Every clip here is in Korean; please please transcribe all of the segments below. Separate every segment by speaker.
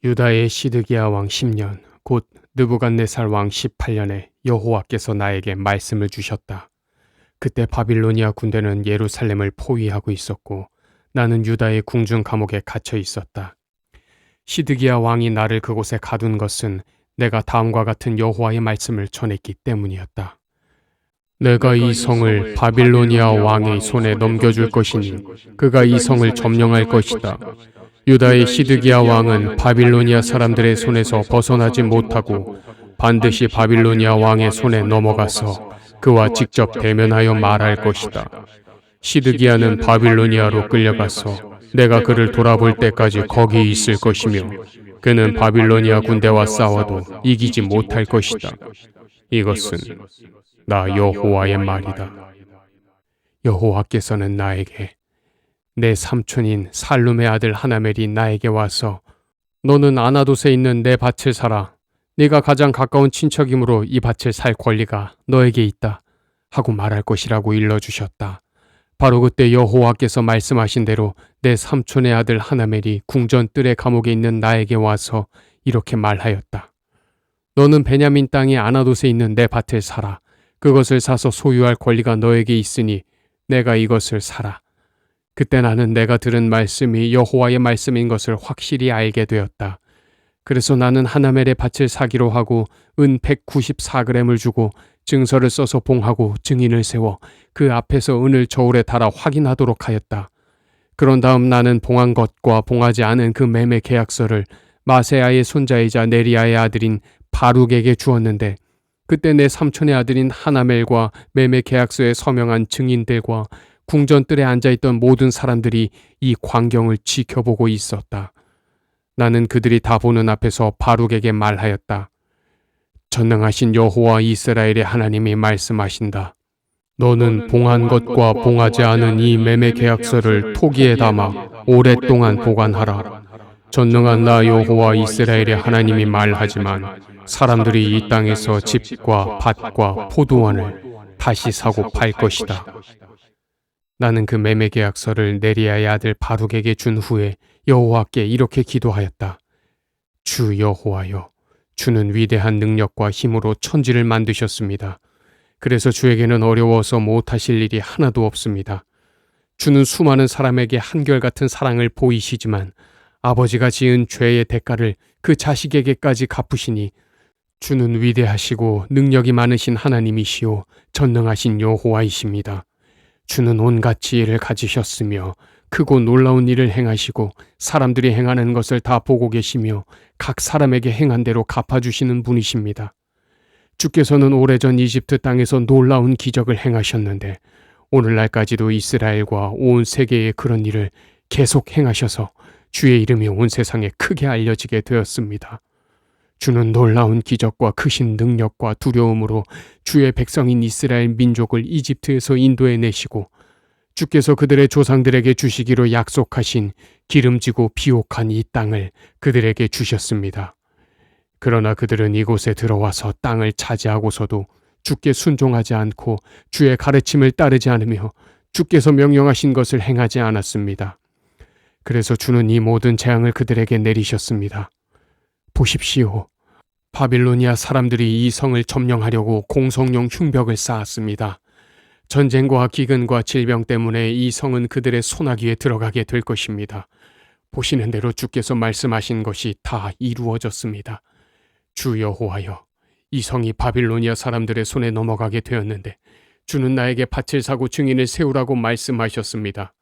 Speaker 1: 유다의 시드기야 왕 10년 곧 느부갓네살 왕 18년에 여호와께서 나에게 말씀을 주셨다. 그때 바빌로니아 군대는 예루살렘을 포위하고 있었고 나는 유다의 궁중 감옥에 갇혀 있었다. 시드기야 왕이 나를 그곳에 가둔 것은 내가 다음과 같은 여호와의 말씀을 전했기 때문이었다. 내가 이 성을 바빌로니아 왕의 손에 넘겨줄 것이니 그가 이 성을 점령할 것이다. 유다의 시드기야 왕은 바빌로니아 사람들의 손에서 벗어나지 못하고 반드시 바빌로니아 왕의 손에 넘어가서 그와 직접 대면하여 말할 것이다. 시드기야는 바빌로니아로 끌려가서 내가 그를 돌아볼 때까지 거기 있을 것이며 그는 바빌로니아 군대와 싸워도 이기지 못할 것이다. 이것은 나 여호와의 말이다. 여호와께서는 나에게 내 삼촌인 살룸의 아들 하나멜이 나에게 와서 너는 아나돗에 있는 내 밭을 사라. 네가 가장 가까운 친척이므로 이 밭을 살 권리가 너에게 있다. 하고 말할 것이라고 일러주셨다. 바로 그때 여호와께서 말씀하신 대로 내 삼촌의 아들 하나멜이 궁전 뜰의 감옥에 있는 나에게 와서 이렇게 말하였다. 너는 베냐민 땅의 아나돗에 있는 내 밭을 사라. 그것을 사서 소유할 권리가 너에게 있으니 내가 이것을 사라. 그때 나는 내가 들은 말씀이 여호와의 말씀인 것을 확실히 알게 되었다. 그래서 나는 하나멜의 밭을 사기로 하고 은 194g을 주고 증서를 써서 봉하고 증인을 세워 그 앞에서 은을 저울에 달아 확인하도록 하였다. 그런 다음 나는 봉한 것과 봉하지 않은 그 매매 계약서를 마세야의 손자이자 네리야의 아들인 바룩에게 주었는데 그때 내 삼촌의 아들인 하나멜과 매매 계약서에 서명한 증인들과 궁전뜰에 앉아있던 모든 사람들이 이 광경을 지켜보고 있었다. 나는 그들이 다 보는 앞에서 바룩에게 말하였다. 전능하신 여호와 이스라엘의 하나님이 말씀하신다. 너는 봉한 것과 봉하지 않은 이 매매 계약서를 토기에 담아 오랫동안 보관하라. 전능한 나 여호와 이스라엘의 하나님이 말하지만 사람들이 이 땅에서 집과 밭과 포도원을 다시 사고 팔 것이다. 나는 그 매매 계약서를 네리야의 아들 바룩에게 준 후에 여호와께 이렇게 기도하였다. 주 여호와여, 주는 위대한 능력과 힘으로 천지를 만드셨습니다. 그래서 주에게는 어려워서 못하실 일이 하나도 없습니다. 주는 수많은 사람에게 한결같은 사랑을 보이시지만 아버지가 지은 죄의 대가를 그 자식에게까지 갚으시니 주는 위대하시고 능력이 많으신 하나님이시오 전능하신 여호와이십니다. 주는 온갖 지혜를 가지셨으며 크고 놀라운 일을 행하시고 사람들이 행하는 것을 다 보고 계시며 각 사람에게 행한 대로 갚아주시는 분이십니다. 주께서는 오래전 이집트 땅에서 놀라운 기적을 행하셨는데 오늘날까지도 이스라엘과 온 세계에 그런 일을 계속 행하셔서 주의 이름이 온 세상에 크게 알려지게 되었습니다. 주는 놀라운 기적과 크신 능력과 두려움으로 주의 백성인 이스라엘 민족을 이집트에서 인도해내시고 주께서 그들의 조상들에게 주시기로 약속하신 기름지고 비옥한 이 땅을 그들에게 주셨습니다. 그러나 그들은 이곳에 들어와서 땅을 차지하고서도 주께 순종하지 않고 주의 가르침을 따르지 않으며 주께서 명령하신 것을 행하지 않았습니다. 그래서 주는 이 모든 재앙을 그들에게 내리셨습니다. 보십시오. 바빌로니아 사람들이 이 성을 점령하려고 공성용 흉벽을 쌓았습니다. 전쟁과 기근과 질병 때문에 이 성은 그들의 소나기에 들어가게 될 것입니다. 보시는 대로 주께서 말씀하신 것이 다 이루어졌습니다. 주 여호와여, 이 성이 바빌로니아 사람들의 손에 넘어가게 되었는데 주는 나에게 밭을 사고 증인을 세우라고 말씀하셨습니다.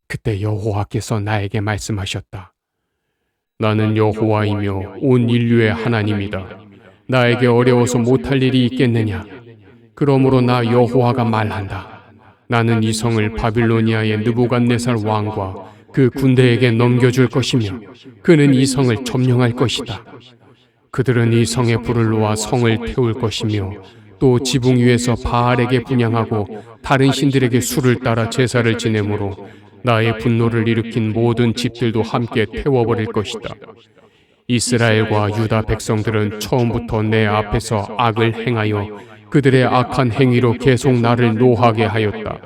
Speaker 1: 그때 여호와께서 나에게 말씀하셨다. 나는 여호와이며 온 인류의 하나님이다. 나에게 어려워서 못할 일이 있겠느냐? 그러므로 나 여호와가 말한다. 나는 이 성을 바빌로니아의 느부갓네살 왕과 그 군대에게 넘겨줄 것이며 그는 이 성을 점령할 것이다. 그들은 이 성에 불을 놓아 성을 태울 것이며 또 지붕 위에서 바알에게 분향하고 다른 신들에게 술을 따라 제사를 지내므로 나의 분노를 일으킨 모든 집들도 함께 태워버릴 것이다. 이스라엘과 유다 백성들은 처음부터 내 앞에서 악을 행하여 그들의 악한 행위로 계속 나를 노하게 하였다.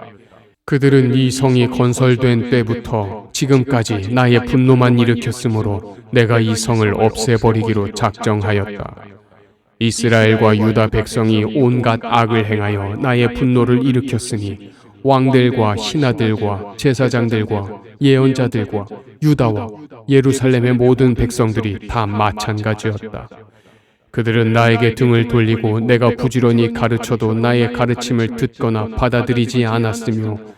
Speaker 1: 그들은 이 성이 건설된 때부터 지금까지 나의 분노만 일으켰으므로 내가 이 성을 없애버리기로 작정하였다. 이스라엘과 유다 백성이 온갖 악을 행하여 나의 분노를 일으켰으니 왕들과 신하들과 제사장들과 예언자들과 유다와 예루살렘의 모든 백성들이 다 마찬가지였다. 그들은 나에게 등을 돌리고 내가 부지런히 가르쳐도 나의 가르침을 듣거나 받아들이지 않았으며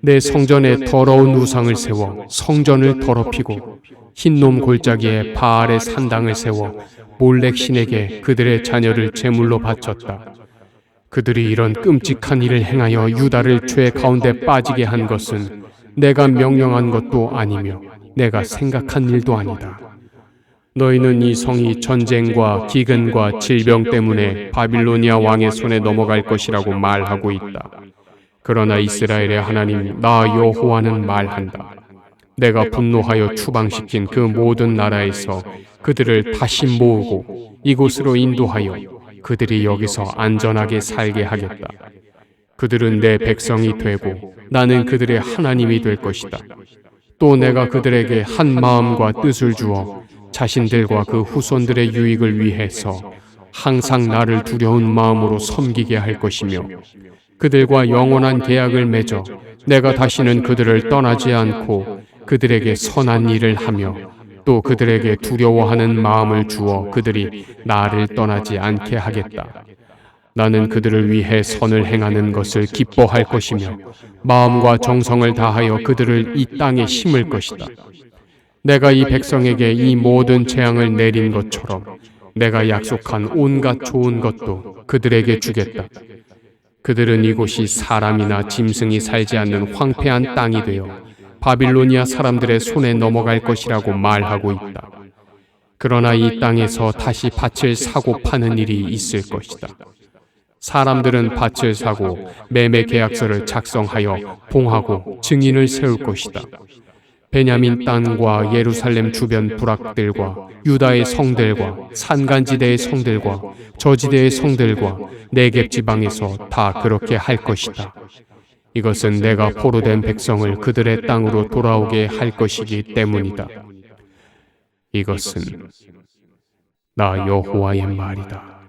Speaker 1: 내 성전에 더러운 우상을 세워 성전을 더럽히고 흰놈 골짜기에 바알의 산당을 세워 몰렉 신에게 그들의 자녀를 제물로 바쳤다. 그들이 이런 끔찍한 일을 행하여 유다를 죄 가운데 빠지게 한 것은 내가 명령한 것도 아니며 내가 생각한 일도 아니다. 너희는 이 성이 전쟁과 기근과 질병 때문에 바빌로니아 왕의 손에 넘어갈 것이라고 말하고 있다. 그러나 이스라엘의 하나님 나 여호와는 말한다. 내가 분노하여 추방시킨 그 모든 나라에서 그들을 다시 모으고 이곳으로 인도하여 그들이 여기서 안전하게 살게 하겠다. 그들은 내 백성이 되고 나는 그들의 하나님이 될 것이다. 또 내가 그들에게 한 마음과 뜻을 주어 자신들과 그 후손들의 유익을 위해서 항상 나를 두려운 마음으로 섬기게 할 것이며 그들과 영원한 계약을 맺어 내가 다시는 그들을 떠나지 않고 그들에게 선한 일을 하며 또 그들에게 두려워하는 마음을 주어 그들이 나를 떠나지 않게 하겠다. 나는 그들을 위해 선을 행하는 것을 기뻐할 것이며 마음과 정성을 다하여 그들을 이 땅에 심을 것이다. 내가 이 백성에게 이 모든 재앙을 내린 것처럼 내가 약속한 온갖 좋은 것도 그들에게 주겠다. 그들은 이곳이 사람이나 짐승이 살지 않는 황폐한 땅이 되어 바빌로니아 사람들의 손에 넘어갈 것이라고 말하고 있다. 그러나 이 땅에서 다시 밭을 사고 파는 일이 있을 것이다. 사람들은 밭을 사고 매매 계약서를 작성하여 봉하고 증인을 세울 것이다. 베냐민 땅과 예루살렘 주변 부락들과 유다의 성들과 산간지대의 성들과 저지대의 성들과 네겝 지방에서 다 그렇게 할 것이다. 이것은 내가 포로된 백성을 그들의 땅으로 돌아오게 할 것이기 때문이다. 이것은 나 여호와의 말이다.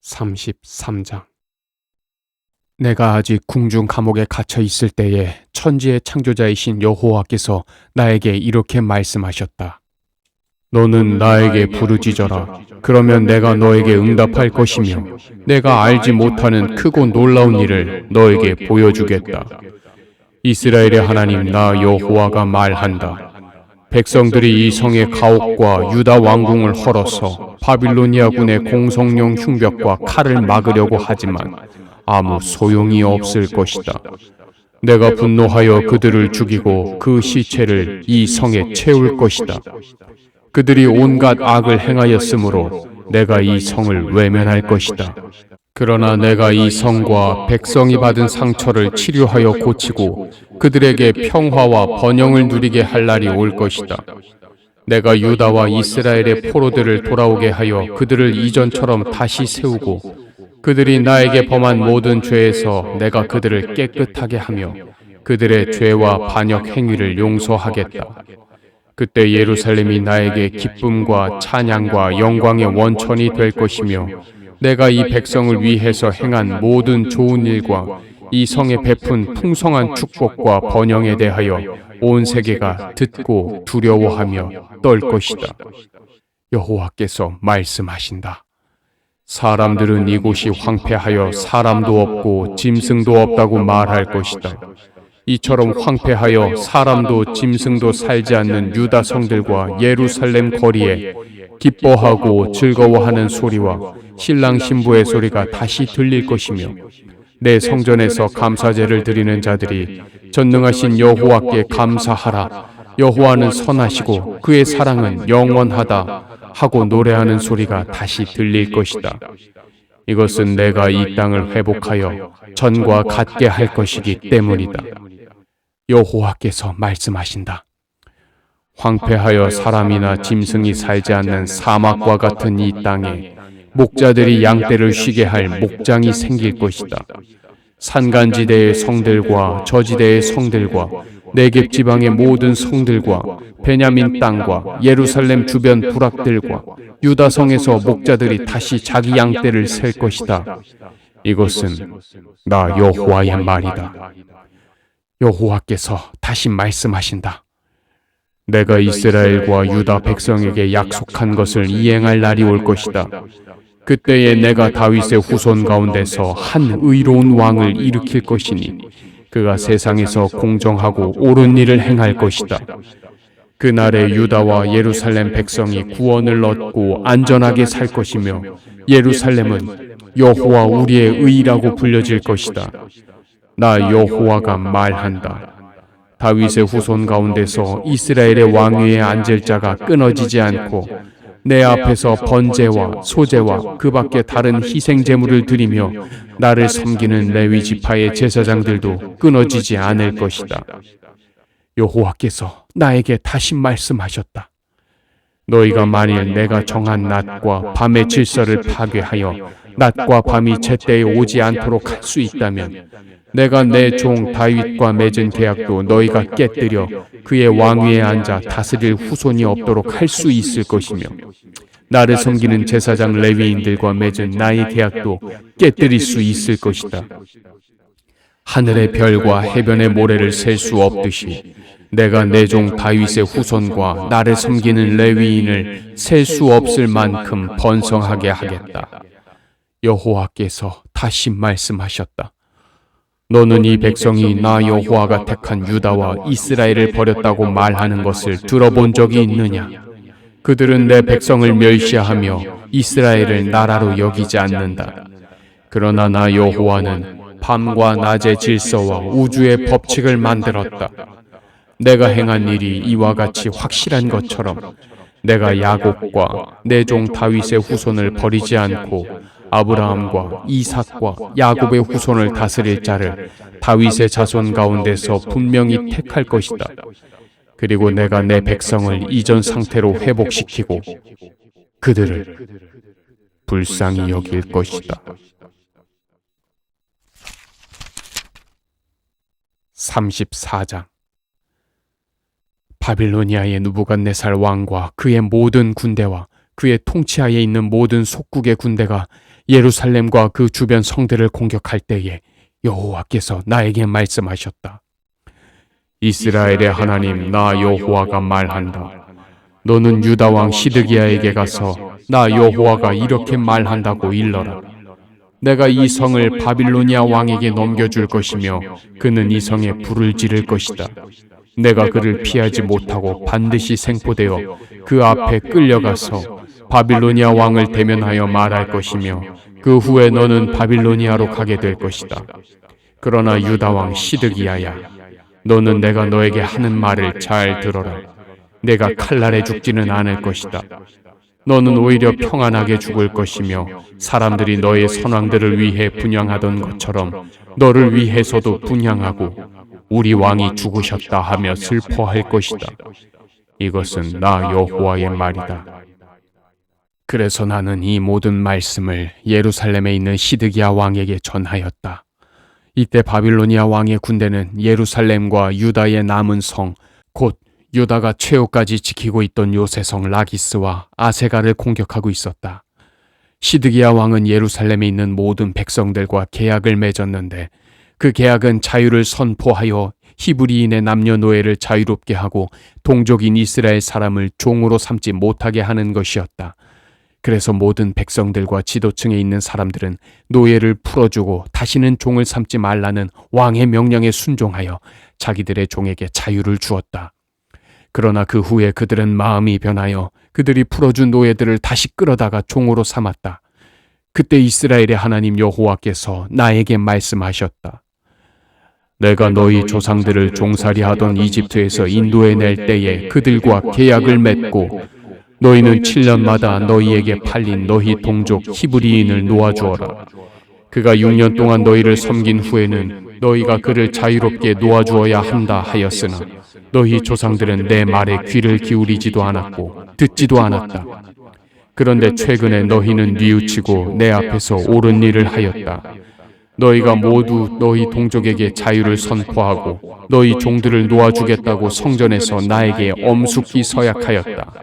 Speaker 1: 33장. 내가 아직 궁중 감옥에 갇혀 있을 때에 천지의 창조자이신 여호와께서 나에게 이렇게 말씀하셨다. 너는 나에게 부르짖어라. 그러면 내가 너에게 응답할 것이며 내가 알지 못하는 크고 놀라운 일을 너에게 보여주겠다. 이스라엘의 하나님 나 여호와가 말한다. 백성들이 이 성의 가옥과 유다 왕궁을 헐어서 바빌로니아군의 공성용 흉벽과 칼을 막으려고 하지만 아무 소용이 없을 것이다. 내가 분노하여 그들을 죽이고 그 시체를 이 성에 채울 것이다. 그들이 온갖 악을 행하였으므로 내가 이 성을 외면할 것이다. 그러나 내가 이 성과 백성이 받은 상처를 치료하여 고치고 그들에게 평화와 번영을 누리게 할 날이 올 것이다. 내가 유다와 이스라엘의 포로들을 돌아오게 하여 그들을 이전처럼 다시 세우고 그들이 나에게 범한 모든 죄에서 내가 그들을 깨끗하게 하며 그들의 죄와 반역 행위를 용서하겠다. 그때 예루살렘이 나에게 기쁨과 찬양과 영광의 원천이 될 것이며 내가 이 백성을 위해서 행한 모든 좋은 일과 이 성에 베푼 풍성한 축복과 번영에 대하여 온 세계가 듣고 두려워하며 떨 것이다. 여호와께서 말씀하신다. 사람들은 이곳이 황폐하여 사람도 없고 짐승도 없다고 말할 것이다. 이처럼 황폐하여 사람도 짐승도 살지 않는 유다 성들과 예루살렘 거리에 기뻐하고 즐거워하는 소리와 신랑 신부의 소리가 다시 들릴 것이며 내 성전에서 감사제를 드리는 자들이 전능하신 여호와께 감사하라. 여호와는 선하시고 그의 사랑은 영원하다 하고 노래하는 소리가 다시 들릴 것이다. 이것은 내가 이 땅을 회복하여 전과 같게 할 것이기 때문이다. 여호와께서 말씀하신다. 황폐하여 사람이나 짐승이 살지 않는 사막과 같은 이 땅에 목자들이 양떼를 쉬게 할 목장이 생길 것이다. 산간지대의 성들과 저지대의 성들과 네겝 지방의 모든 성들과 베냐민 땅과 예루살렘 주변 부락들과 유다 성에서 목자들이 다시 자기 양떼를 셀 것이다. 이것은 나 여호와의 말이다. 여호와께서 다시 말씀하신다. 내가 이스라엘과 유다 백성에게 약속한 것을 이행할 날이 올 것이다. 그때에 내가 다윗의 후손 가운데서 한 의로운 왕을 일으킬 것이니 그가 세상에서 공정하고 옳은 일을 행할 것이다. 그날에 유다와 예루살렘 백성이 구원을 얻고 안전하게 살 것이며 예루살렘은 여호와 우리의 의라고 불려질 것이다. 나 여호와가 말한다. 다윗의 후손 가운데서 이스라엘의 왕위에 앉을 자가 끊어지지 않고 내 앞에서 번제와 소제와 그 밖에 다른 희생 제물을 드리며 나를 섬기는 레위 지파의 제사장들도 끊어지지 않을 것이다. 여호와께서 나에게 다시 말씀하셨다. 너희가 만일 내가 정한 낮과 밤의 질서를 파괴하여 낮과 밤이 제때에 오지 않도록 할 수 있다면 내가 내 종 다윗과 맺은 계약도 너희가 깨뜨려 그의 왕위에 앉아 다스릴 후손이 없도록 할 수 있을 것이며 나를 섬기는 제사장 레위인들과 맺은 나의 계약도 깨뜨릴 수 있을 것이다. 하늘의 별과 해변의 모래를 셀 수 없듯이 내가 내 종 다윗의 후손과 나를 섬기는 레위인을 셀 수 없을 만큼 번성하게 하겠다. 여호와께서 다시 말씀하셨다. 너는 이 백성이 나 여호와가 택한 유다와 이스라엘을 버렸다고 말하는 것을 들어본 적이 있느냐? 그들은 내 백성을 멸시하며 이스라엘을 나라로 여기지 않는다. 그러나 나 여호와는 밤과 낮의 질서와 우주의 법칙을 만들었다. 내가 행한 일이 이와 같이 확실한 것처럼 내가 야곱과 내 종 다윗의 후손을 버리지 않고 아브라함과 이삭과 야곱의 후손을 다스릴 자를 다윗의 자손 가운데서 분명히 택할 것이다. 그리고 내가 내 백성을 이전 상태로 회복시키고 그들을 불쌍히 여길 것이다. 34장 바빌로니아의 느부갓네살 왕과 그의 모든 군대와 그의 통치하에 있는 모든 속국의 군대가 예루살렘과 그 주변 성들을 공격할 때에 여호와께서 나에게 말씀하셨다. 이스라엘의 하나님 나 여호와가 말한다. 너는 유다 왕 시드기야에게 가서 나 여호와가 이렇게 말한다고 일러라. 내가 이 성을 바빌로니아 왕에게 넘겨줄 것이며 그는 이 성에 불을 지를 것이다. 내가 그를 피하지 못하고 반드시 생포되어 그 앞에 끌려가서 바빌로니아 왕을 대면하여 말할 것이며 그 후에 너는 바빌로니아로 가게 될 것이다. 그러나 유다 왕 시드기야야, 너는 내가 너에게 하는 말을 잘 들어라. 내가 칼날에 죽지는 않을 것이다. 너는 오히려 평안하게 죽을 것이며 사람들이 너의 선왕들을 위해 분향하던 것처럼 너를 위해서도 분향하고 우리 왕이 죽으셨다 하며 슬퍼할 것이다. 이것은 나 여호와의 말이다. 그래서 나는 이 모든 말씀을 예루살렘에 있는 시드기야 왕에게 전하였다. 이때 바빌로니아 왕의 군대는 예루살렘과 유다의 남은 성, 곧 유다가 최후까지 지키고 있던 요새성 라기스와 아세가를 공격하고 있었다. 시드기야 왕은 예루살렘에 있는 모든 백성들과 계약을 맺었는데 그 계약은 자유를 선포하여 히브리인의 남녀노예를 자유롭게 하고 동족인 이스라엘 사람을 종으로 삼지 못하게 하는 것이었다. 그래서 모든 백성들과 지도층에 있는 사람들은 노예를 풀어주고 다시는 종을 삼지 말라는 왕의 명령에 순종하여 자기들의 종에게 자유를 주었다. 그러나 그 후에 그들은 마음이 변하여 그들이 풀어준 노예들을 다시 끌어다가 종으로 삼았다. 그때 이스라엘의 하나님 여호와께서 나에게 말씀하셨다. 내가 너희 조상들을 종살이 하던 이집트에서 인도해낼 때에 그들과 계약을 맺고 너희는 7년마다 너희에게 팔린 너희 동족 히브리인을 놓아주어라. 그가 6년 동안 너희를 섬긴 후에는 너희가 그를 자유롭게 놓아주어야 한다 하였으나 너희 조상들은 내 말에 귀를 기울이지도 않았고 듣지도 않았다. 그런데 최근에 너희는 뉘우치고 내 앞에서 옳은 일을 하였다. 너희가 모두 너희 동족에게 자유를 선포하고 너희 종들을 놓아주겠다고 성전에서 나에게 엄숙히 서약하였다.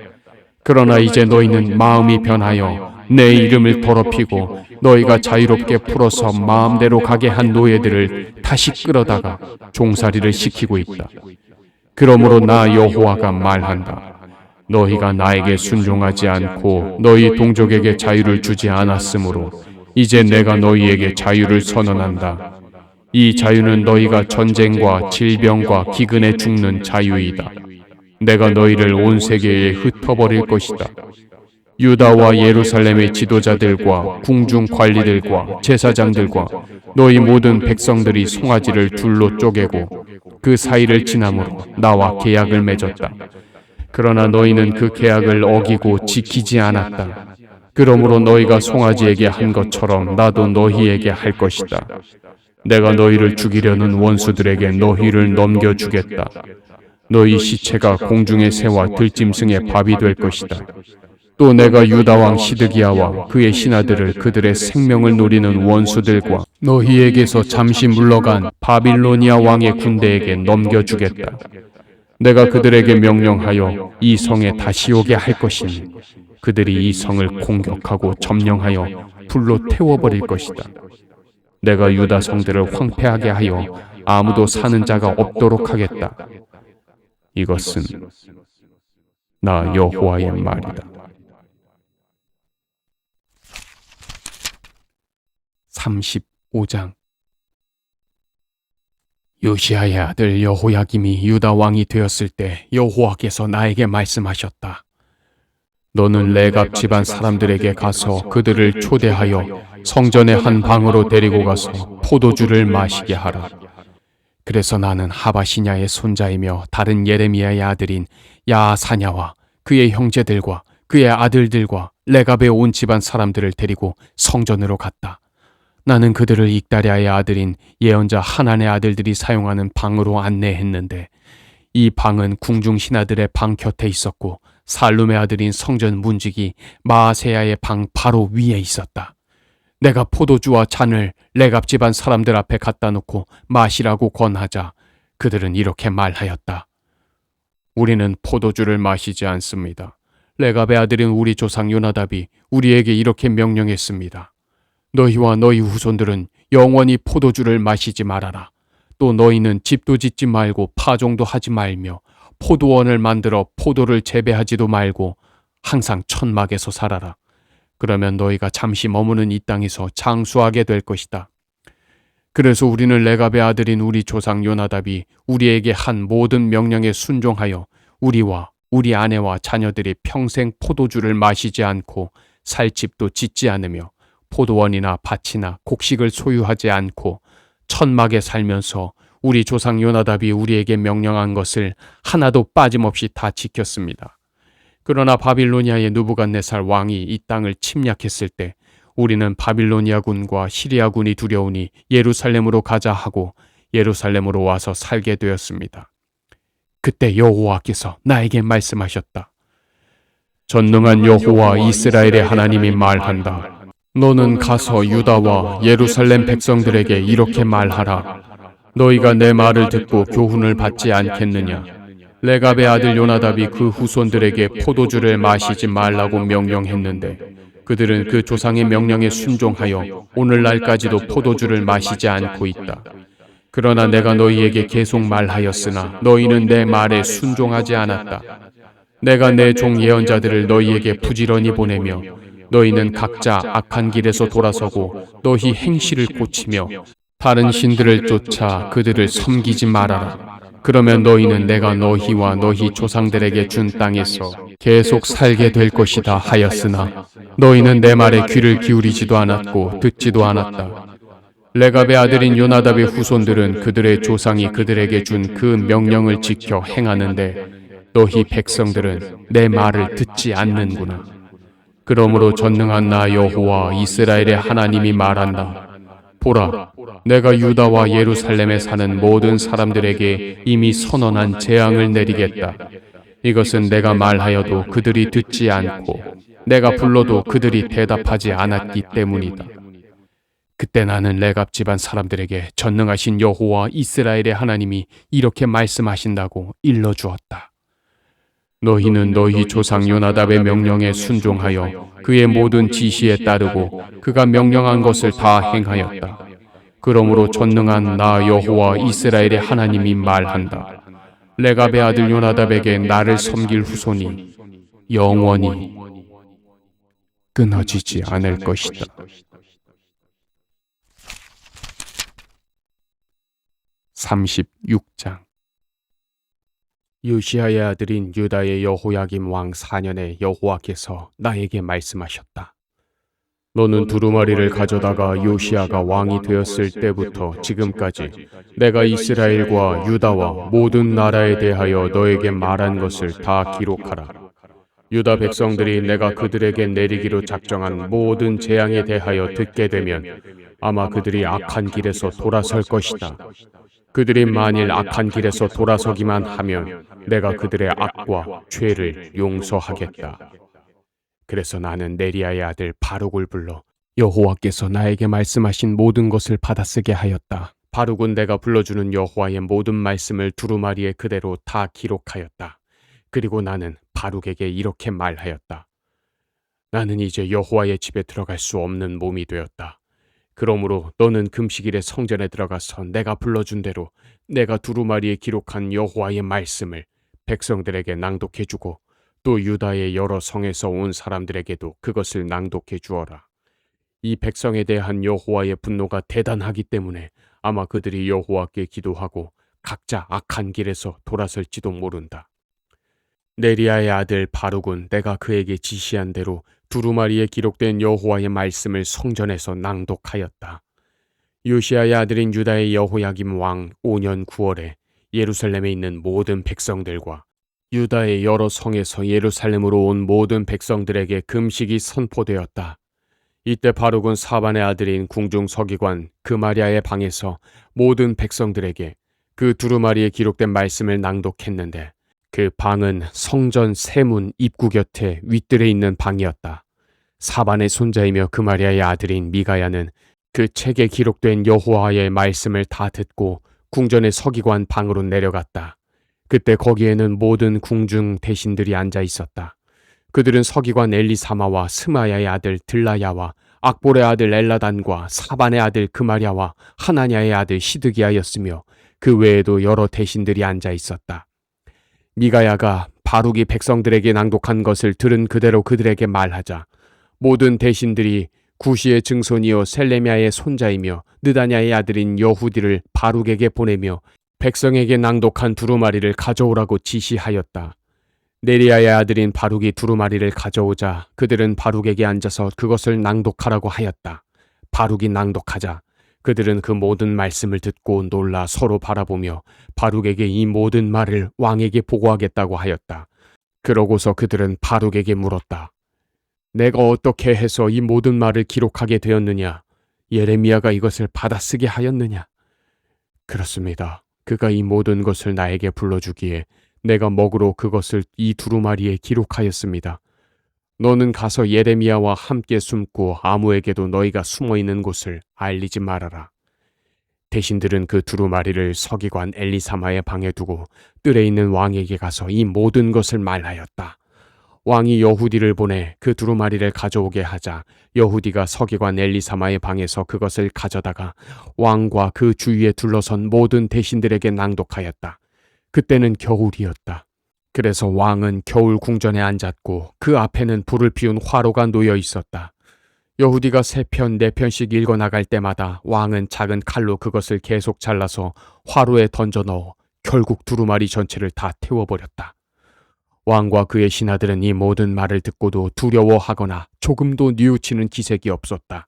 Speaker 1: 그러나 이제 너희는 마음이 변하여 내 이름을 더럽히고 너희가 자유롭게 풀어서 마음대로 가게 한 노예들을 다시 끌어다가 종살이를 시키고 있다. 그러므로 나 여호와가 말한다. 너희가 나에게 순종하지 않고 너희 동족에게 자유를 주지 않았으므로 이제 내가 너희에게 자유를 선언한다. 이 자유는 너희가 전쟁과 질병과 기근에 죽는 자유이다. 내가 너희를 온 세계에 흩어버릴 것이다. 유다와 예루살렘의 지도자들과 궁중 관리들과 제사장들과 너희 모든 백성들이 송아지를 둘로 쪼개고 그 사이를 지나므로 나와 계약을 맺었다. 그러나 너희는 그 계약을 어기고 지키지 않았다. 그러므로 너희가 송아지에게 한 것처럼 나도 너희에게 할 것이다. 내가 너희를 죽이려는 원수들에게 너희를 넘겨주겠다. 너희 시체가 공중의 새와 들짐승의 밥이 될 것이다. 또 내가 유다 왕 시드기야와 그의 신하들을 그들의 생명을 노리는 원수들과 너희에게서 잠시 물러간 바빌로니아 왕의 군대에게 넘겨주겠다. 내가 그들에게 명령하여 이 성에 다시 오게 할 것이니 그들이 이 성을 공격하고 점령하여 불로 태워버릴 것이다. 내가 유다 성들을 황폐하게 하여 아무도 사는 자가 없도록 하겠다. 이것은 나 여호와의 말이다. 35장. 요시야의 아들 여호야김이 유다 왕이 되었을 때 여호와께서 나에게 말씀하셨다. 너는 레갑 집안 사람들에게 가서 그들을 초대하여 성전의 한 방으로 데리고 가서 포도주를 마시게 하라. 그래서 나는 하바시냐의 손자이며 다른 예레미야의 아들인 야사냐와 그의 형제들과 그의 아들들과 레갑의 온 집안 사람들을 데리고 성전으로 갔다. 나는 그들을 익다랴의 아들인 예언자 하난의 아들들이 사용하는 방으로 안내했는데 이 방은 궁중 신하들의 방 곁에 있었고 살룸의 아들인 성전 문지기 마아세야의 방 바로 위에 있었다. 내가 포도주와 잔을 레갑 집안 사람들 앞에 갖다 놓고 마시라고 권하자 그들은 이렇게 말하였다. 우리는 포도주를 마시지 않습니다. 레갑의 아들인 우리 조상 요나답이 우리에게 이렇게 명령했습니다. 너희와 너희 후손들은 영원히 포도주를 마시지 말아라. 또 너희는 집도 짓지 말고 파종도 하지 말며 포도원을 만들어 포도를 재배하지도 말고 항상 천막에서 살아라. 그러면 너희가 잠시 머무는 이 땅에서 장수하게 될 것이다. 그래서 우리는 레갑의 아들인 우리 조상 요나답이 우리에게 한 모든 명령에 순종하여 우리와 우리 아내와 자녀들이 평생 포도주를 마시지 않고 살 집도 짓지 않으며 포도원이나 밭이나 곡식을 소유하지 않고 천막에 살면서 우리 조상 요나답이 우리에게 명령한 것을 하나도 빠짐없이 다 지켰습니다. 그러나 바빌로니아의 느부갓네살 왕이 이 땅을 침략했을 때 우리는 바빌로니아군과 시리아군이 두려우니 예루살렘으로 가자 하고 예루살렘으로 와서 살게 되었습니다. 그때 여호와께서 나에게 말씀하셨다. 전능한 여호와 이스라엘의 하나님이 말한다. 너는 가서 유다와 예루살렘 백성들에게 이렇게 말하라. 너희가 내 말을 듣고 교훈을 받지 않겠느냐? 레갑의 아들 요나답이 그 후손들에게 포도주를 마시지 말라고 명령했는데 그들은 그 조상의 명령에 순종하여 오늘날까지도 포도주를 마시지 않고 있다. 그러나 내가 너희에게 계속 말하였으나 너희는 내 말에 순종하지 않았다. 내가 내 종 예언자들을 너희에게 부지런히 보내며 너희는 각자 악한 길에서 돌아서고 너희 행실을 고치며 다른 신들을 쫓아 그들을 섬기지 말아라. 그러면 너희는 내가 너희와 너희 조상들에게 준 땅에서 계속 살게 될 것이다 하였으나 너희는 내 말에 귀를 기울이지도 않았고 듣지도 않았다. 레갑의 아들인 요나답의 후손들은 그들의 조상이 그들에게 준 그 명령을 지켜 행하는데 너희 백성들은 내 말을 듣지 않는구나. 그러므로 전능한 나 여호와 이스라엘의 하나님이 말한다. 보라, 내가 유다와 예루살렘에 사는 모든 사람들에게 이미 선언한 재앙을 내리겠다. 이것은 내가 말하여도 그들이 듣지 않고 내가 불러도 그들이 대답하지 않았기 때문이다. 그때 나는 레갑 집안 사람들에게 전능하신 여호와 이스라엘의 하나님이 이렇게 말씀하신다고 일러주었다. 너희는 너희 조상 요나답의 명령에 순종하여 그의 모든 지시에 따르고 그가 명령한 것을 다 행하였다. 그러므로 전능한 나 여호와 이스라엘의 하나님이 말한다. 레갑의 아들 요나답에게 나를 섬길 후손이 영원히 끊어지지 않을 것이다. 36장. 요시야의 아들인 유다의 여호야김 왕 4년에 여호와께서 나에게 말씀하셨다. 너는 두루마리를 가져다가 요시야가 왕이 되었을 때부터 지금까지 내가 이스라엘과 유다와 모든 나라에 대하여 너에게 말한 것을 다 기록하라. 유다 백성들이 내가 그들에게 내리기로 작정한 모든 재앙에 대하여 듣게 되면 아마 그들이 악한 길에서 돌아설 것이다. 그들이 만일 악한 길에서 돌아서기만 하면 내가 그들의 악과 죄를 용서하겠다. 그래서 나는 네리야의 아들 바룩을 불러 여호와께서 나에게 말씀하신 모든 것을 받아쓰게 하였다. 바룩은 내가 불러주는 여호와의 모든 말씀을 두루마리에 그대로 다 기록하였다. 그리고 나는 바룩에게 이렇게 말하였다. 나는 이제 여호와의 집에 들어갈 수 없는 몸이 되었다. 그러므로 너는 금식일에 성전에 들어가서 내가 불러준 대로 내가 두루마리에 기록한 여호와의 말씀을 백성들에게 낭독해주고 또 유다의 여러 성에서 온 사람들에게도 그것을 낭독해 주어라. 이 백성에 대한 여호와의 분노가 대단하기 때문에 아마 그들이 여호와께 기도하고 각자 악한 길에서 돌아설지도 모른다. 네리야의 아들 바룩은 내가 그에게 지시한 대로 두루마리에 기록된 여호와의 말씀을 성전에서 낭독하였다. 요시야의 아들인 유다의 여호야김 왕 5년 9월에 예루살렘에 있는 모든 백성들과 유다의 여러 성에서 예루살렘으로 온 모든 백성들에게 금식이 선포되었다. 이때 바룩은 사반의 아들인 궁중 서기관 그마리아의 방에서 모든 백성들에게 그 두루마리에 기록된 말씀을 낭독했는데 그 방은 성전 세문 입구 곁에 윗뜰에 있는 방이었다. 사반의 손자이며 그마리아의 아들인 미가야는 그 책에 기록된 여호와의 말씀을 다 듣고 궁전의 서기관 방으로 내려갔다. 그때 거기에는 모든 궁중 대신들이 앉아 있었다. 그들은 서기관 엘리사마와 스마야의 아들 들라야와 악볼의 아들 엘라단과 사반의 아들 그마랴와 하나냐의 아들 시드기야였으며 그 외에도 여러 대신들이 앉아 있었다. 미가야가 바룩이 백성들에게 낭독한 것을 들은 그대로 그들에게 말하자 모든 대신들이 구시의 증손이요 셀레미야의 손자이며 느다냐의 아들인 여후디를 바룩에게 보내며 백성에게 낭독한 두루마리를 가져오라고 지시하였다. 네리야의 아들인 바룩이 두루마리를 가져오자 그들은 바룩에게 앉아서 그것을 낭독하라고 하였다. 바룩이 낭독하자 그들은 그 모든 말씀을 듣고 놀라 서로 바라보며 바룩에게 이 모든 말을 왕에게 보고하겠다고 하였다. 그러고서 그들은 바룩에게 물었다. 내가 어떻게 해서 이 모든 말을 기록하게 되었느냐? 예레미야가 이것을 받아쓰게 하였느냐? 그렇습니다. 그가 이 모든 것을 나에게 불러주기에 내가 먹으로 그것을 이 두루마리에 기록하였습니다. 너는 가서 예레미야와 함께 숨고 아무에게도 너희가 숨어있는 곳을 알리지 말아라. 대신들은 그 두루마리를 서기관 엘리사마의 방에 두고 뜰에 있는 왕에게 가서 이 모든 것을 말하였다. 왕이 여후디를 보내 그 두루마리를 가져오게 하자 여후디가 서기관 엘리사마의 방에서 그것을 가져다가 왕과 그 주위에 둘러선 모든 대신들에게 낭독하였다. 그때는 겨울이었다. 그래서 왕은 겨울 궁전에 앉았고 그 앞에는 불을 피운 화로가 놓여 있었다. 여후디가 3편, 4편씩 읽어나갈 때마다 왕은 작은 칼로 그것을 계속 잘라서 화로에 던져 넣어 결국 두루마리 전체를 다 태워버렸다. 왕과 그의 신하들은 이 모든 말을 듣고도 두려워하거나 조금도 뉘우치는 기색이 없었다.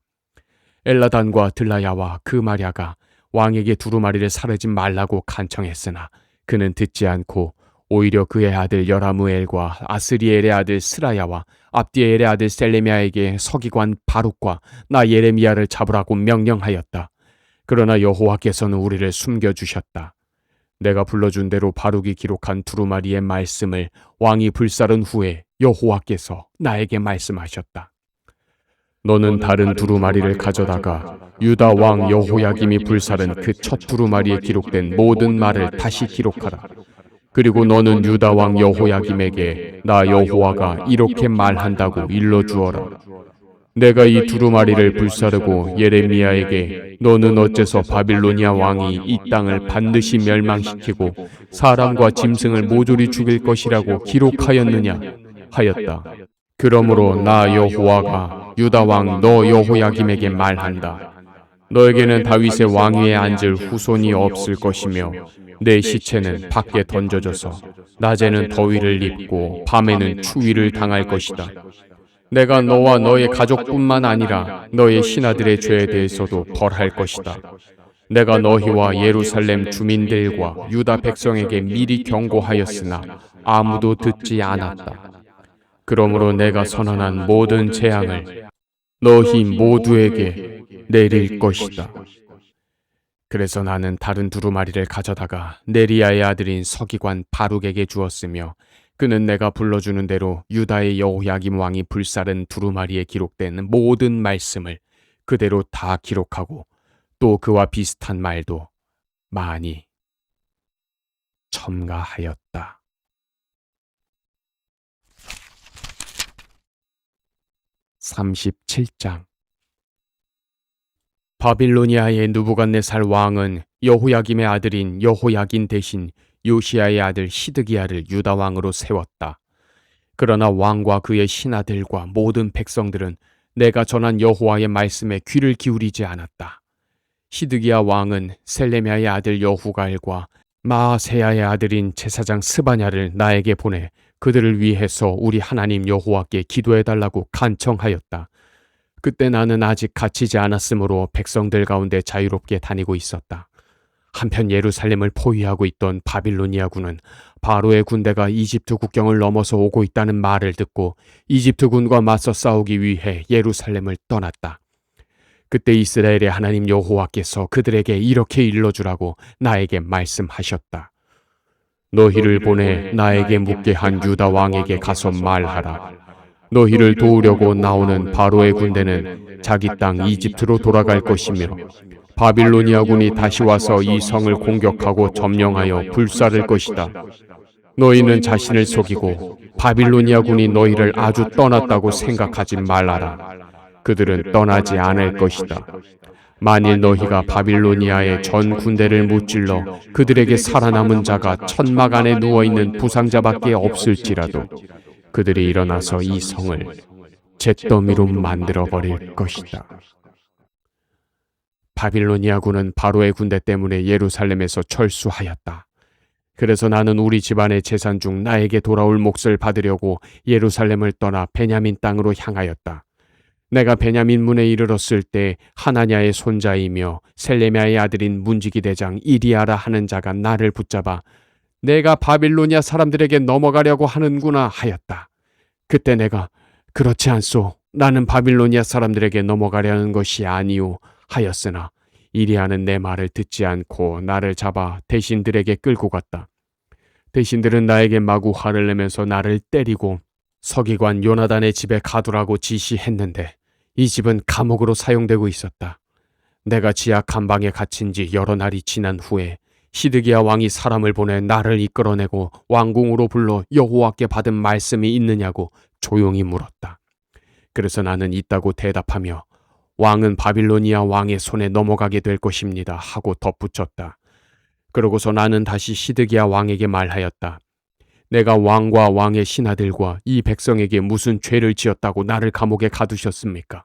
Speaker 1: 엘라단과 들라야와 그마랴가 왕에게 두루마리를 사르지 말라고 간청했으나 그는 듣지 않고 오히려 그의 아들 여라무엘과 아스리엘의 아들 스라야와 압디엘의 아들 셀레미야에게 서기관 바룩과 나 예레미야를 잡으라고 명령하였다. 그러나 여호와께서는 우리를 숨겨주셨다. 내가 불러준 대로 바룩이 기록한 두루마리의 말씀을 왕이 불사른 후에 여호와께서 나에게 말씀하셨다. 너는 다른 두루마리를 가져다가 유다 왕 여호야김이 불살은 그 첫 두루마리에 기록된 모든 말을 다시 기록하라. 그리고 너는 유다 왕 여호야김에게 나 여호와가 이렇게 말한다고 일러주어라. 내가 이 두루마리를 불사르고 예레미야에게 너는 어째서 바빌로니아 왕이 이 땅을 반드시 멸망시키고 사람과 짐승을 모조리 죽일 것이라고 기록하였느냐 하였다. 그러므로 나 여호와가 유다 왕 너 여호야김에게 말한다. 너에게는 다윗의 왕위에 앉을 후손이 없을 것이며 내 시체는 밖에 던져져서 낮에는 더위를 입고 밤에는 추위를 당할 것이다. 내가 너와 너의 가족뿐만 아니라 너의 신하들의 죄에 대해서도 벌할 것이다. 내가 너희와 예루살렘 주민들과 유다 백성에게 미리 경고하였으나 아무도 듣지 않았다. 그러므로 내가 선언한 모든 재앙을 너희 모두에게 내릴 것이다. 그래서 나는 다른 두루마리를 가져다가 네리야의 아들인 서기관 바룩에게 주었으며 그는 내가 불러주는 대로 유다의 여호야김 왕이 불사른 두루마리에 기록된 모든 말씀을 그대로 다 기록하고 또 그와 비슷한 말도 많이 첨가하였다. 37장 바빌로니아의 느부갓네살 왕은 여호야김의 아들인 여호야긴 대신 요시야의 아들 시드기야를 유다 왕으로 세웠다. 그러나 왕과 그의 신하들과 모든 백성들은 내가 전한 여호와의 말씀에 귀를 기울이지 않았다. 시드기야 왕은 셀레미야의 아들 여후갈과 마아세야의 아들인 제사장 스바냐를 나에게 보내 그들을 위해서 우리 하나님 여호와께 기도해달라고 간청하였다. 그때 나는 아직 갇히지 않았으므로 백성들 가운데 자유롭게 다니고 있었다. 한편 예루살렘을 포위하고 있던 바빌로니아군은 바로의 군대가 이집트 국경을 넘어서 오고 있다는 말을 듣고 이집트 군과 맞서 싸우기 위해 예루살렘을 떠났다. 그때 이스라엘의 하나님 여호와께서 그들에게 이렇게 일러주라고 나에게 말씀하셨다. 너희를 보내 나에게 묻게 한 유다 왕에게 가서 말하라. 너희를 도우려고 나오는 바로의 군대는 자기 땅 이집트로 돌아갈 것이며 바빌로니아군이 다시 와서 이 성을 공격하고 점령하여 불사를 것이다. 너희는 자신을 속이고 바빌로니아군이 너희를 아주 떠났다고 생각하지 말아라. 그들은 떠나지 않을 것이다. 만일 너희가 바빌로니아의 전 군대를 무찔러 그들에게 살아남은 자가 천막 안에 누워있는 부상자밖에 없을지라도 그들이 일어나서 이 성을 잿더미로 만들어버릴 것이다. 바빌로니아군은 바로의 군대 때문에 예루살렘에서 철수하였다. 그래서 나는 우리 집안의 재산 중 나에게 돌아올 몫을 받으려고 예루살렘을 떠나 베냐민 땅으로 향하였다. 내가 베냐민 문에 이르렀을 때 하나냐의 손자이며 셀레미야의 아들인 문지기 대장 이리야라 하는 자가 나를 붙잡아 내가 바빌로니아 사람들에게 넘어가려고 하는구나 하였다. 그때 내가 그렇지 않소. 나는 바빌로니아 사람들에게 넘어가려는 것이 아니오 하였으나 이리야는 내 말을 듣지 않고 나를 잡아 대신들에게 끌고 갔다. 대신들은 나에게 마구 화를 내면서 나를 때리고 서기관 요나단의 집에 가두라고 지시했는데 이 집은 감옥으로 사용되고 있었다. 내가 지하 감방에 갇힌 지 여러 날이 지난 후에 시드기야 왕이 사람을 보내 나를 이끌어내고 왕궁으로 불러 여호와께 받은 말씀이 있느냐고 조용히 물었다. 그래서 나는 있다고 대답하며 왕은 바빌로니아 왕의 손에 넘어가게 될 것입니다 하고 덧붙였다. 그러고서 나는 다시 시드기야 왕에게 말하였다. 내가 왕과 왕의 신하들과 이 백성에게 무슨 죄를 지었다고 나를 감옥에 가두셨습니까?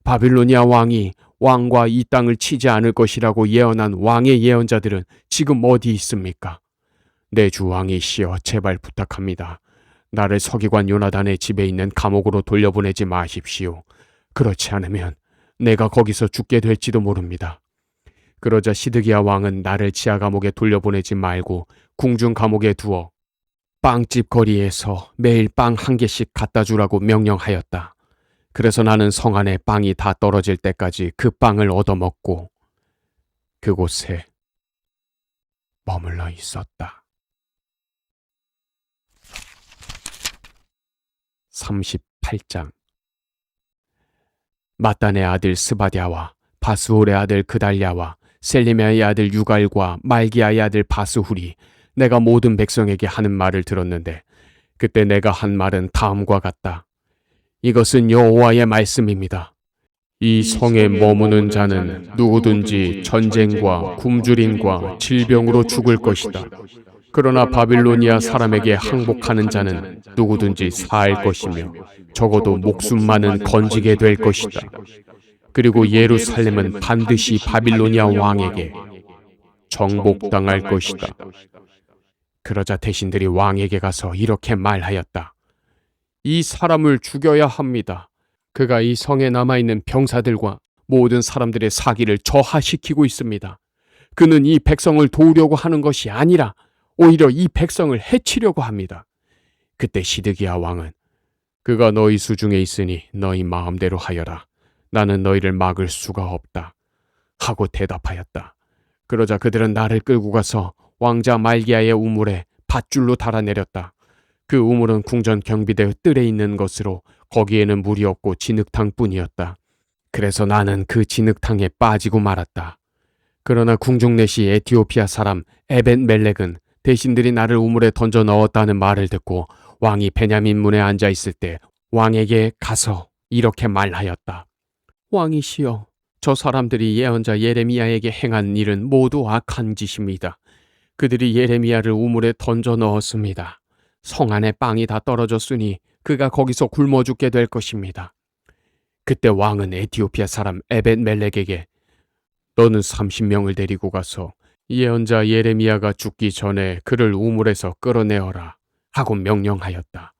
Speaker 1: 바빌로니아 왕이 왕과 이 땅을 치지 않을 것이라고 예언한 왕의 예언자들은 지금 어디 있습니까? 내 주 왕이시여 제발 부탁합니다. 나를 서기관 요나단의 집에 있는 감옥으로 돌려보내지 마십시오. 그렇지 않으면 내가 거기서 죽게 될지도 모릅니다. 그러자 시드기야 왕은 나를 지하 감옥에 돌려보내지 말고 궁중 감옥에 두어 빵집 거리에서 매일 빵 한 개씩 갖다 주라고 명령하였다. 그래서 나는 성 안에 빵이 다 떨어질 때까지 그 빵을 얻어먹고 그곳에 머물러 있었다. 38장 마단의 아들 스바랴와 바스홀의 아들 그달랴와 셀레미아의 아들 유갈과 말기야의 아들 바스훌이 내가 모든 백성에게 하는 말을 들었는데 그때 내가 한 말은 다음과 같다. 이것은 여호와의 말씀입니다. 이 성에 머무는 자는 누구든지 전쟁과 굶주림과 질병으로 죽을 것이다. 그러나 바빌로니아 사람에게 항복하는 자는 누구든지 살 것이며 적어도 목숨만은 건지게 될 것이다. 그리고 예루살렘은 반드시 바빌로니아 왕에게 정복당할 것이다. 그러자 대신들이 왕에게 가서 이렇게 말하였다. 이 사람을 죽여야 합니다. 그가 이 성에 남아있는 병사들과 모든 사람들의 사기를 저하시키고 있습니다. 그는 이 백성을 도우려고 하는 것이 아니라 오히려 이 백성을 해치려고 합니다. 그때 시드기야 왕은 그가 너희 수중에 있으니 너희 마음대로 하여라. 나는 너희를 막을 수가 없다. 하고 대답하였다. 그러자 그들은 나를 끌고 가서 왕자 말기야의 우물에 밧줄로 달아내렸다. 그 우물은 궁전 경비대 뜰에 있는 것으로 거기에는 물이 없고 진흙탕뿐이었다. 그래서 나는 그 진흙탕에 빠지고 말았다. 그러나 궁중내시 에티오피아 사람 에벤멜렉은 대신들이 나를 우물에 던져 넣었다는 말을 듣고 왕이 베냐민 문에 앉아 있을 때 왕에게 가서 이렇게 말하였다. 왕이시여, 저 사람들이 예언자 예레미야에게 행한 일은 모두 악한 짓입니다. 그들이 예레미야를 우물에 던져 넣었습니다. 성 안에 빵이 다 떨어졌으니 그가 거기서 굶어 죽게 될 것입니다. 그때 왕은 에티오피아 사람 에벤멜렉에게 너는 30명을 데리고 가서 예언자 예레미야가 죽기 전에 그를 우물에서 끌어내어라 하고 명령하였다.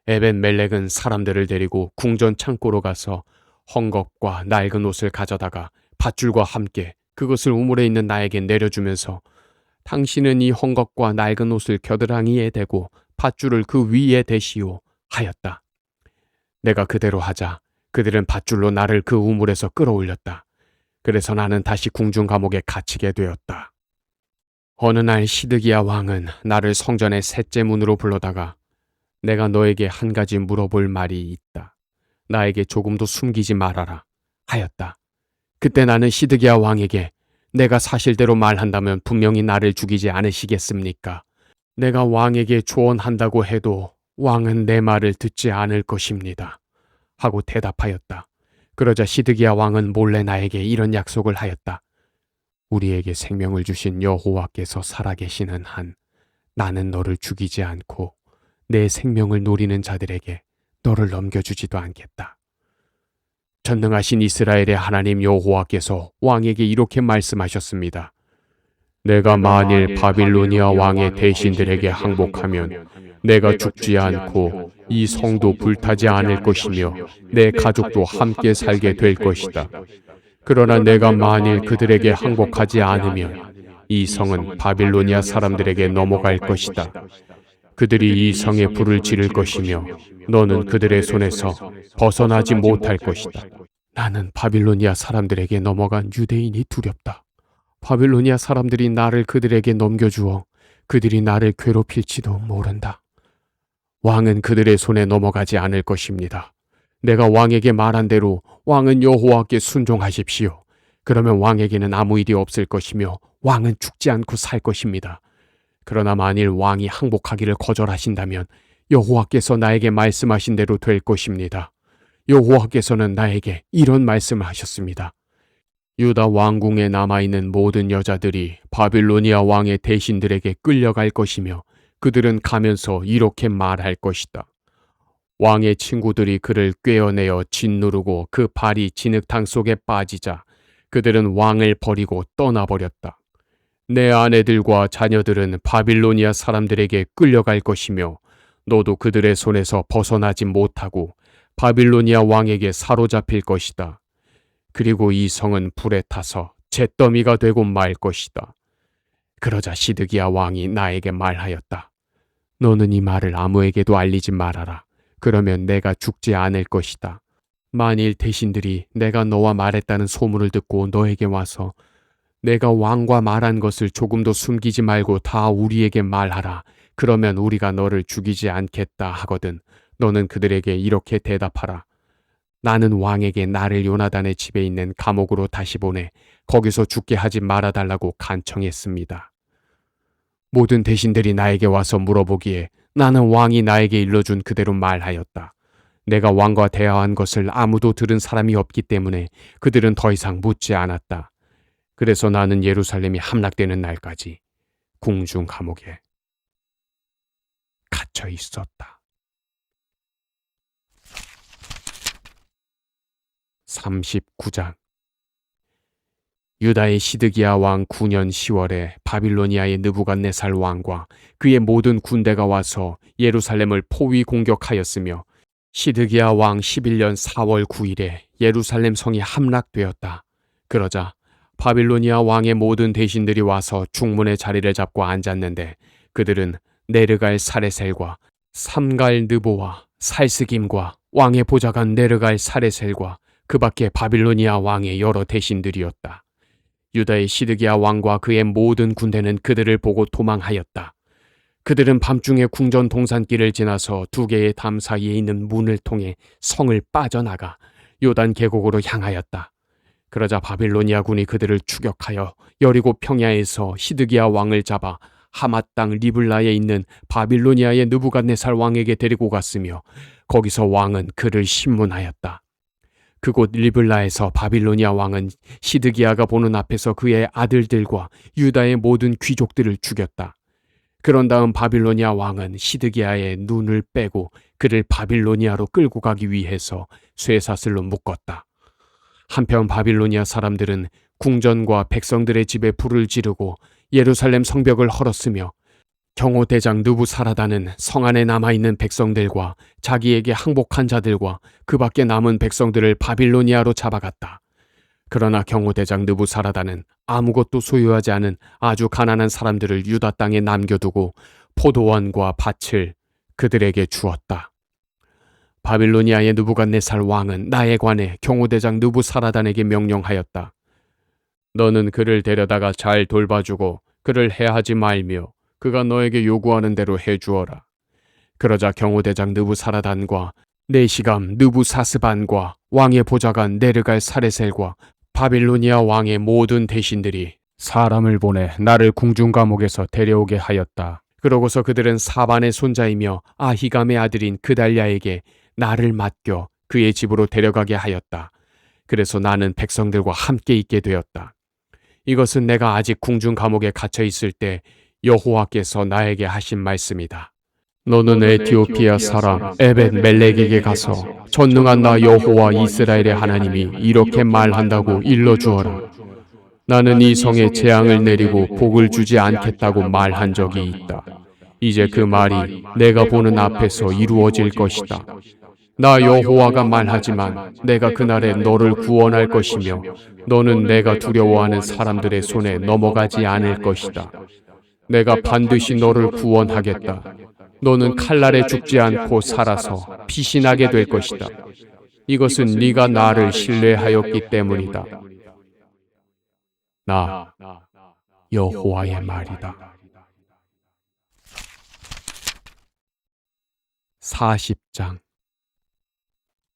Speaker 1: 에벤멜렉은 사람들을 데리고 궁전 창고로 가서 헝겊과 낡은 옷을 가져다가 밧줄과 함께 그것을 우물에 있는 나에게 내려주면서 당신은 이 헝겊과 낡은 옷을 겨드랑이에 대고 밧줄을 그 위에 대시오 하였다. 내가 그대로 하자 그들은 밧줄로 나를 그 우물에서 끌어올렸다. 그래서 나는 다시 궁중 감옥에 갇히게 되었다. 어느 날 시드기야 왕은 나를 성전의 셋째 문으로 불러다가 내가 너에게 한 가지 물어볼 말이 있다. 나에게 조금도 숨기지 말아라 하였다. 그때 나는 시드기야 왕에게 내가 사실대로 말한다면 분명히 나를 죽이지 않으시겠습니까? 내가 왕에게 조언한다고 해도 왕은 내 말을 듣지 않을 것입니다. 하고 대답하였다. 그러자 시드기야 왕은 몰래 나에게 이런 약속을 하였다. 우리에게 생명을 주신 여호와께서 살아계시는 한 나는 너를 죽이지 않고 내 생명을 노리는 자들에게 너를 넘겨주지도 않겠다. 전능하신 이스라엘의 하나님 여호와께서 왕에게 이렇게 말씀하셨습니다. 내가 만일 바빌로니아 왕의 대신들에게 항복하면 내가 죽지 않고 이 성도 불타지 않을 것이며 내 가족도 함께 살게 될 것이다. 그러나 내가 만일 그들에게 항복하지 않으면 이 성은 바빌로니아 사람들에게 넘어갈 것이다. 그들이 이 성에 불을 지를 것이며 너는 그들의 손에서 벗어나지 못할 것이다. 나는 바빌로니아 사람들에게 넘어간 유대인이 두렵다. 바빌로니아 사람들이 나를 그들에게 넘겨주어 그들이 나를 괴롭힐지도 모른다. 왕은 그들의 손에 넘어가지 않을 것입니다. 내가 왕에게 말한 대로 왕은 여호와께 순종하십시오. 그러면 왕에게는 아무 일이 없을 것이며 왕은 죽지 않고 살 것입니다. 그러나 만일 왕이 항복하기를 거절하신다면 여호와께서 나에게 말씀하신 대로 될 것입니다. 여호와께서는 나에게 이런 말씀을 하셨습니다. 유다 왕궁에 남아있는 모든 여자들이 바빌로니아 왕의 대신들에게 끌려갈 것이며 그들은 가면서 이렇게 말할 것이다. 왕의 친구들이 그를 꿰어내어 짓누르고 그 발이 진흙탕 속에 빠지자 그들은 왕을 버리고 떠나버렸다. 내 아내들과 자녀들은 바빌로니아 사람들에게 끌려갈 것이며 너도 그들의 손에서 벗어나지 못하고 바빌로니아 왕에게 사로잡힐 것이다. 그리고 이 성은 불에 타서 잿더미가 되고 말 것이다. 그러자 시드기야 왕이 나에게 말하였다. 너는 이 말을 아무에게도 알리지 말아라. 그러면 내가 죽지 않을 것이다. 만일 대신들이 내가 너와 말했다는 소문을 듣고 너에게 와서 내가 왕과 말한 것을 조금도 숨기지 말고 다 우리에게 말하라. 그러면 우리가 너를 죽이지 않겠다 하거든. 너는 그들에게 이렇게 대답하라. 나는 왕에게 나를 요나단의 집에 있는 감옥으로 다시 보내 거기서 죽게 하지 말아달라고 간청했습니다. 모든 대신들이 나에게 와서 물어보기에 나는 왕이 나에게 일러준 그대로 말하였다. 내가 왕과 대화한 것을 아무도 들은 사람이 없기 때문에 그들은 더 이상 묻지 않았다. 그래서 나는 예루살렘이 함락되는 날까지 궁중 감옥에 갇혀 있었다. 39장. 유다의 시드기야 왕 9년 10월에 바빌로니아의 느부갓네살 왕과 그의 모든 군대가 와서 예루살렘을 포위 공격하였으며 시드기야 왕 11년 4월 9일에 예루살렘 성이 함락되었다. 그러자 바빌로니아 왕의 모든 대신들이 와서 중문의 자리를 잡고 앉았는데 그들은 네르갈 사레셀과 삼갈 느보와 살스김과 왕의 보좌관 네르갈 사레셀과 그 밖에 바빌로니아 왕의 여러 대신들이었다. 유다의 시드기야 왕과 그의 모든 군대는 그들을 보고 도망하였다. 그들은 밤중에 궁전 동산길을 지나서 두 개의 담 사이에 있는 문을 통해 성을 빠져나가 요단 계곡으로 향하였다. 그러자 바빌로니아 군이 그들을 추격하여 여리고 평야에서 시드기야 왕을 잡아 하맛 땅 리블라에 있는 바빌로니아의 느부갓네살 왕에게 데리고 갔으며 거기서 왕은 그를 신문하였다. 그곳 리블라에서 바빌로니아 왕은 시드기야가 보는 앞에서 그의 아들들과 유다의 모든 귀족들을 죽였다. 그런 다음 바빌로니아 왕은 시드기야의 눈을 빼고 그를 바빌로니아로 끌고 가기 위해서 쇠사슬로 묶었다. 한편 바빌로니아 사람들은 궁전과 백성들의 집에 불을 지르고 예루살렘 성벽을 헐었으며 경호대장 느부사라다는 성 안에 남아있는 백성들과 자기에게 항복한 자들과 그 밖에 남은 백성들을 바빌로니아로 잡아갔다. 그러나 경호대장 느부사라다는 아무것도 소유하지 않은 아주 가난한 사람들을 유다 땅에 남겨두고 포도원과 밭을 그들에게 주었다. 바빌로니아의 느부갓네살 왕은 나에 관해 경호대장 느부사라단에게 명령하였다. 너는 그를 데려다가 잘 돌봐주고 그를 해하지 말며 그가 너에게 요구하는 대로 해주어라. 그러자 경호대장 느부사라단과 네시감 느부사스반과 왕의 보좌관 네르갈 사레셀과 바빌로니아 왕의 모든 대신들이 사람을 보내 나를 궁중 감옥에서 데려오게 하였다. 그러고서 그들은 사반의 손자이며 아히감의 아들인 그달랴에게 나를 맡겨 그의 집으로 데려가게 하였다. 그래서 나는 백성들과 함께 있게 되었다. 이것은 내가 아직 궁중 감옥에 갇혀 있을 때 여호와께서 나에게 하신 말씀이다. 너는 에티오피아 사람 에벳 멜렉에게 가서 전능한 나 여호와 이스라엘의 하나님이 이렇게 말한다고 일러주어라. 나는 이 성에 재앙을 내리고 복을 주지 않겠다고 말한 적이 있다. 이제 그 말이 내가 보는 앞에서 이루어질 것이다. 나 여호와가 말하지만 내가 그날에 너를 구원할 것이며 너는 내가 두려워하는 사람들의 손에 넘어가지 않을 것이다. 내가 반드시 너를 구원하겠다. 너는 칼날에 죽지 않고 살아서 피신하게 될 것이다. 이것은 네가 나를 신뢰하였기 때문이다. 나 여호와의 말이다. 40장.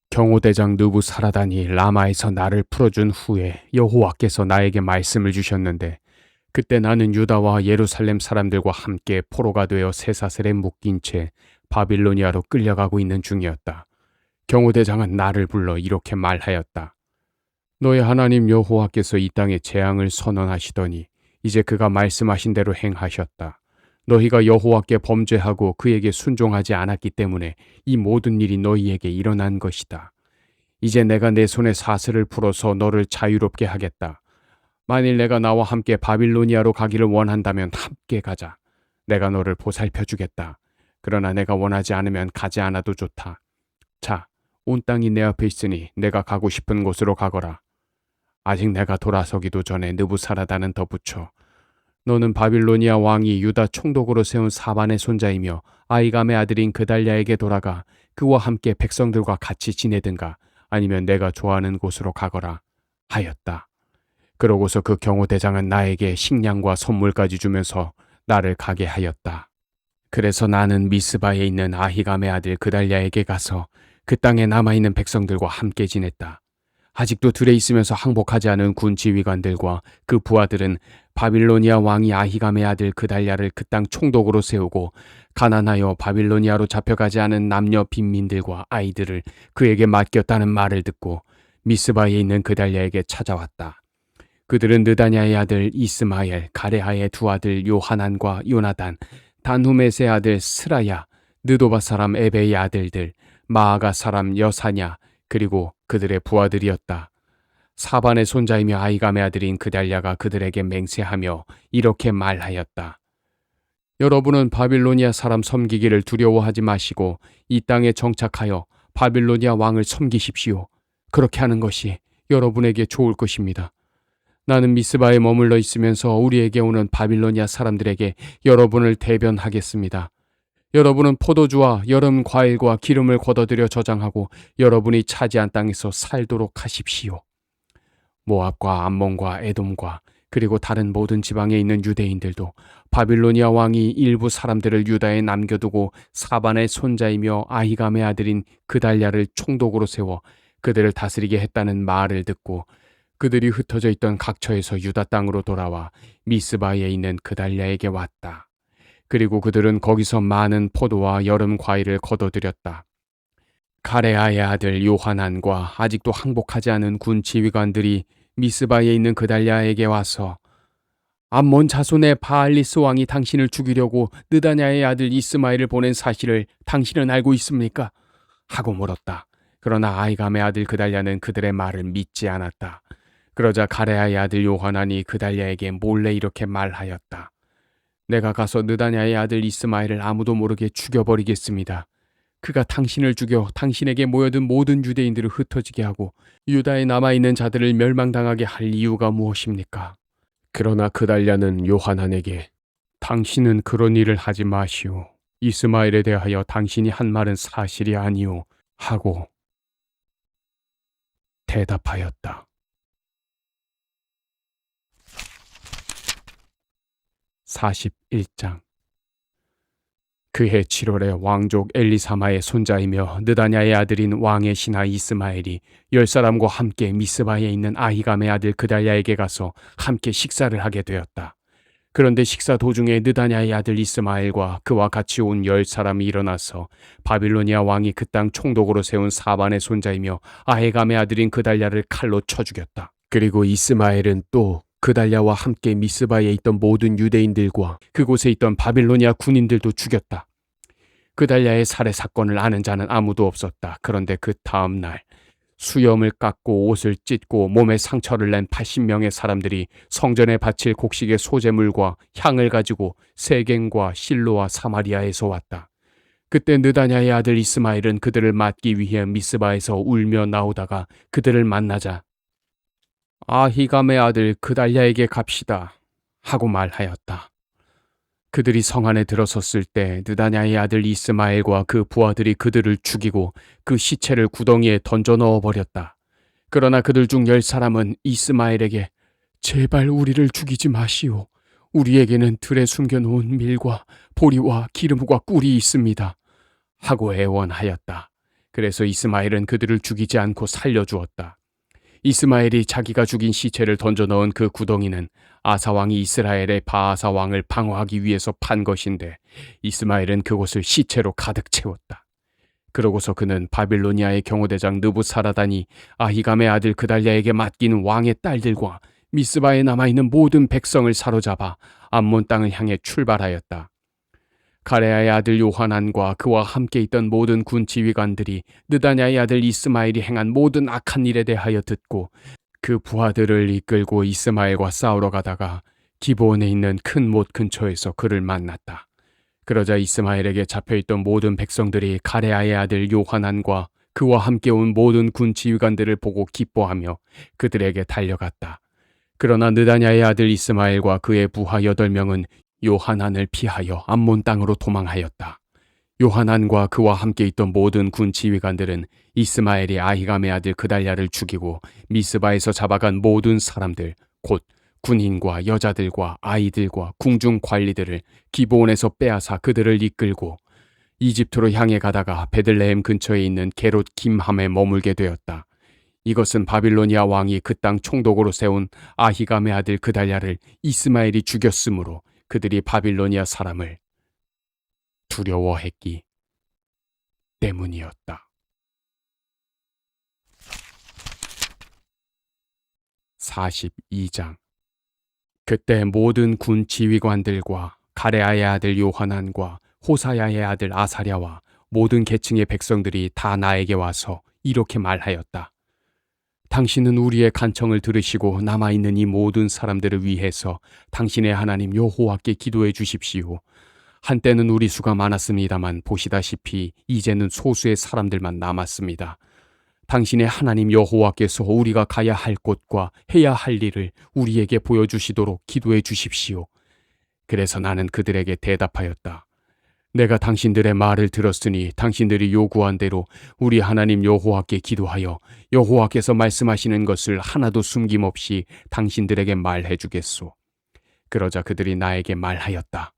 Speaker 1: 경호대장 느부사라단이 라마에서 나를 풀어준 후에 여호와께서 나에게 말씀을 주셨는데 그때 나는 유다와 예루살렘 사람들과 함께 포로가 되어 쇠사슬에 묶인 채 바빌로니아로 끌려가고 있는 중이었다. 경호대장은 나를 불러 이렇게 말하였다. 너의 하나님 여호와께서 이 땅에 재앙을 선언하시더니 이제 그가 말씀하신 대로 행하셨다. 너희가 여호와께 범죄하고 그에게 순종하지 않았기 때문에 이 모든 일이 너희에게 일어난 것이다. 이제 내가 내 손에 사슬을 풀어서 너를 자유롭게 하겠다. 만일 내가 나와 함께 바빌로니아로 가기를 원한다면 함께 가자. 내가 너를 보살펴 주겠다. 그러나 내가 원하지 않으면 가지 않아도 좋다. 자, 온 땅이 내 앞에 있으니 내가 가고 싶은 곳으로 가거라. 아직 내가 돌아서기도 전에 느부사라단은 덧붙여 너는 바빌로니아 왕이 유다 총독으로 세운 사반의 손자이며 아히감의 아들인 그달랴에게 돌아가 그와 함께 백성들과 같이 지내든가 아니면 내가 좋아하는 곳으로 가거라 하였다. 그러고서 그 경호대장은 나에게 식량과 선물까지 주면서 나를 가게 하였다. 그래서 나는 미스바에 있는 아히감의 아들 그달랴에게 가서 그 땅에 남아있는 백성들과 함께 지냈다. 아직도 들에 있으면서 항복하지 않은 군 지휘관들과 그 부하들은 바빌로니아 왕이 아히감의 아들 그달랴를 그 땅 총독으로 세우고 가난하여 바빌로니아로 잡혀가지 않은 남녀 빈민들과 아이들을 그에게 맡겼다는 말을 듣고 미스바에 있는 그달랴에게 찾아왔다. 그들은 느다냐의 아들 이스마엘, 가레하의 두 아들 요하난과 요나단, 단후메스의 아들 스라야, 느도바 사람 에베의 아들들, 마아가 사람 여사냐, 그리고 그들의 부하들이었다. 사반의 손자이며 아히감의 아들인 그달랴가 그들에게 맹세하며 이렇게 말하였다. 여러분은 바빌로니아 사람 섬기기를 두려워하지 마시고 이 땅에 정착하여 바빌로니아 왕을 섬기십시오. 그렇게 하는 것이 여러분에게 좋을 것입니다. 나는 미스바에 머물러 있으면서 우리에게 오는 바빌로니아 사람들에게 여러분을 대변하겠습니다. 여러분은 포도주와 여름 과일과 기름을 걷어들여 저장하고 여러분이 차지한 땅에서 살도록 하십시오. 모압과 암몬과 에돔과 그리고 다른 모든 지방에 있는 유대인들도 바빌로니아 왕이 일부 사람들을 유다에 남겨두고 사반의 손자이며 아히감의 아들인 그달랴를 총독으로 세워 그들을 다스리게 했다는 말을 듣고 그들이 흩어져 있던 각처에서 유다 땅으로 돌아와 미스바에 있는 그달랴에게 왔다. 그리고 그들은 거기서 많은 포도와 여름 과일을 거둬들였다. 가레아의 아들 요하난과 아직도 항복하지 않은 군 지휘관들이 미스바에 있는 그달랴에게 와서 암몬 자손의 바알리스 왕이 당신을 죽이려고 느다냐의 아들 이스마엘을 보낸 사실을 당신은 알고 있습니까? 하고 물었다. 그러나 아히감의 아들 그달랴는 그들의 말을 믿지 않았다. 그러자 가레아의 아들 요하난이 그달랴에게 몰래 이렇게 말하였다. 내가 가서 느다냐의 아들 이스마엘을 아무도 모르게 죽여버리겠습니다. 그가 당신을 죽여 당신에게 모여든 모든 유대인들을 흩어지게 하고 유다에 남아있는 자들을 멸망당하게 할 이유가 무엇입니까? 그러나 그달랴는 요하난에게 당신은 그런 일을 하지 마시오. 이스마엘에 대하여 당신이 한 말은 사실이 아니오. 하고 대답하였다. 41장. 그해 7월에 왕족 엘리사마의 손자이며 느다냐의 아들인 왕의 신하 이스마엘이 10사람과 함께 미스바에 있는 아히감의 아들 그달랴에게 가서 함께 식사를 하게 되었다. 그런데 식사 도중에 느다냐의 아들 이스마엘과 그와 같이 온 10사람이 일어나서 바빌로니아 왕이 그 땅 총독으로 세운 사반의 손자이며 아히감의 아들인 그달랴를 칼로 쳐 죽였다. 그리고 이스마엘은 또 그달랴와 함께 미스바에 있던 모든 유대인들과 그곳에 있던 바빌로니아 군인들도 죽였다. 그달랴의 살해 사건을 아는 자는 아무도 없었다. 그런데 그 다음 날 수염을 깎고 옷을 찢고 몸에 상처를 낸 80명의 사람들이 성전에 바칠 곡식의 소재물과 향을 가지고 세겐과 실로와 사마리아에서 왔다. 그때 느다냐의 아들 이스마엘은 그들을 맞기 위해 미스바에서 울며 나오다가 그들을 만나자 아히감의 아들 그달랴에게 갑시다 하고 말하였다. 그들이 성 안에 들어섰을 때 느다냐의 아들 이스마엘과 그 부하들이 그들을 죽이고 그 시체를 구덩이에 던져 넣어버렸다. 그러나 그들 중 10사람은 이스마엘에게 제발 우리를 죽이지 마시오. 우리에게는 들에 숨겨놓은 밀과 보리와 기름과 꿀이 있습니다. 하고 애원하였다. 그래서 이스마엘은 그들을 죽이지 않고 살려주었다. 이스마엘이 자기가 죽인 시체를 던져 넣은 그 구덩이는 아사왕이 이스라엘의 바아사 왕을 방어하기 위해서 판 것인데 이스마엘은 그곳을 시체로 가득 채웠다. 그러고서 그는 바빌로니아의 경호대장 느부사라단이 아히감의 아들 그달랴에게 맡긴 왕의 딸들과 미스바에 남아있는 모든 백성을 사로잡아 암몬 땅을 향해 출발하였다. 가레아의 아들 요하난과 그와 함께 있던 모든 군 지휘관들이 느다냐의 아들 이스마엘이 행한 모든 악한 일에 대하여 듣고 그 부하들을 이끌고 이스마엘과 싸우러 가다가 기브온에 있는 큰 못 근처에서 그를 만났다. 그러자 이스마엘에게 잡혀있던 모든 백성들이 가레아의 아들 요하난과 그와 함께 온 모든 군 지휘관들을 보고 기뻐하며 그들에게 달려갔다. 그러나 느다냐의 아들 이스마엘과 그의 부하 8명은 요하난을 피하여 암몬 땅으로 도망하였다. 요하난과 그와 함께 있던 모든 군 지휘관들은 이스마엘이 아히감의 아들 그달랴를 죽이고 미스바에서 잡아간 모든 사람들, 곧 군인과 여자들과 아이들과 궁중 관리들을 기브온에서 빼앗아 그들을 이끌고 이집트로 향해 가다가 베들레헴 근처에 있는 게롯 김함에 머물게 되었다. 이것은 바빌로니아 왕이 그 땅 총독으로 세운 아히감의 아들 그달랴를 이스마엘이 죽였으므로 그들이 바빌로니아 사람을 두려워했기 때문이었다. 42장. 그때 모든 군 지휘관들과 가레아의 아들 요하난과 호사야의 아들 아사랴와 모든 계층의 백성들이 다 나에게 와서 이렇게 말하였다. 당신은 우리의 간청을 들으시고 남아있는 이 모든 사람들을 위해서 당신의 하나님 여호와께 기도해 주십시오. 한때는 우리 수가 많았습니다만 보시다시피 이제는 소수의 사람들만 남았습니다. 당신의 하나님 여호와께서 우리가 가야 할 곳과 해야 할 일을 우리에게 보여주시도록 기도해 주십시오. 그래서 나는 그들에게 대답하였다. 내가 당신들의 말을 들었으니 당신들이 요구한 대로 우리 하나님 여호와께 기도하여 여호와께서 말씀하시는 것을 하나도 숨김없이 당신들에게 말해 주겠소. 그러자 그들이 나에게 말하였다.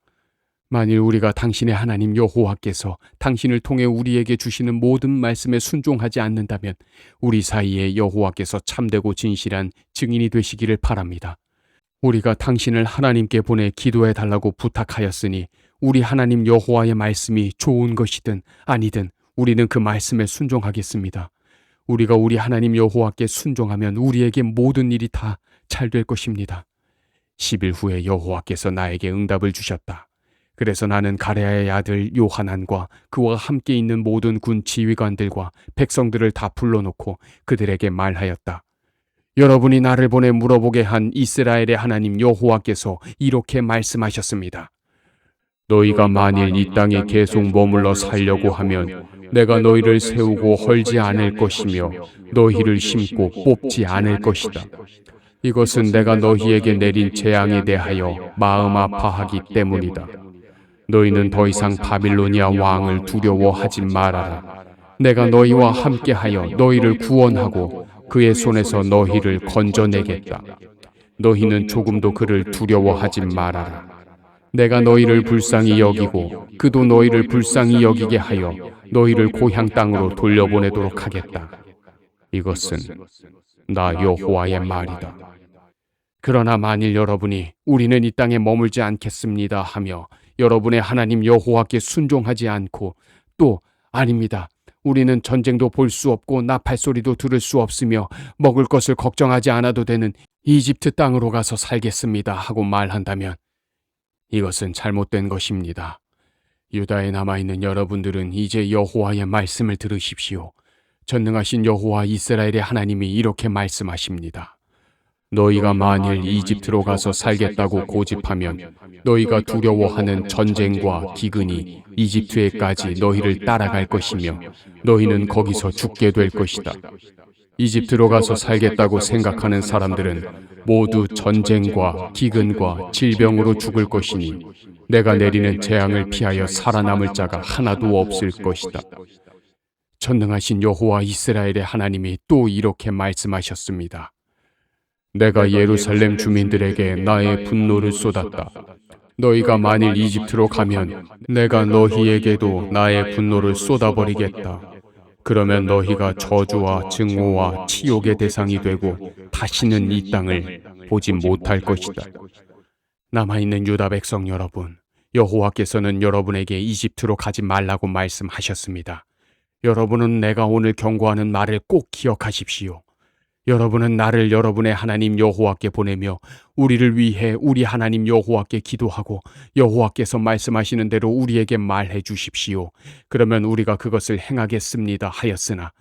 Speaker 1: 만일 우리가 당신의 하나님 여호와께서 당신을 통해 우리에게 주시는 모든 말씀에 순종하지 않는다면 우리 사이에 여호와께서 참되고 진실한 증인이 되시기를 바랍니다. 우리가 당신을 하나님께 보내 기도해 달라고 부탁하였으니 우리 하나님 여호와의 말씀이 좋은 것이든 아니든 우리는 그 말씀에 순종하겠습니다. 우리가 우리 하나님 여호와께 순종하면 우리에게 모든 일이 다 잘 될 것입니다. 10일 후에 여호와께서 나에게 응답을 주셨다. 그래서 나는 가레아의 아들 요하난과 그와 함께 있는 모든 군 지휘관들과 백성들을 다 불러놓고 그들에게 말하였다. 여러분이 나를 보내 물어보게 한 이스라엘의 하나님 여호와께서 이렇게 말씀하셨습니다. 너희가 만일 이 땅에 계속 머물러 살려고 하면 내가 너희를 세우고 헐지 않을 것이며 너희를 심고 뽑지 않을 것이다. 이것은 내가 너희에게 내린 재앙에 대하여 마음 아파하기 때문이다. 너희는 더 이상 바빌로니아 왕을 두려워하지 말아라. 내가 너희와 함께하여 너희를 구원하고 그의 손에서 너희를 건져내겠다. 너희는 조금도 그를 두려워하지 말아라. 내가 너희를 불쌍히 여기고 그도 너희를 불쌍히 여기게 하여 너희를 고향 땅으로 돌려보내도록 하겠다. 이것은 나 여호와의 말이다. 그러나 만일 여러분이 우리는 이 땅에 머물지 않겠습니다 하며 여러분의 하나님 여호와께 순종하지 않고 또 아닙니다. 우리는 전쟁도 볼 수 없고 나팔 소리도 들을 수 없으며 먹을 것을 걱정하지 않아도 되는 이집트 땅으로 가서 살겠습니다 하고 말한다면 이것은 잘못된 것입니다. 유다에 남아있는 여러분들은 이제 여호와의 말씀을 들으십시오. 전능하신 여호와 이스라엘의 하나님이 이렇게 말씀하십니다. 너희가 만일 이집트로 가서 살겠다고 고집하면 너희가 두려워하는 전쟁과 기근이 이집트에까지 너희를 따라갈 것이며 너희는 거기서 죽게 될 것이다. 이집트로 가서 살겠다고 생각하는 사람들은 모두 전쟁과 기근과 질병으로 죽을 것이니 내가 내리는 재앙을 피하여 살아남을 자가 하나도 없을 것이다. 전능하신 여호와 이스라엘의 하나님이 또 이렇게 말씀하셨습니다. 내가 예루살렘 주민들에게 나의 분노를 쏟았다. 너희가 만일 이집트로 가면 내가 너희에게도 나의 분노를 쏟아버리겠다. 그러면 너희가 저주와 증오와 치욕의 대상이 되고 다시는 이 땅을 보지 못할 것이다. 남아있는 유다 백성 여러분, 여호와께서는 여러분에게 이집트로 가지 말라고 말씀하셨습니다. 여러분은 내가 오늘 경고하는 말을 꼭 기억하십시오. 여러분은 나를 여러분의 하나님 여호와께 보내며 우리를 위해 우리 하나님 여호와께 기도하고 여호와께서 말씀하시는 대로 우리에게 말해 주십시오. 그러면 우리가 그것을 행하겠습니다 하였으나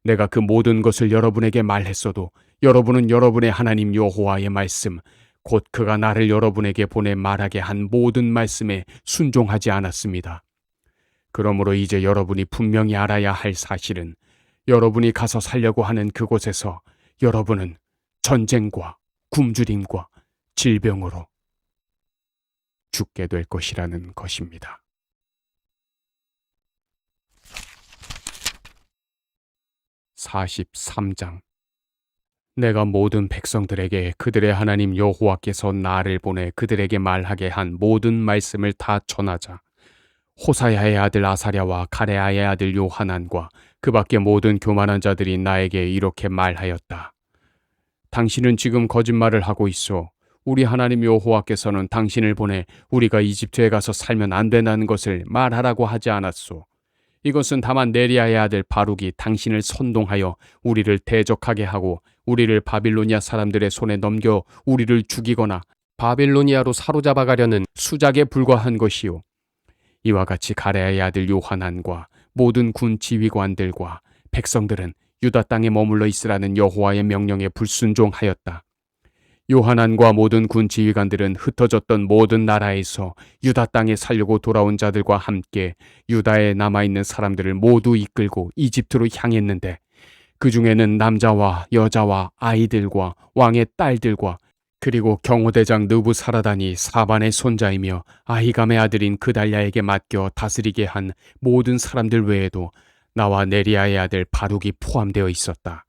Speaker 1: 내가 그 모든 것을 여러분에게 말했어도 여러분은 여러분의 하나님 여호와의 말씀 곧 그가 나를 여러분에게 보내 말하게 한 모든 말씀에 순종하지 않았습니다. 그러므로 이제 여러분이 분명히 알아야 할 사실은 여러분이 가서 살려고 하는 그곳에서 여러분은 전쟁과 굶주림과 질병으로 죽게 될 것이라는 것입니다. 43장. 내가 모든 백성들에게 그들의 하나님 여호와께서 나를 보내 그들에게 말하게 한 모든 말씀을 다 전하자. 호사야의 아들 아사랴와 가레아의 아들 요하난과 그 밖에 모든 교만한 자들이 나에게 이렇게 말하였다. 당신은 지금 거짓말을 하고 있어. 우리 하나님 여호와께서는 당신을 보내 우리가 이집트에 가서 살면 안 된다는 것을 말하라고 하지 않았소. 이것은 다만 네리아의 아들 바룩이 당신을 선동하여 우리를 대적하게 하고 우리를 바빌로니아 사람들의 손에 넘겨 우리를 죽이거나 바빌로니아로 사로잡아 가려는 수작에 불과한 것이요. 이와 같이 가레아의 아들 요하난과 모든 군 지휘관들과 백성들은 유다 땅에 머물러 있으라는 여호와의 명령에 불순종하였다. 요하난과 모든 군 지휘관들은 흩어졌던 모든 나라에서 유다 땅에 살려고 돌아온 자들과 함께 유다에 남아있는 사람들을 모두 이끌고 이집트로 향했는데 그 중에는 남자와 여자와 아이들과 왕의 딸들과 그리고 경호대장 느부사라단이 사반의 손자이며 아히감의 아들인 그달랴에게 맡겨 다스리게 한 모든 사람들 외에도 나와 네리아의 아들 바룩이 포함되어 있었다.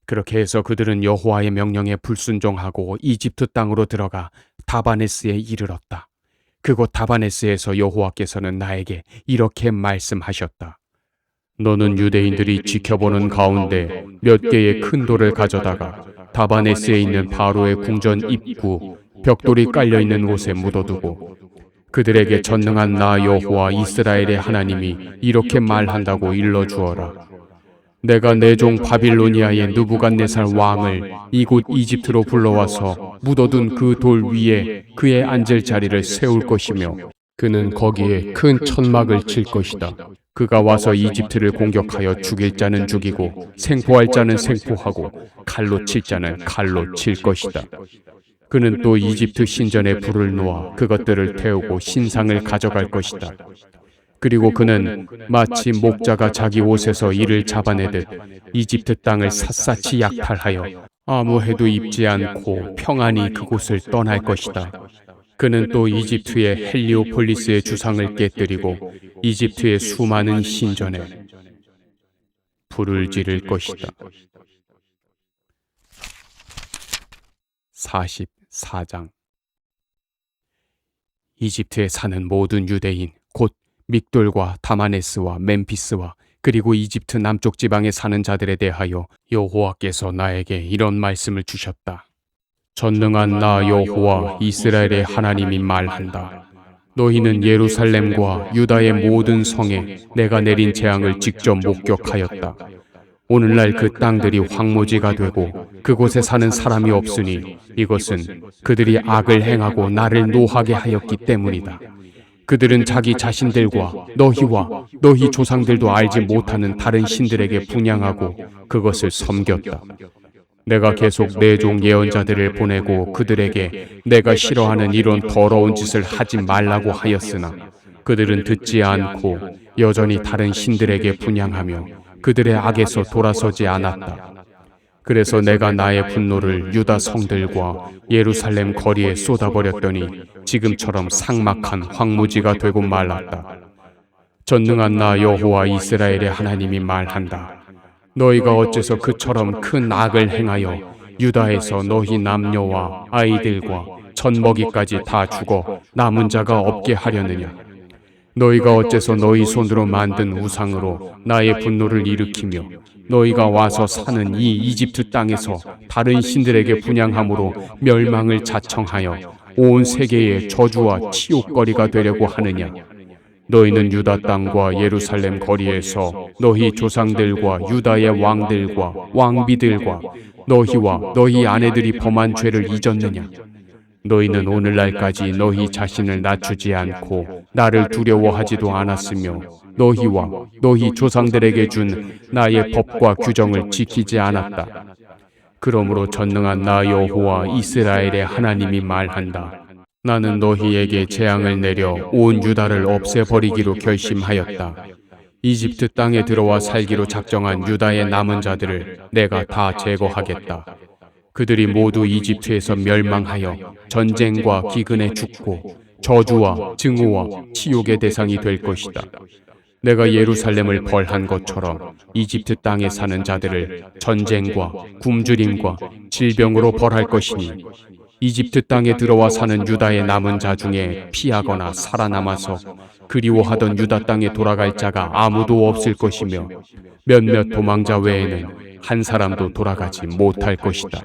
Speaker 1: 그렇게 해서 그들은 여호와의 명령에 불순종하고 이집트 땅으로 들어가 다바네스에 이르렀다. 그곳 다바네스에서 여호와께서는 나에게 이렇게 말씀하셨다. 너는 유대인들이 지켜보는 가운데 몇 개의 큰 돌을 가져다가 다바네스에 있는 바로의 궁전 입구 벽돌이 깔려있는 곳에 묻어두고 그들에게 전능한 나 여호와 이스라엘의 하나님이 이렇게 말한다고 일러주어라. 내가 내 종 바빌로니아의 느부갓네살 왕을 이곳 이집트로 불러와서 묻어둔 그 돌 위에 그의 앉을 자리를 세울 것이며 그는 거기에 큰 천막을 칠 것이다. 그가 와서 이집트를 공격하여 죽일 자는 죽이고 생포할 자는 생포하고 칼로 칠 자는 칼로 칠 것이다. 그는 또 이집트 신전에 불을 놓아 그것들을 태우고 신상을 가져갈 것이다. 그리고 그는 마치 목자가 자기 옷에서 이를 잡아내듯 이집트 땅을 샅샅이 약탈하여 아무 해도 입지 않고 평안히 그곳을 떠날 것이다. 그는 또 이집트의 헬리오폴리스의 주상을 깨뜨리고 이집트의 수많은 신전에 불을 지를 것이다. 44장 이집트에 사는 모든 유대인 곧 믹돌과 다마네스와 멤피스와 그리고 이집트 남쪽 지방에 사는 자들에 대하여 여호와께서 나에게 이런 말씀을 주셨다. 전능한 나 여호와 이스라엘의 하나님이 말한다. 너희는 예루살렘과 유다의 모든 성에 내가 내린 재앙을 직접 목격하였다. 오늘날 그 땅들이 황무지가 되고 그곳에 사는 사람이 없으니 이것은 그들이 악을 행하고 나를 노하게 하였기 때문이다. 그들은 자기 자신들과 너희와 너희 조상들도 알지 못하는 다른 신들에게 분향하고 그것을 섬겼다. 내가 계속 내 종 예언자들을 보내고 그들에게 내가 싫어하는 이런 더러운 짓을 하지 말라고 하였으나 그들은 듣지 않고 여전히 다른 신들에게 분향하며 그들의 악에서 돌아서지 않았다. 그래서 내가 나의 분노를 유다 성들과 예루살렘 거리에 쏟아버렸더니 지금처럼 삭막한 황무지가 되고 말았다. 전능한 나 여호와 이스라엘의 하나님이 말한다. 너희가 어째서 그처럼 큰 악을 행하여 유다에서 너희 남녀와 아이들과 젖먹이까지 다 죽어 남은 자가 없게 하려느냐? 너희가 어째서 너희 손으로 만든 우상으로 나의 분노를 일으키며 너희가 와서 사는 이 이집트 땅에서 다른 신들에게 분향함으로 멸망을 자청하여 온 세계의 저주와 치욕거리가 되려고 하느냐? 너희는 유다 땅과 예루살렘 거리에서 너희 조상들과 유다의 왕들과 왕비들과 너희와 너희 아내들이 범한 죄를 잊었느냐? 너희는 오늘날까지 너희 자신을 낮추지 않고 나를 두려워하지도 않았으며 너희와 너희 조상들에게 준 나의 법과 규정을 지키지 않았다. 그러므로 전능한 나 여호와 이스라엘의 하나님이 말한다. 나는 너희에게 재앙을 내려 온 유다를 없애버리기로 결심하였다. 이집트 땅에 들어와 살기로 작정한 유다의 남은 자들을 내가 다 제거하겠다. 그들이 모두 이집트에서 멸망하여 전쟁과 기근에 죽고 저주와 증오와 치욕의 대상이 될 것이다. 내가 예루살렘을 벌한 것처럼 이집트 땅에 사는 자들을 전쟁과 굶주림과 질병으로 벌할 것이니 이집트 땅에 들어와 사는 유다의 남은 자 중에 피하거나 살아남아서 그리워하던 유다 땅에 돌아갈 자가 아무도 없을 것이며 몇몇 도망자 외에는 한 사람도 돌아가지 못할 것이다.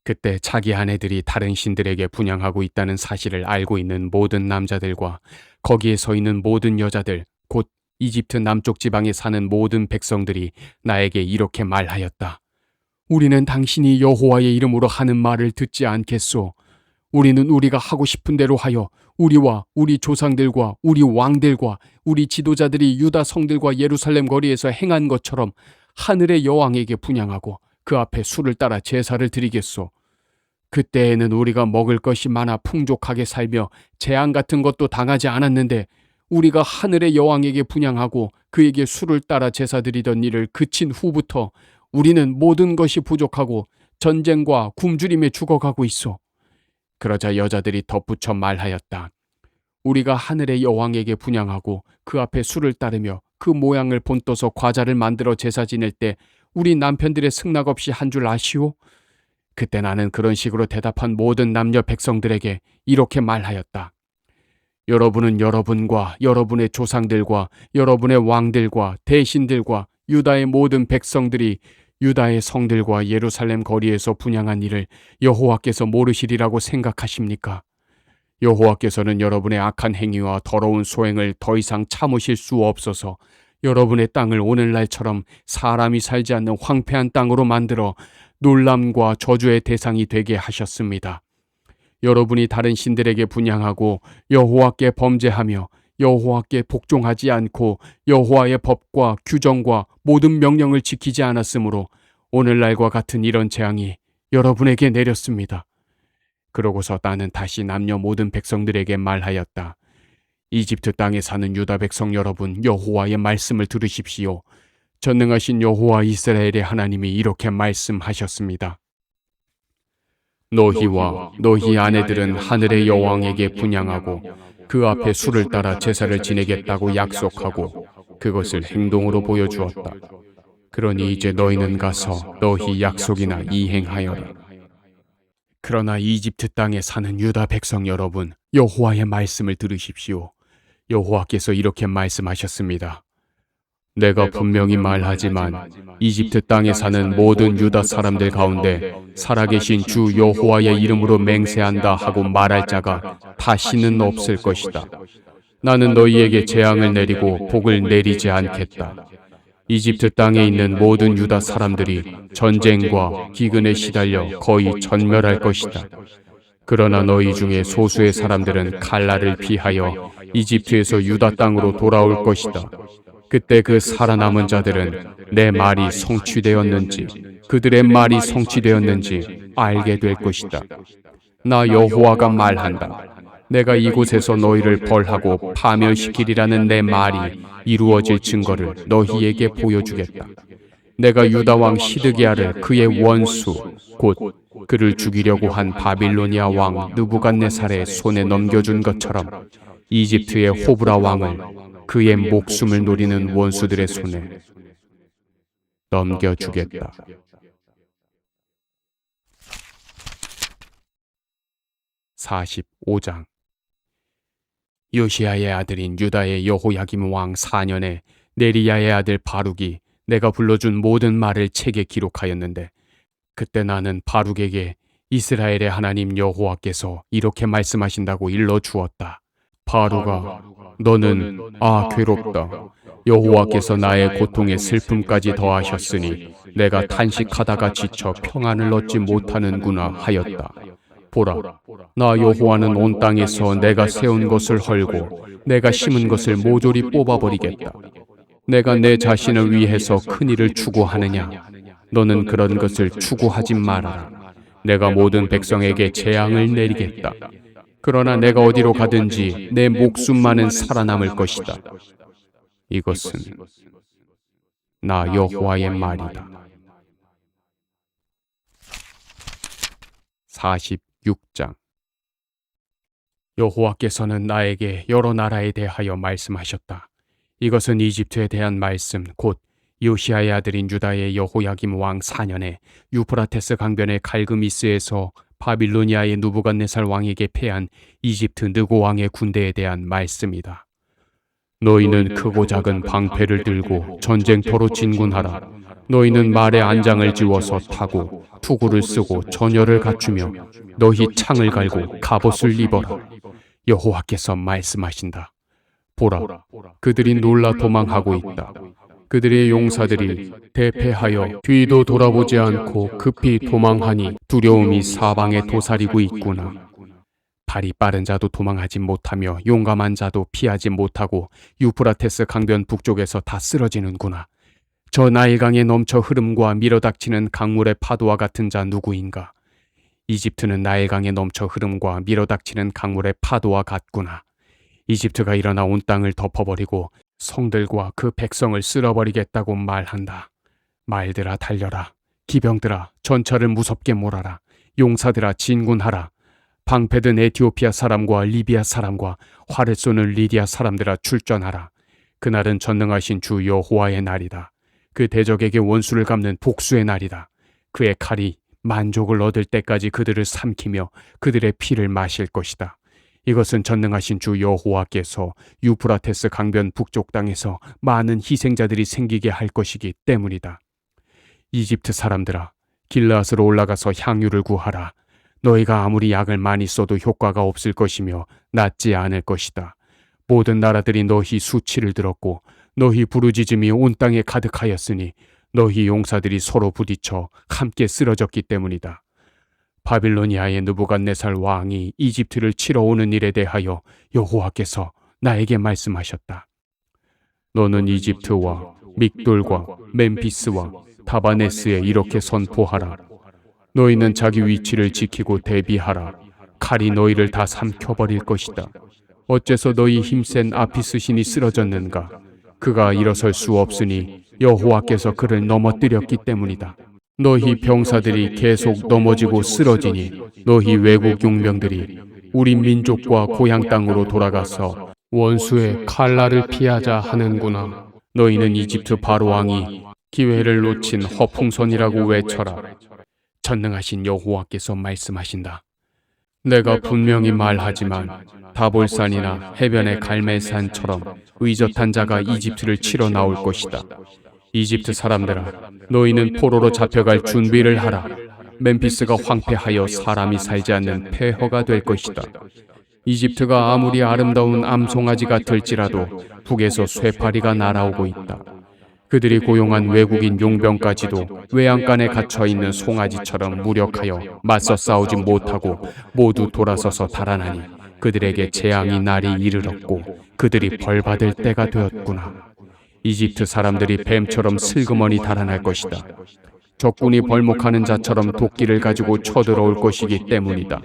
Speaker 1: 그때 자기 아내들이 다른 신들에게 분향하고 있다는 사실을 알고 있는 모든 남자들과 거기에 서 있는 모든 여자들, 곧 이집트 남쪽 지방에 사는 모든 백성들이 나에게 이렇게 말하였다. 우리는 당신이 여호와의 이름으로 하는 말을 듣지 않겠소. 우리는 우리가 하고 싶은 대로 하여 우리와 우리 조상들과 우리 왕들과 우리 지도자들이 유다 성들과 예루살렘 거리에서 행한 것처럼 하늘의 여왕에게 분향하고 그 앞에 수를 따라 제사를 드리겠소. 그때에는 우리가 먹을 것이 많아 풍족하게 살며 재앙 같은 것도 당하지 않았는데 우리가 하늘의 여왕에게 분향하고 그에게 수를 따라 제사드리던 일을 그친 후부터 우리는 모든 것이 부족하고 전쟁과 굶주림에 죽어가고 있어. 그러자 여자들이 덧붙여 말하였다. 우리가 하늘의 여왕에게 분향하고 그 앞에 수를 따르며 그 모양을 본떠서 과자를 만들어 제사 지낼 때 우리 남편들의 승낙 없이 한 줄 아시오? 그때 나는 그런 식으로 대답한 모든 남녀 백성들에게 이렇게 말하였다. 여러분은 여러분과 여러분의 조상들과 여러분의 왕들과 대신들과 유다의 모든 백성들이 유다의 성들과 예루살렘 거리에서 분향한 일을 여호와께서 모르시리라고 생각하십니까? 여호와께서는 여러분의 악한 행위와 더러운 소행을 더 이상 참으실 수 없어서 여러분의 땅을 오늘날처럼 사람이 살지 않는 황폐한 땅으로 만들어 놀람과 저주의 대상이 되게 하셨습니다. 여러분이 다른 신들에게 분향하고 여호와께 범죄하며 여호와께 복종하지 않고 여호와의 법과 규정과 모든 명령을 지키지 않았으므로 오늘날과 같은 이런 재앙이 여러분에게 내렸습니다. 그러고서 나는 다시 남녀 모든 백성들에게 말하였다. 이집트 땅에 사는 유다 백성 여러분, 여호와의 말씀을 들으십시오. 전능하신 여호와 이스라엘의 하나님이 이렇게 말씀하셨습니다. 너희와 너희 아내들은 하늘의 여왕에게 분향하고 그 앞에 수를 따라 제사를 지내겠다고 약속하고 그것을 행동으로 보여주었다. 그러니 이제 너희는 가서 너희 약속이나 이행하여라. 그러나 이집트 땅에 사는 유다 백성 여러분, 여호와의 말씀을 들으십시오. 여호와께서 이렇게 말씀하셨습니다. 내가 분명히 말하지만 이집트 땅에 사는 모든 유다 사람들 가운데 살아계신 주 여호와의 이름으로 맹세한다 하고 말할 자가 다시는 없을 것이다. 나는 너희에게 재앙을 내리고 복을 내리지 않겠다. 이집트 땅에 있는 모든 유다 사람들이 전쟁과 기근에 시달려 거의 전멸할 것이다. 그러나 너희 중에 소수의 사람들은 칼날을 피하여 이집트에서 유다 땅으로 돌아올 것이다. 그때 그 살아남은 자들은 내 말이 성취되었는지 그들의 말이 성취되었는지 알게 될 것이다. 나 여호와가 말한다. 내가 이곳에서 너희를 벌하고 파멸시키리라는 내 말이 이루어질 증거를 너희에게 보여주겠다. 내가 유다 왕 시드기야를 그의 원수 곧 그를 죽이려고 한 바빌로니아 왕 느부갓네살의 손에 넘겨준 것처럼 이집트의 호브라 왕을 그의 목숨을 노리는 원수들의 손에 넘겨주겠다. 45장. 요시야의 아들인 유다의 여호야김 왕 4년에 네리야의 아들 바룩이 내가 불러준 모든 말을 책에 기록하였는데 그때 나는 바룩에게 이스라엘의 하나님 여호와께서 이렇게 말씀하신다고 일러주었다. 바룩아, 너는 괴롭다. 여호와께서 나의 고통에 슬픔까지 더하셨으니 내가 탄식하다가 지쳐 평안을 얻지 못하는구나 하였다. 보라, 나 여호와는 온 땅에서 내가 세운 것을 헐고 내가 심은 것을 모조리 뽑아버리겠다. 내가 내 자신을 위해서 큰 일을 추구하느냐? 너는 그런 것을 추구하지 말아라. 내가 모든 백성에게 재앙을 내리겠다. 그러나 내가 어디로 가든지 내 목숨만은 살아남을 것이다. 이것은 나 여호와의 말이다. 46장. 여호와께서는 나에게 여러 나라에 대하여 말씀하셨다. 이것은 이집트에 대한 말씀, 곧 요시야의 아들인 유다의 여호야김 왕 4년에 유프라테스 강변의 갈그미스에서 바빌로니아의 느부갓네살 왕에게 패한 이집트 느고 왕의 군대에 대한 말씀이다. 너희는 크고 작은 방패를 들고 전쟁터로 진군하라. 너희는 말에 안장을 지워서 타고 투구를 쓰고 전열을 갖추며 너희 창을 갈고 갑옷을 입어라. 여호와께서 말씀하신다. 보라, 그들이 놀라 도망하고 있다. 그들의 용사들이 대패하여 뒤도 돌아보지 않고 급히 도망하니 두려움이 사방에 도사리고 있구나. 발이 빠른 자도 도망하지 못하며 용감한 자도 피하지 못하고 유프라테스 강변 북쪽에서 다 쓰러지는구나. 저 나일강에 넘쳐 흐름과 밀어닥치는 강물의 파도와 같은 자 누구인가? 이집트는 나일강에 넘쳐 흐름과 밀어닥치는 강물의 파도와 같구나. 이집트가 일어나 온 땅을 덮어버리고 성들과 그 백성을 쓸어버리겠다고 말한다. 말들아 달려라. 기병들아 전차를 무섭게 몰아라. 용사들아 진군하라. 방패든 에티오피아 사람과 리비아 사람과 활을 쏘는 리디아 사람들아 출전하라. 그날은 전능하신 주 여호와의 날이다. 그 대적에게 원수를 갚는 복수의 날이다. 그의 칼이 만족을 얻을 때까지 그들을 삼키며 그들의 피를 마실 것이다. 이것은 전능하신 주 여호와께서 유프라테스 강변 북쪽 땅에서 많은 희생자들이 생기게 할 것이기 때문이다. 이집트 사람들아, 길르앗으로 올라가서 향유를 구하라. 너희가 아무리 약을 많이 써도 효과가 없을 것이며 낫지 않을 것이다. 모든 나라들이 너희 수치를 들었고 너희 부르짖음이 온 땅에 가득하였으니 너희 용사들이 서로 부딪혀 함께 쓰러졌기 때문이다. 바빌로니아의 느부갓네살 왕이 이집트를 치러 오는 일에 대하여 여호와께서 나에게 말씀하셨다. 너는 이집트와 믹돌과 멤피스와 타바네스에 이렇게 선포하라. 너희는 자기 위치를 지키고 대비하라. 칼이 너희를 다 삼켜버릴 것이다. 어째서 너희 힘센 아피스 신이 쓰러졌는가? 그가 일어설 수 없으니 여호와께서 그를 넘어뜨렸기 때문이다. 너희 병사들이 계속 넘어지고 쓰러지니 너희 외국 용병들이 우리 민족과 고향 땅으로 돌아가서 원수의 칼날을 피하자 하는구나. 너희는 이집트 바로 왕이 기회를 놓친 허풍선이라고 외쳐라. 전능하신 여호와께서 말씀하신다. 내가 분명히 말하지만 다볼산이나 해변의 갈멜산처럼 의젓한 자가 이집트를 치러 나올 것이다. 이집트 사람들아, 너희는 포로로 잡혀갈 준비를 하라. 멤피스가 황폐하여 사람이 살지 않는 폐허가 될 것이다. 이집트가 아무리 아름다운 암송아지 같을지라도 북에서 쇠파리가 날아오고 있다. 그들이 고용한 외국인 용병까지도 외양간에 갇혀있는 송아지처럼 무력하여 맞서 싸우지 못하고 모두 돌아서서 달아나니 그들에게 재앙이 날이 이르렀고 그들이 벌받을 때가 되었구나. 이집트 사람들이 뱀처럼 슬그머니 달아날 것이다. 적군이 벌목하는 자처럼 도끼를 가지고 쳐들어올 것이기 때문이다.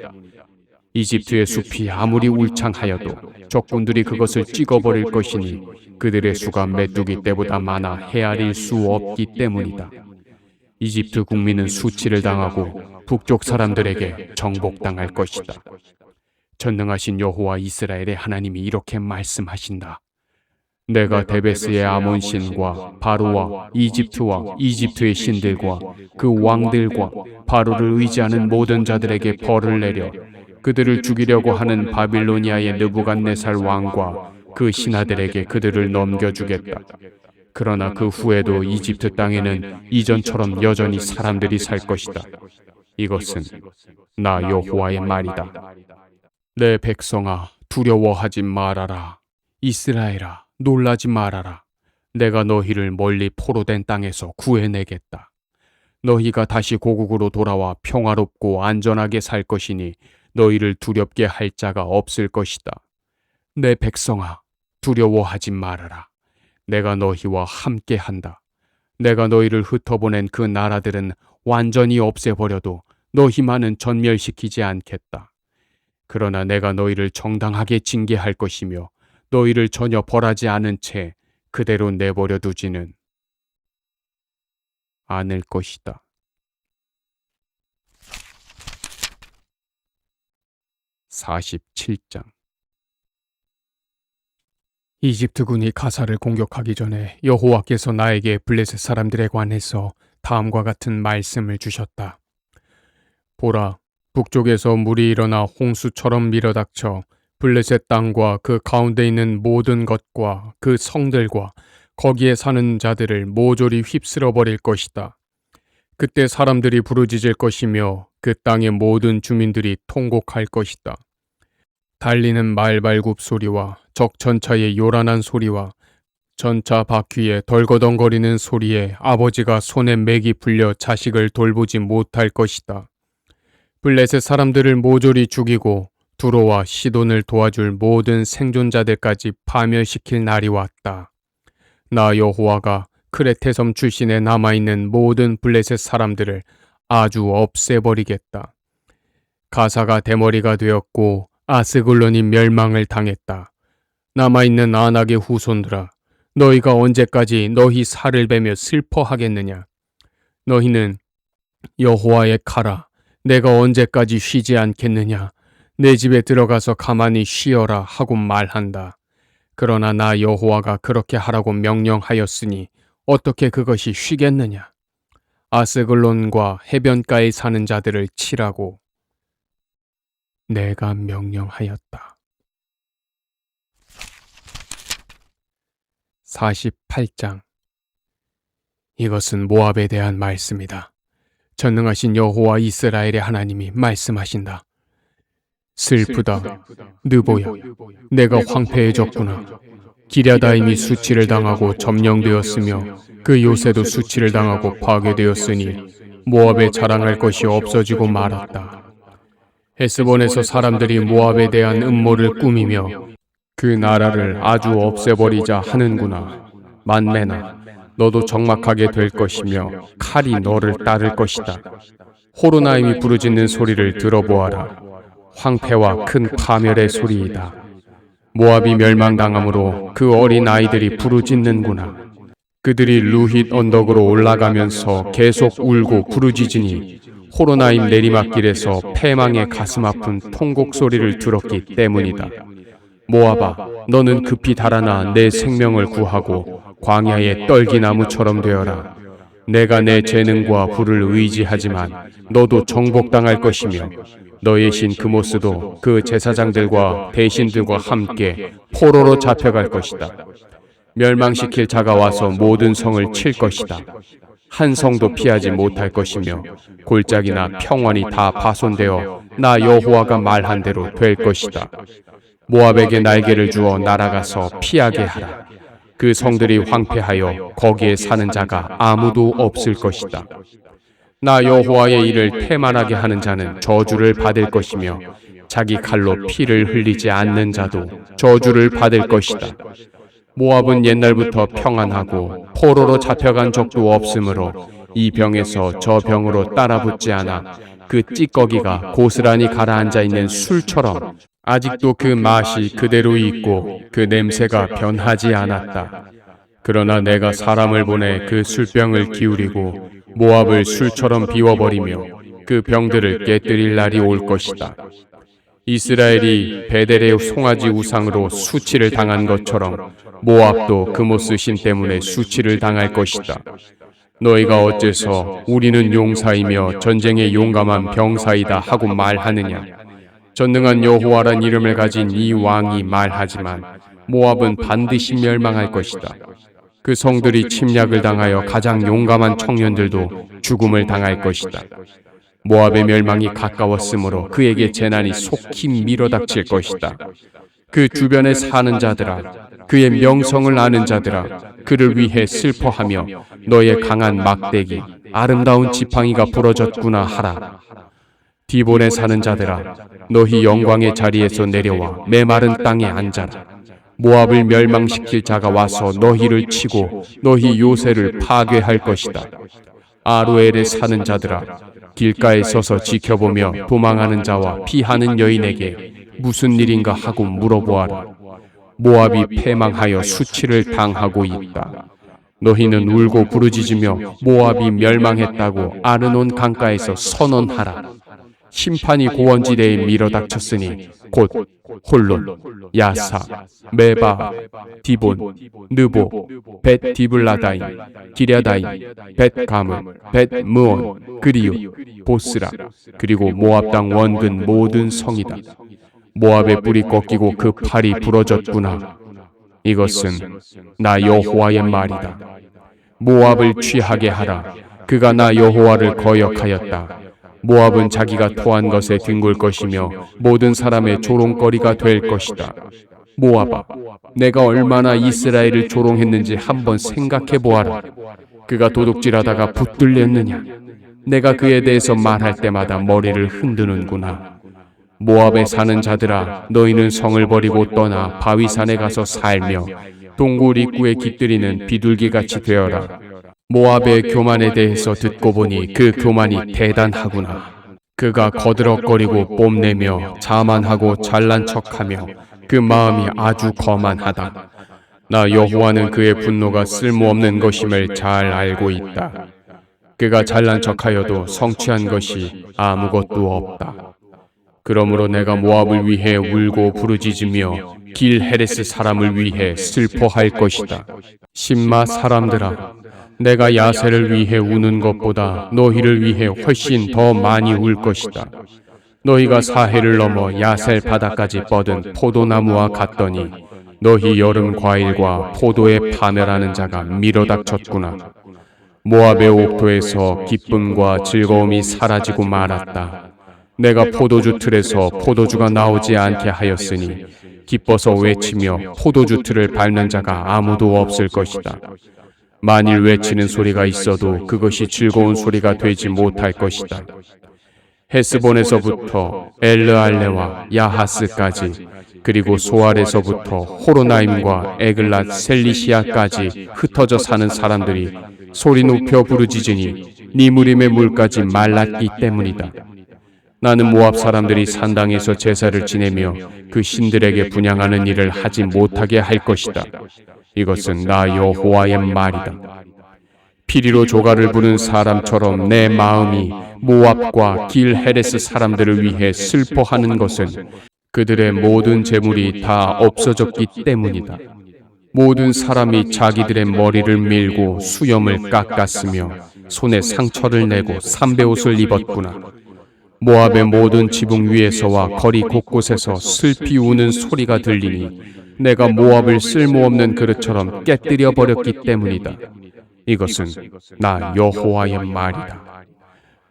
Speaker 1: 이집트의 숲이 아무리 울창하여도 적군들이 그것을 찍어버릴 것이니 그들의 수가 메뚜기 떼보다 많아 헤아릴 수 없기 때문이다. 이집트 국민은 수치를 당하고 북쪽 사람들에게 정복당할 것이다. 전능하신 여호와 이스라엘의 하나님이 이렇게 말씀하신다. 내가 데베스의 아몬 신과 바로와 이집트와 이집트의 신들과 그 왕들과 바로를 의지하는 모든 자들에게 벌을 내려 그들을 죽이려고 하는 바빌로니아의 느부갓네살 왕과 그 신하들에게 그들을 넘겨주겠다. 그러나 그 후에도 이집트 땅에는 이전처럼 여전히 사람들이 살 것이다. 이것은 나 여호와의 말이다. 내 백성아, 두려워하지 말아라. 이스라엘아, 놀라지 말아라. 내가 너희를 멀리 포로된 땅에서 구해내겠다. 너희가 다시 고국으로 돌아와 평화롭고 안전하게 살 것이니 너희를 두렵게 할 자가 없을 것이다. 내 백성아, 두려워하지 말아라. 내가 너희와 함께한다. 내가 너희를 흩어보낸 그 나라들은 완전히 없애버려도 너희만은 전멸시키지 않겠다. 그러나 내가 너희를 정당하게 징계할 것이며 너희를 전혀 벌하지 않은 채 그대로 내버려 두지는 않을 것이다. 47장. 이집트군이 가사를 공격하기 전에 여호와께서 나에게 블레셋 사람들에 관해서 다음과 같은 말씀을 주셨다. 보라, 북쪽에서 물이 일어나 홍수처럼 밀어닥쳐 블레셋 땅과 그 가운데 있는 모든 것과 그 성들과 거기에 사는 자들을 모조리 휩쓸어 버릴 것이다. 그때 사람들이 부르짖을 것이며 그 땅의 모든 주민들이 통곡할 것이다. 달리는 말발굽 소리와 적전차의 요란한 소리와 전차 바퀴에 덜거덩거리는 소리에 아버지가 손에 맥이 풀려 자식을 돌보지 못할 것이다. 블레셋 사람들을 모조리 죽이고 두로와 시돈을 도와줄 모든 생존자들까지 파멸시킬 날이 왔다. 나 여호와가 크레테섬 출신에 남아있는 모든 블레셋 사람들을 아주 없애버리겠다. 가사가 대머리가 되었고 아스글론이 멸망을 당했다. 남아있는 아낙의 후손들아, 너희가 언제까지 너희 살을 베며 슬퍼하겠느냐? 너희는 여호와의 칼아, 내가 언제까지 쉬지 않겠느냐? 내 집에 들어가서 가만히 쉬어라 하고 말한다. 그러나 나 여호와가 그렇게 하라고 명령하였으니 어떻게 그것이 쉬겠느냐? 아스글론과 해변가에 사는 자들을 치라고 내가 명령하였다. 48장. 이것은 모압에 대한 말씀이다. 전능하신 여호와 이스라엘의 하나님이 말씀하신다. 슬프다. 느보야, 내가 황폐해졌구나. 기랴다임이 수치를 당하고 점령되었으며 그 요새도 수치를 당하고 파괴되었으니 모압에 자랑할 것이 없어지고 말았다. 헤스본에서 사람들이 모압에 대한 음모를 꾸미며 그 나라를 아주 없애버리자 하는구나. 만메나, 너도 적막하게 될 것이며 칼이 너를 따를 것이다. 호로나임이 부르짖는 소리를 들어보아라. 황폐와 큰 파멸의 소리이다. 모압이 멸망당함으로 그 어린 아이들이 부르짖는구나. 그들이 루힛 언덕으로 올라가면서 계속 울고 부르짖으니 호로나임 내리막길에서 패망의 가슴 아픈 통곡 소리를 들었기 때문이다. 모압아, 너는 급히 달아나 내 생명을 구하고 광야의 떨기나무처럼 되어라. 내가 내 재능과 부를 의지하지만 너도 정복당할 것이며 너의 신 그모스도 그 제사장들과 대신들과 함께 포로로 잡혀갈 것이다. 멸망시킬 자가 와서 모든 성을 칠 것이다. 한 성도 피하지 못할 것이며 골짜기나 평원이 다 파손되어 나 여호와가 말한 대로 될 것이다. 모압에게 날개를 주어 날아가서 피하게 하라. 그 성들이 황폐하여 거기에 사는 자가 아무도 없을 것이다. 나 여호와의 일을 태만하게 하는 자는 저주를 받을 것이며 자기 칼로 피를 흘리지 않는 자도 저주를 받을 것이다. 모압은 옛날부터 평안하고 포로로 잡혀간 적도 없으므로 이 병에서 저 병으로 따라붙지 않아 그 찌꺼기가 고스란히 가라앉아 있는 술처럼 아직도 그 맛이 그대로 있고 그 냄새가 변하지 않았다. 그러나 내가 사람을 보내 그 술병을 기울이고 모압을 술처럼 비워버리며 그 병들을 깨뜨릴 날이 올 것이다. 이스라엘이 베델의 송아지 우상으로 수치를 당한 것처럼 모압도 그모스 신 때문에 수치를 당할 것이다. 너희가 어째서 우리는 용사이며 전쟁에 용감한 병사이다 하고 말하느냐? 전능한 여호와란 이름을 가진 이 왕이 말하지만 모압은 반드시 멸망할 것이다. 그 성들이 침략을 당하여 가장 용감한 청년들도 죽음을 당할 것이다. 모압의 멸망이 가까웠으므로 그에게 재난이 속히 밀어닥칠 것이다. 그 주변에 사는 자들아, 그의 명성을 아는 자들아, 그를 위해 슬퍼하며 너의 강한 막대기, 아름다운 지팡이가 부러졌구나 하라. 디본에 사는 자들아, 너희 영광의 자리에서 내려와 메마른 땅에 앉아라. 모압을 멸망시킬 자가 와서 너희를 치고 너희 요새를 파괴할 것이다. 아로엘에 사는 자들아, 길가에 서서 지켜보며 도망하는 자와 피하는 여인에게 무슨 일인가 하고 물어보아라. 모압이 패망하여 수치를 당하고 있다. 너희는 울고 부르짖으며 모압이 멸망했다고 아르논 강가에서 선언하라. 심판이 고원지대에 밀어닥쳤으니 곧
Speaker 2: 홀론, 야사, 메바, 디본, 느보, 벳 디블라다임, 기랴다임, 벳 가문, 벳 무온, 그리웃, 보스라, 그리고 모압 땅 원근 모든 성이다. 모압의 뿔이 꺾이고 그 팔이 부러졌구나. 이것은 나 여호와의 말이다. 모압을 취하게 하라. 그가 나 여호와를 거역하였다. 모압은 자기가 토한 것에 뒹굴 것이며 모든 사람의 조롱거리가 될 것이다. 모압아, 내가 얼마나 이스라엘을 조롱했는지 한번 생각해 보아라. 그가 도둑질하다가 붙들렸느냐? 내가 그에 대해서 말할 때마다 머리를 흔드는구나. 모압에 사는 자들아, 너희는 성을 버리고 떠나 바위산에 가서 살며 동굴 입구에 깃들이는 비둘기같이 되어라. 모압의 교만에 대해서 듣고 보니 그 교만이 대단하구나. 그가 거드럭거리고 뽐내며 자만하고 잘난 척하며 그 마음이 아주 거만하다. 나 여호와는 그의 분노가 쓸모없는 것임을 잘 알고 있다. 그가 잘난 척하여도 성취한 것이 아무것도 없다. 그러므로 내가 모압을 위해 울고 부르짖으며 길 헤레스 사람을 위해 슬퍼할 것이다. 심마 사람들아, 내가 야세를 위해 우는 것보다 너희를 위해 훨씬 더 많이 울 것이다. 너희가 사해를 넘어 야셀 바다까지 뻗은 포도나무와 같더니 너희 여름 과일과 포도에 파멸하는 자가 밀어닥쳤구나. 모압의 옥토에서 기쁨과 즐거움이 사라지고 말았다. 내가 포도주 틀에서 포도주가 나오지 않게 하였으니 기뻐서 외치며 포도주 틀을 밟는 자가 아무도 없을 것이다. 만일 외치는 소리가 있어도 그것이 즐거운 소리가 되지 못할 것이다. 헤스본에서부터 엘르알레와 야하스까지, 그리고 소알에서부터 호로나임과 에글랏 셀리시아까지 흩어져 사는 사람들이 소리 높여 부르짖으니 니무림의 물까지 말랐기 때문이다. 나는 모압 사람들이 산당에서 제사를 지내며 그 신들에게 분향하는 일을 하지 못하게 할 것이다. 이것은 나 여호와의 말이다. 피리로 조가를 부는 사람처럼 내 마음이 모압과 길 헤레스 사람들을 위해 슬퍼하는 것은 그들의 모든 재물이 다 없어졌기 때문이다. 모든 사람이 자기들의 머리를 밀고 수염을 깎았으며 손에 상처를 내고 삼배옷을 입었구나. 모압의 모든 지붕 위에서와 거리 곳곳에서 슬피 우는 소리가 들리니 내가 모압을 쓸모없는 그릇처럼 깨뜨려 버렸기 때문이다. 이것은 나 여호와의 말이다.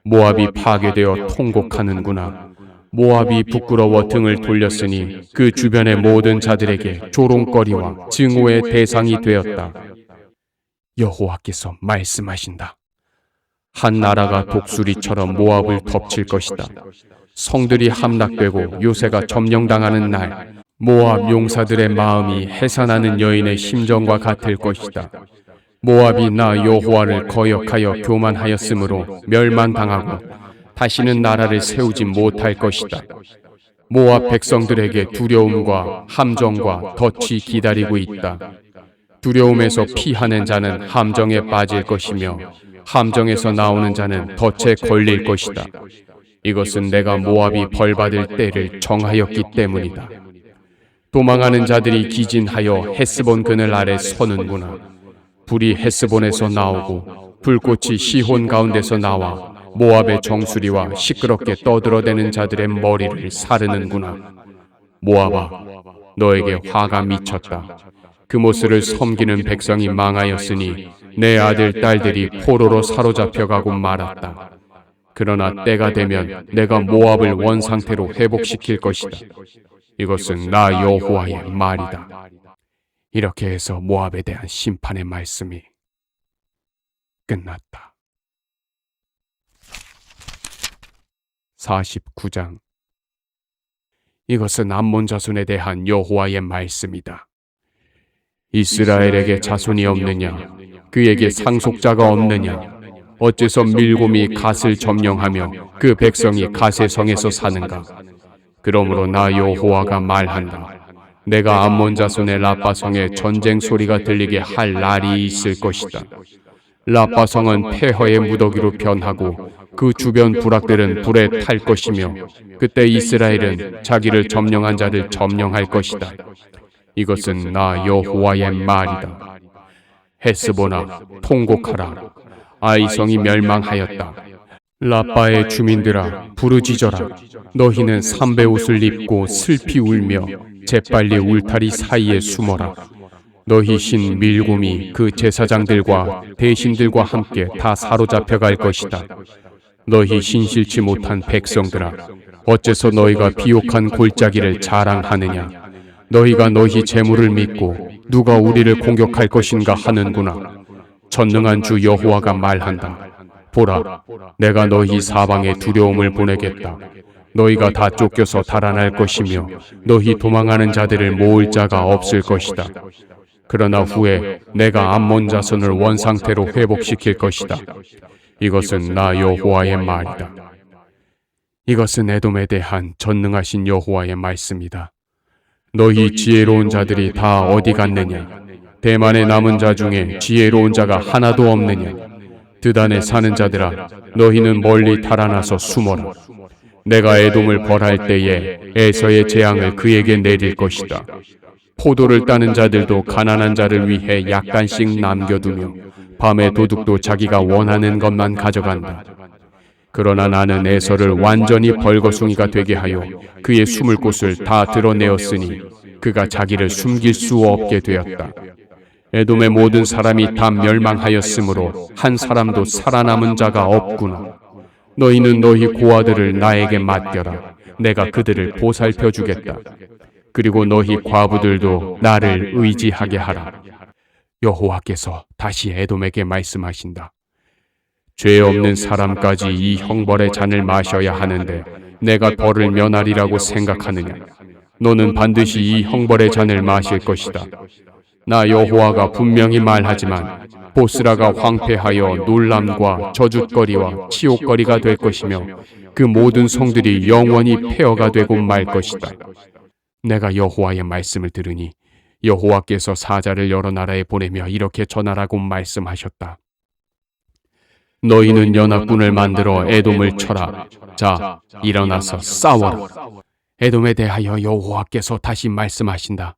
Speaker 2: 모압이 파괴되어 통곡하는구나. 모압이 부끄러워 등을 돌렸으니 그 주변의 모든 자들에게 조롱거리와 증오의 대상이 되었다. 여호와께서 말씀하신다. 한 나라가 독수리처럼 모압을 덮칠 것이다. 성들이 함락되고 요새가 점령당하는 날, 모압 용사들의 마음이 해산하는 여인의 심정과 같을 것이다. 모압이 나 여호와를 거역하여 교만하였으므로 멸망당하고 다시는 나라를 세우지 못할 것이다. 모압 백성들에게 두려움과 함정과 덫이 기다리고 있다. 두려움에서 피하는 자는 함정에 빠질 것이며 함정에서 나오는 자는 덫에 걸릴 것이다. 이것은 내가 모압이 벌받을 때를 정하였기 때문이다. 도망하는 자들이 기진하여 헤스본 그늘 아래 서는구나. 불이 헤스본에서 나오고 불꽃이 시혼 가운데서 나와 모압의 정수리와 시끄럽게 떠들어대는 자들의 머리를 사르는구나. 모압아, 너에게 화가 미쳤다. 그모스를 섬기는 백성이 망하였으니 내 아들 딸들이 포로로 사로잡혀가고 말았다. 그러나 때가 되면 내가 모압을 원상태로 회복시킬 것이다. 이것은 나 여호와의 말이다. 이렇게 해서 모압에 대한 심판의 말씀이 끝났다. 49장. 이것은 암몬 자손에 대한 여호와의 말씀이다. 이스라엘에게 자손이 없느냐? 그에게 상속자가 없느냐? 어째서 밀곰이 갓을 점령하며 그 백성이 갓의 성에서 사는가? 그러므로 나 여호와가 말한다. 내가 암몬 자손의 라빠 성에 전쟁 소리가 들리게 할 날이 있을 것이다. 라빠 성은 폐허의 무더기로 변하고 그 주변 부락들은 불에 탈 것이며 그때 이스라엘은 자기를 점령한 자를 점령할 것이다. 이것은 나 여호와의 말이다. 헤스보나 통곡하라. 아이성이 멸망하였다. 라빠의 주민들아 부르짖어라. 너희는 삼배 옷을 입고 슬피 울며 재빨리 울타리 사이에 숨어라. 너희 신 밀곰이 그 제사장들과 대신들과 함께 다 사로잡혀 갈 것이다. 너희 신실치 못한 백성들아, 어째서 너희가 비옥한 골짜기를 자랑하느냐? 너희가 너희 재물을 믿고 누가 우리를 공격할 것인가 하는구나. 전능한 주 여호와가 말한다. 보라, 내가 너희 사방에 두려움을 보내겠다. 너희가 다 쫓겨서 달아날 것이며 너희 도망하는 자들을 모을 자가 없을 것이다. 그러나 후에 내가 암몬 자손을 원상태로 회복시킬 것이다. 이것은 나 여호와의 말이다. 이것은 에돔에 대한 전능하신 여호와의 말씀이다. 너희 지혜로운 자들이 다 어디 갔느냐? 대만에 남은 자 중에 지혜로운 자가 하나도 없느냐? 드단에 사는 자들아, 너희는 멀리 달아나서 숨어라. 내가 에돔을 벌할 때에 에서의 재앙을 그에게 내릴 것이다. 포도를 따는 자들도 가난한 자를 위해 약간씩 남겨두며 밤에 도둑도 자기가 원하는 것만 가져간다. 그러나 나는 에서를 완전히 벌거숭이가 되게 하여 그의 숨을 곳을 다 드러내었으니 그가 자기를 숨길 수 없게 되었다. 에돔의 모든 사람이 다 멸망하였으므로 한 사람도 살아남은 자가 없구나. 너희는 너희 고아들을 나에게 맡겨라. 내가 그들을 보살펴 주겠다. 그리고 너희 과부들도 나를 의지하게 하라. 여호와께서 다시 에돔에게 말씀하신다. 죄 없는 사람까지 이 형벌의 잔을 마셔야 하는데 내가 벌을 면하리라고 생각하느냐? 너는 반드시 이 형벌의 잔을 마실 것이다. 나 여호와가 분명히 말하지만 보스라가 황폐하여 놀람과 저주거리와 치욕거리가 될 것이며 그 모든 성들이 영원히 폐허가 되고 말 것이다. 내가 여호와의 말씀을 들으니 여호와께서 사자를 여러 나라에 보내며 이렇게 전하라고 말씀하셨다. 너희는 연합군을 만들어 에돔을 쳐라. 자, 일어나서 싸워라. 에돔에 대하여 여호와께서 다시 말씀하신다.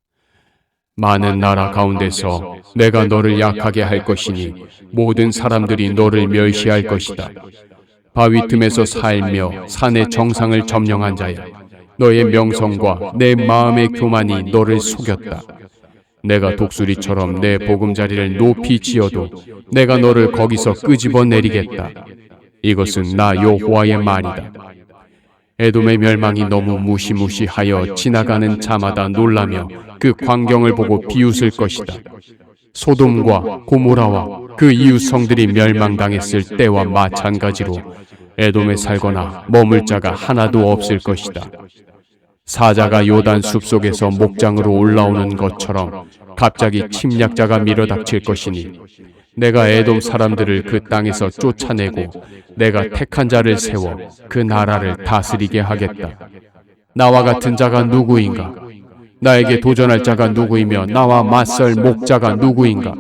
Speaker 2: 많은 나라 가운데서 내가 너를 약하게 할 것이니 모든 사람들이 너를 멸시할 것이다. 바위 틈에서 살며 산의 정상을 점령한 자야. 너의 명성과 내 마음의 교만이 너를 속였다. 내가 독수리처럼 내 보금자리를 높이 지어도 내가 너를 거기서 끄집어 내리겠다. 이것은 나 여호와의 말이다. 에돔의 멸망이 너무 무시무시하여 지나가는 자마다 놀라며 그 광경을 보고 비웃을 것이다. 소돔과 고모라와 그 이웃 성들이 멸망당했을 때와 마찬가지로 에돔에 살거나 머물 자가 하나도 없을 것이다. 사자가 요단 숲속에서 목장으로 올라오는 것처럼 갑자기 침략자가 밀어닥칠 것이니 내가 에돔 사람들을 그 땅에서 쫓아내고 내가 택한 자를 세워 그 나라를 다스리게 하겠다. 나와 같은 자가 누구인가? 나에게 도전할 자가 누구이며 나와 맞설 목자가 누구인가?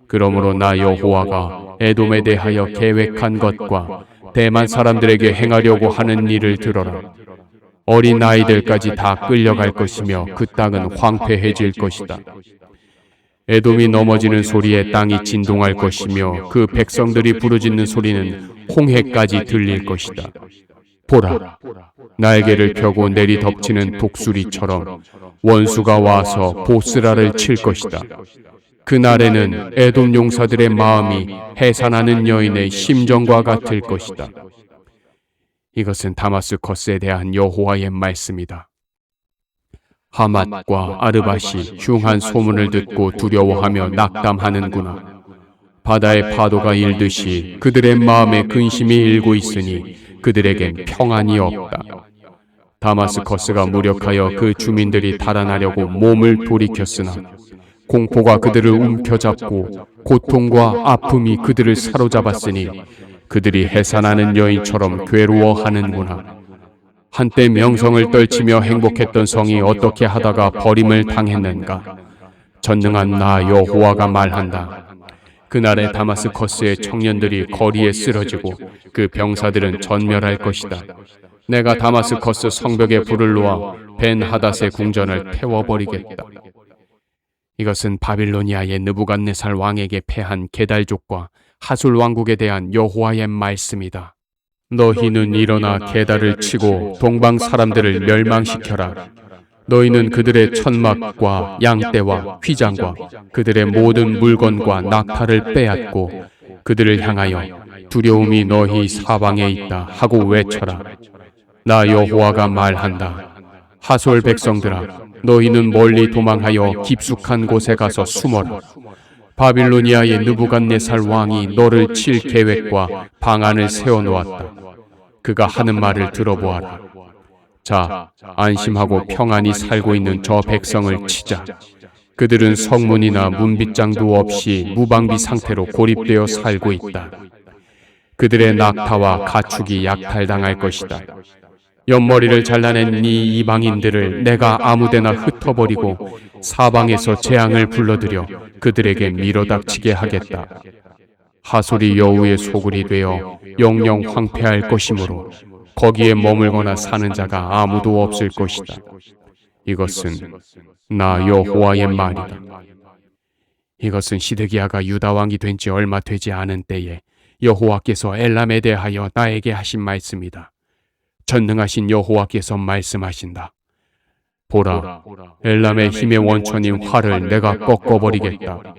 Speaker 2: 그러므로 나 여호와가 에돔에 대하여 계획한 것과 대만 사람들에게 행하려고 하는 일을 들어라. 어린 아이들까지 다 끌려갈 것이며 그 땅은 황폐해질 것이다. 에돔이 넘어지는 소리에 땅이 진동할 것이며 그 백성들이 부르짖는 소리는 홍해까지 들릴 것이다. 보라, 날개를 펴고 내리 덮치는 독수리처럼 원수가 와서 보스라를 칠 것이다. 그날에는 에돔 용사들의 마음이 해산하는 여인의 심정과 같을 것이다. 이것은 다마스커스에 대한 여호와의 말씀이다. 하맛과 아르밧이 흉한 소문을 듣고 두려워하며 낙담하는구나. 바다의 파도가 일듯이 그들의 마음에 근심이 일고 있으니 그들에겐 평안이 없다. 다마스커스가 무력하여 그 주민들이 달아나려고 몸을 돌이켰으나 공포가 그들을 움켜잡고 고통과 아픔이 그들을 사로잡았으니 그들이 해산하는 여인처럼 괴로워하는구나. 한때 명성을 떨치며 행복했던 성이 어떻게 하다가 버림을 당했는가? 전능한 나 여호와가 말한다. 그날에 다마스커스의 청년들이 거리에 쓰러지고 그 병사들은 전멸할 것이다. 내가 다마스커스 성벽에 불을 놓아 벤 하닷의 궁전을 태워버리겠다. 이것은 바빌로니아의 느부갓네살 왕에게 패한 게달족과 하술 왕국에 대한 여호와의 말씀이다. 너희는 일어나 게달을 치고 동방 사람들을 멸망시켜라. 너희는 그들의 천막과 양떼와 휘장과 그들의 모든 물건과 낙타를 빼앗고 그들을 향하여 두려움이 너희 사방에 있다 하고 외쳐라. 나 여호와가 말한다. 하솔 백성들아, 너희는 멀리 도망하여 깊숙한 곳에 가서 숨어라. 바빌로니아의 느부갓네살 왕이 너를 칠 계획과 방안을 세워놓았다. 그가 하는 말을 들어보아라. 자, 안심하고 평안히 살고 있는 저 백성을 치자. 그들은 성문이나 문빗장도 없이 무방비 상태로 고립되어 살고 있다. 그들의 낙타와 가축이 약탈당할 것이다. 옆머리를 잘라낸 이 이방인들을 내가 아무데나 흩어버리고 사방에서 재앙을 불러들여 그들에게 밀어닥치게 하겠다. 하솔이 여우의 소굴이 되어 영영 황폐할 것이므로 거기에 머물거나 사는 자가 아무도 없을 것이다. 이것은 나 여호와의 말이다. 이것은 시드기야가 유다 왕이 된 지 얼마 되지 않은 때에 여호와께서 엘람에 대하여 나에게 하신 말씀이다. 전능하신 여호와께서 말씀하신다. 보라, 엘람의 힘의 원천인 활을 내가 꺾어버리겠다.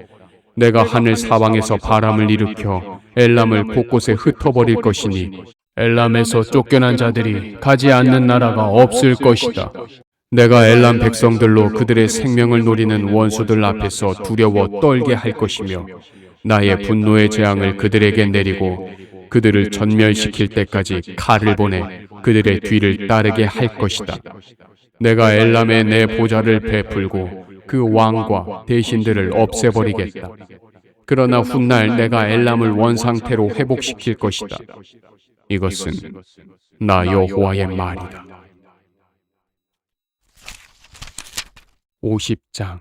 Speaker 2: 내가 하늘 사방에서 바람을 일으켜 엘람을 곳곳에 흩어버릴 것이니
Speaker 1: 엘람에서 쫓겨난 자들이 가지 않는 나라가 없을 것이다.
Speaker 2: 내가 엘람 백성들로 그들의 생명을 노리는 원수들 앞에서 두려워 떨게 할 것이며 나의 분노의 재앙을 그들에게 내리고 그들을 전멸시킬 때까지 칼을 보내 그들의 뒤를 따르게 할 것이다. 내가 엘람에 내 보좌를 베풀고 그 왕과 대신들을 없애버리겠다. 그러나 훗날 내가 엘람을 원상태로 회복시킬 것이다. 이것은 나 여호와의 말이다. 50장.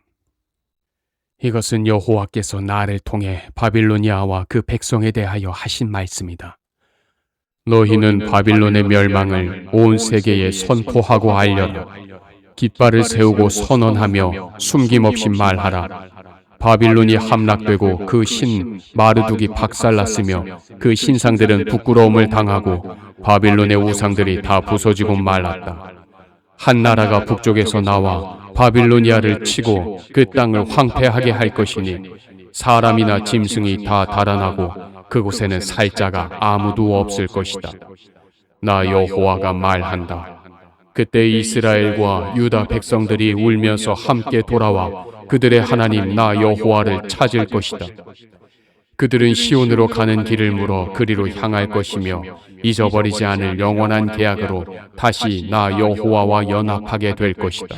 Speaker 2: 이것은 여호와께서 나를 통해 바빌로니아와 그 백성에 대하여 하신 말씀이다. 너희는 바빌론의 멸망을 온 세계에 선포하고 알려라. 깃발을 세우고 선언하며 숨김없이 말하라. 바빌론이 함락되고 그 신 마르둑이 박살났으며 그 신상들은 부끄러움을 당하고 바빌론의 우상들이 다 부서지고 말았다. 한 나라가 북쪽에서 나와 바빌로니아를 치고 그 땅을 황폐하게 할 것이니 사람이나 짐승이 다 달아나고 그곳에는 살 자가 아무도 없을 것이다. 나 여호와가 말한다. 그때 이스라엘과 유다 백성들이 울면서 함께 돌아와 그들의 하나님 나 여호와를 찾을 것이다. 그들은 시온으로 가는 길을 물어 그리로 향할 것이며 잊어버리지 않을 영원한 계약으로 다시 나 여호와와 연합하게 될 것이다.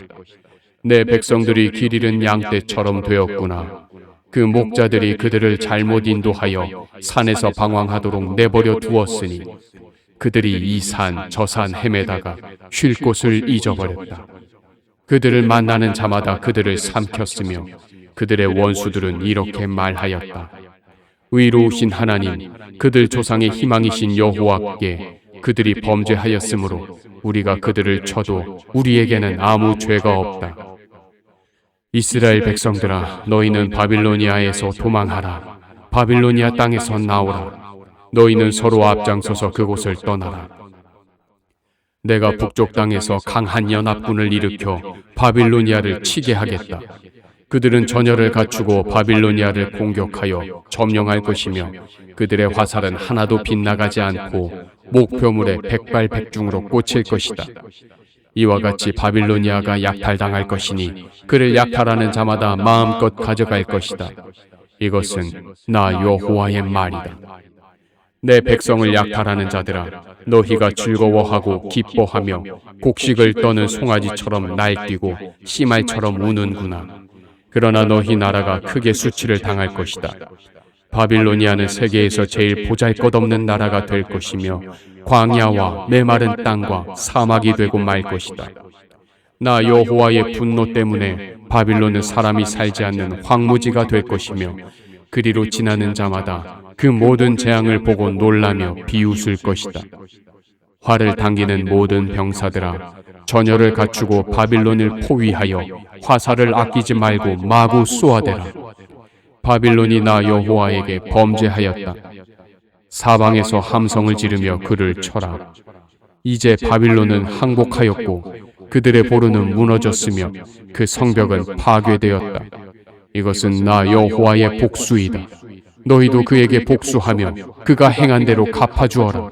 Speaker 2: 내 백성들이 길 잃은 양떼처럼 되었구나. 그 목자들이 그들을 잘못 인도하여 산에서 방황하도록 내버려 두었으니 그들이 이 산 저 산 헤매다가 쉴 곳을 잊어버렸다. 그들을 만나는 자마다 그들을 삼켰으며 그들의 원수들은 이렇게 말하였다. 의로우신 하나님, 그들 조상의 희망이신 여호와께 그들이 범죄하였으므로 우리가 그들을 쳐도 우리에게는 아무 죄가 없다. 이스라엘 백성들아, 너희는 바빌로니아에서 도망하라. 바빌로니아 땅에서 나오라. 너희는 서로 앞장서서 그곳을 떠나라. 내가 북쪽 땅에서 강한 연합군을 일으켜 바빌로니아를 치게 하겠다. 그들은 전열을 갖추고 바빌로니아를 공격하여 점령할 것이며 그들의 화살은 하나도 빗나가지 않고 목표물에 백발백중으로 꽂힐 것이다. 이와 같이 바빌로니아가 약탈당할 것이니 그를 약탈하는 자마다 마음껏 가져갈 것이다. 이것은 나 여호와의 말이다. 내 백성을 약탈하는 자들아, 너희가 즐거워하고 기뻐하며 곡식을 떠는 송아지처럼 날뛰고 씨말처럼 우는구나. 그러나 너희 나라가 크게 수치를 당할 것이다. 바빌로니아는 세계에서 제일 보잘것없는 나라가 될 것이며 광야와 메마른 땅과 사막이 되고 말 것이다. 나 여호와의 분노 때문에 바빌론은 사람이 살지 않는 황무지가 될 것이며 그리로 지나는 자마다 그 모든 재앙을 보고 놀라며 비웃을 것이다. 활을 당기는 모든 병사들아, 전열을 갖추고 바빌론을 포위하여 화살을 아끼지 말고 마구 쏘아대라. 바빌론이 나 여호와에게 범죄하였다. 사방에서 함성을 지르며 그를 쳐라. 이제 바빌론은 항복하였고 그들의 보루는 무너졌으며 그 성벽은 파괴되었다. 이것은 나 여호와의 복수이다. 너희도 그에게 복수하며 그가 행한 대로 갚아주어라.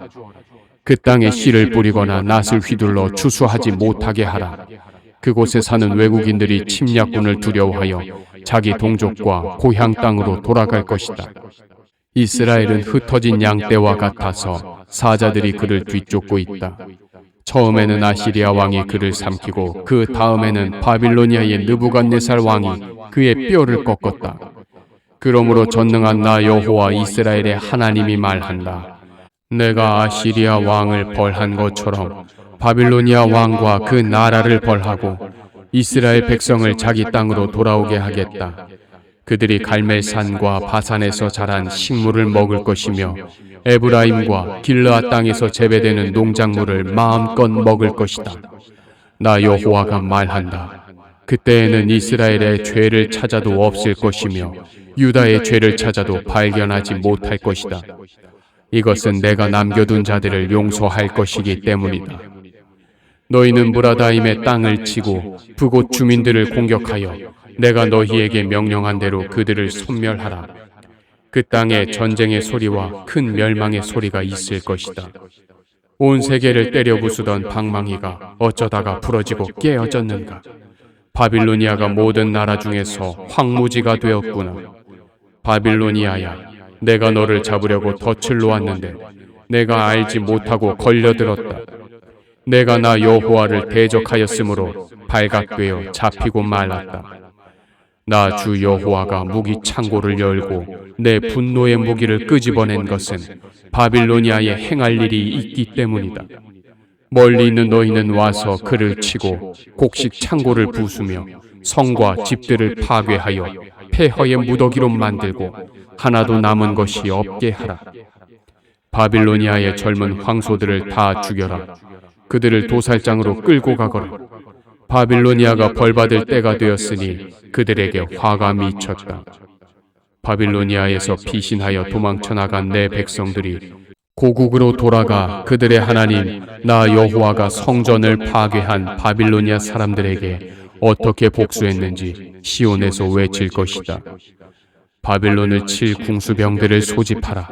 Speaker 2: 그 땅에 씨를 뿌리거나 낫을 휘둘러 추수하지 못하게 하라. 그곳에 사는 외국인들이 침략군을 두려워하여 자기 동족과 고향 땅으로 돌아갈 것이다. 이스라엘은 흩어진 양떼와 같아서 사자들이 그를 뒤쫓고 있다. 처음에는 아시리아 왕이 그를 삼키고 그 다음에는 바빌로니아의 느부갓네살 왕이 그의 뼈를 꺾었다. 그러므로 전능한 나 여호와 이스라엘의 하나님이 말한다. 내가 아시리아 왕을 벌한 것처럼 바빌로니아 왕과 그 나라를 벌하고 이스라엘 백성을 자기 땅으로 돌아오게 하겠다. 그들이 갈멜산과 바산에서 자란 식물을 먹을 것이며 에브라임과 길르앗 땅에서 재배되는 농작물을 마음껏 먹을 것이다. 나 여호와가 말한다. 그때에는 이스라엘의 죄를 찾아도 없을 것이며 유다의 죄를 찾아도 발견하지 못할 것이다. 이것은 내가 남겨둔 자들을 용서할 것이기 때문이다. 너희는 무라다임의 땅을 치고 북곳 주민들을 공격하여 내가 너희에게 명령한 대로 그들을 소멸하라. 그 땅에 전쟁의 소리와 큰 멸망의 소리가 있을 것이다. 온 세계를 때려 부수던 방망이가 어쩌다가 부러지고 깨어졌는가. 바빌로니아가 모든 나라 중에서 황무지가 되었구나. 바빌로니아야, 내가 너를 잡으려고 덫을 놓았는데 내가 알지 못하고 걸려들었다. 내가 나 여호와를 대적하였으므로 발각되어 잡히고 말았다. 나 주 여호와가 무기 창고를 열고 내 분노의 무기를 끄집어낸 것은 바빌로니아에 행할 일이 있기 때문이다. 멀리 있는 너희는 와서 그를 치고 곡식 창고를 부수며 성과 집들을 파괴하여 폐허의 무더기로 만들고 하나도 남은 것이 없게 하라. 바빌로니아의 젊은 황소들을 다 죽여라. 그들을 도살장으로 끌고 가거라. 바빌로니아가 벌받을 때가 되었으니 그들에게 화가 미쳤다. 바빌로니아에서 피신하여 도망쳐 나간 내 백성들이 고국으로 돌아가 그들의 하나님 나 여호와가 성전을 파괴한 바빌로니아 사람들에게 어떻게 복수했는지 시온에서 외칠 것이다. 바빌론을 칠 궁수병들을 소집하라.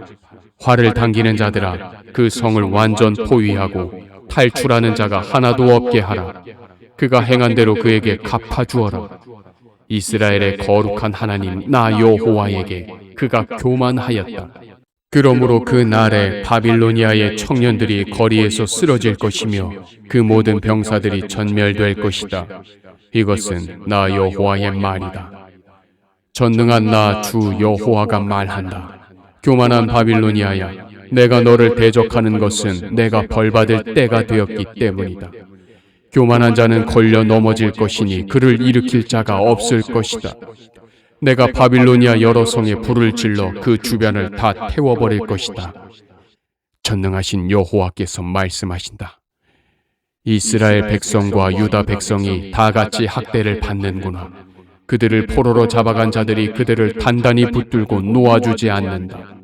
Speaker 2: 활을 당기는 자들아, 그 성을 완전 포위하고 탈출하는 자가 하나도 없게 하라. 그가 행한 대로 그에게 갚아주어라. 이스라엘의 거룩한 하나님 나 여호와에게 그가 교만하였다. 그러므로 그 날에 바빌로니아의 청년들이 거리에서 쓰러질 것이며 그 모든 병사들이 전멸될 것이다. 이것은 나 여호와의 말이다. 전능한 나 주 여호와가 말한다. 교만한 바빌로니아야, 내가 너를 대적하는 것은 내가 벌받을 때가 되었기 때문이다. 교만한 자는 걸려 넘어질 것이니 그를 일으킬 자가 없을 것이다. 내가 바빌로니아 여러 성에 불을 질러 그 주변을 다 태워버릴 것이다. 전능하신 여호와께서 말씀하신다. 이스라엘 백성과 유다 백성이 다 같이 학대를 받는구나. 그들을 포로로 잡아간 자들이 그들을 단단히 붙들고 놓아주지 않는다.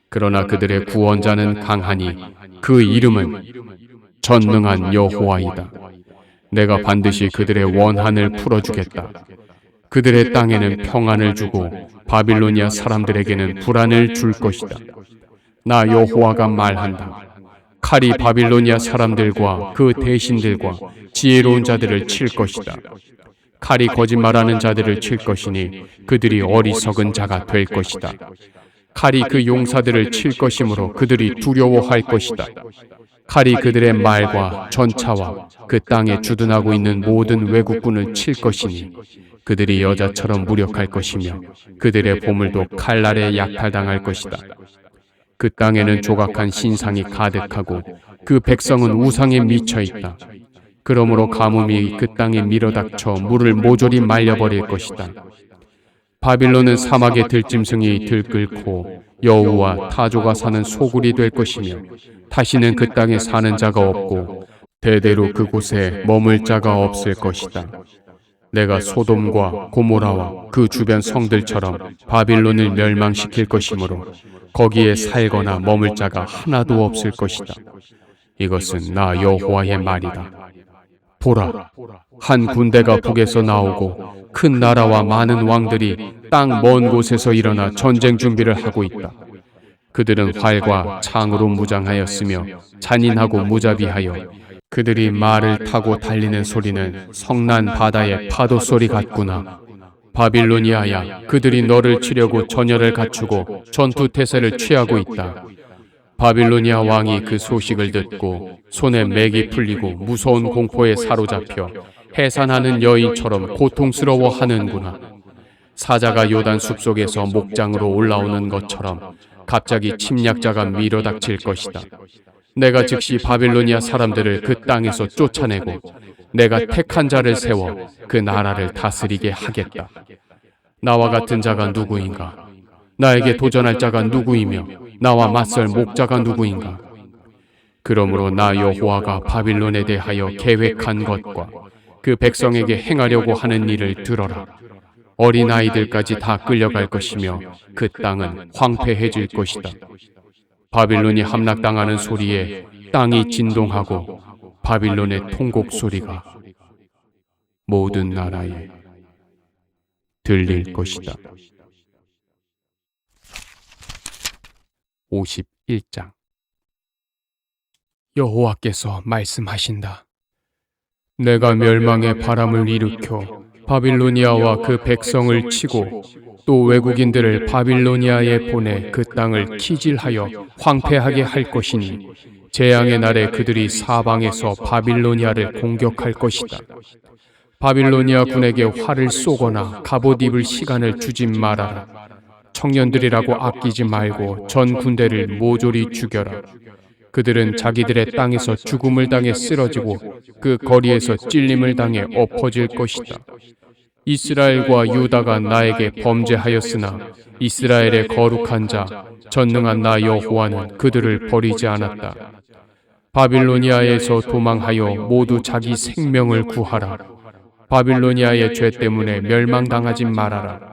Speaker 2: 그러나 그들의 구원자는 강하니 그 이름은 전능한 여호와이다. 내가 반드시 그들의 원한을 풀어주겠다. 그들의 땅에는 평안을 주고 바빌로니아 사람들에게는 불안을 줄 것이다. 나 여호와가 말한다. 칼이 바빌로니아 사람들과 그 대신들과 지혜로운 자들을 칠 것이다. 칼이 거짓말하는 자들을 칠 것이니 그들이 어리석은 자가 될 것이다. 칼이 그 용사들을 칠 것이므로 그들이 두려워할 것이다. 칼이 그들의 말과 전차와 그 땅에 주둔하고 있는 모든 외국군을 칠 것이니 그들이 여자처럼 무력할 것이며 그들의 보물도 칼날에 약탈당할 것이다. 그 땅에는 조각한 신상이 가득하고 그 백성은 우상에 미쳐 있다. 그러므로 가뭄이 그 땅에 밀어닥쳐 물을 모조리 말려버릴 것이다.
Speaker 1: 바빌론은 사막의 들짐승이 들끓고 여우와 타조가 사는 소굴이 될 것이며 다시는 그 땅에 사는 자가 없고 대대로 그곳에 머물 자가 없을 것이다. 내가 소돔과 고모라와 그 주변 성들처럼 바빌론을 멸망시킬 것이므로 거기에 살거나 머물 자가 하나도 없을 것이다. 이것은 나 여호와의 말이다. 보라, 한 군대가 북에서 나오고 큰 나라와 많은 왕들이 땅 먼 곳에서 일어나 전쟁 준비를 하고 있다. 그들은 활과 창으로 무장하였으며 잔인하고 무자비하여 그들이 말을 타고 달리는 소리는 성난 바다의 파도 소리 같구나. 바빌로니아야, 그들이 너를 치려고 전열을 갖추고 전투 태세를 취하고 있다. 바빌로니아 왕이 그 소식을 듣고 손에 맥이 풀리고 무서운 공포에 사로잡혀 해산하는 여인처럼 고통스러워하는구나. 사자가 요단 숲속에서 목장으로 올라오는 것처럼 갑자기 침략자가 밀어닥칠 것이다. 내가 즉시 바빌로니아 사람들을 그 땅에서 쫓아내고 내가 택한 자를 세워 그 나라를 다스리게 하겠다. 나와 같은 자가 누구인가? 나에게 도전할 자가 누구이며 나와 맞설 목자가 누구인가? 그러므로 나 여호와가 바빌론에 대하여 계획한 것과 그 백성에게 행하려고 하는 일을 들어라. 어린아이들까지 다 끌려갈 것이며 그 땅은 황폐해질 것이다. 바빌론이 함락당하는 소리에 땅이 진동하고 바빌론의 통곡 소리가 모든 나라에 들릴 것이다. 51장. 여호와께서 말씀하신다. 내가 멸망의 바람을 일으켜 바빌로니아와 그 백성을 치고 또 외국인들을 바빌로니아에 보내 그 땅을 키질하여 황폐하게 할 것이니 재앙의 날에 그들이 사방에서 바빌로니아를 공격할 것이다. 바빌로니아 군에게 활을 쏘거나 갑옷 입을 시간을 주지 말아라. 청년들이라고 아끼지 말고 전 군대를 모조리 죽여라. 그들은 자기들의 땅에서 죽음을 당해 쓰러지고 그 거리에서 찔림을 당해 엎어질 것이다. 이스라엘과 유다가 나에게 범죄하였으나 이스라엘의 거룩한 자 전능한 나 여호와는 그들을 버리지 않았다. 바빌로니아에서 도망하여 모두 자기 생명을 구하라. 바빌로니아의 죄 때문에 멸망당하지 말아라.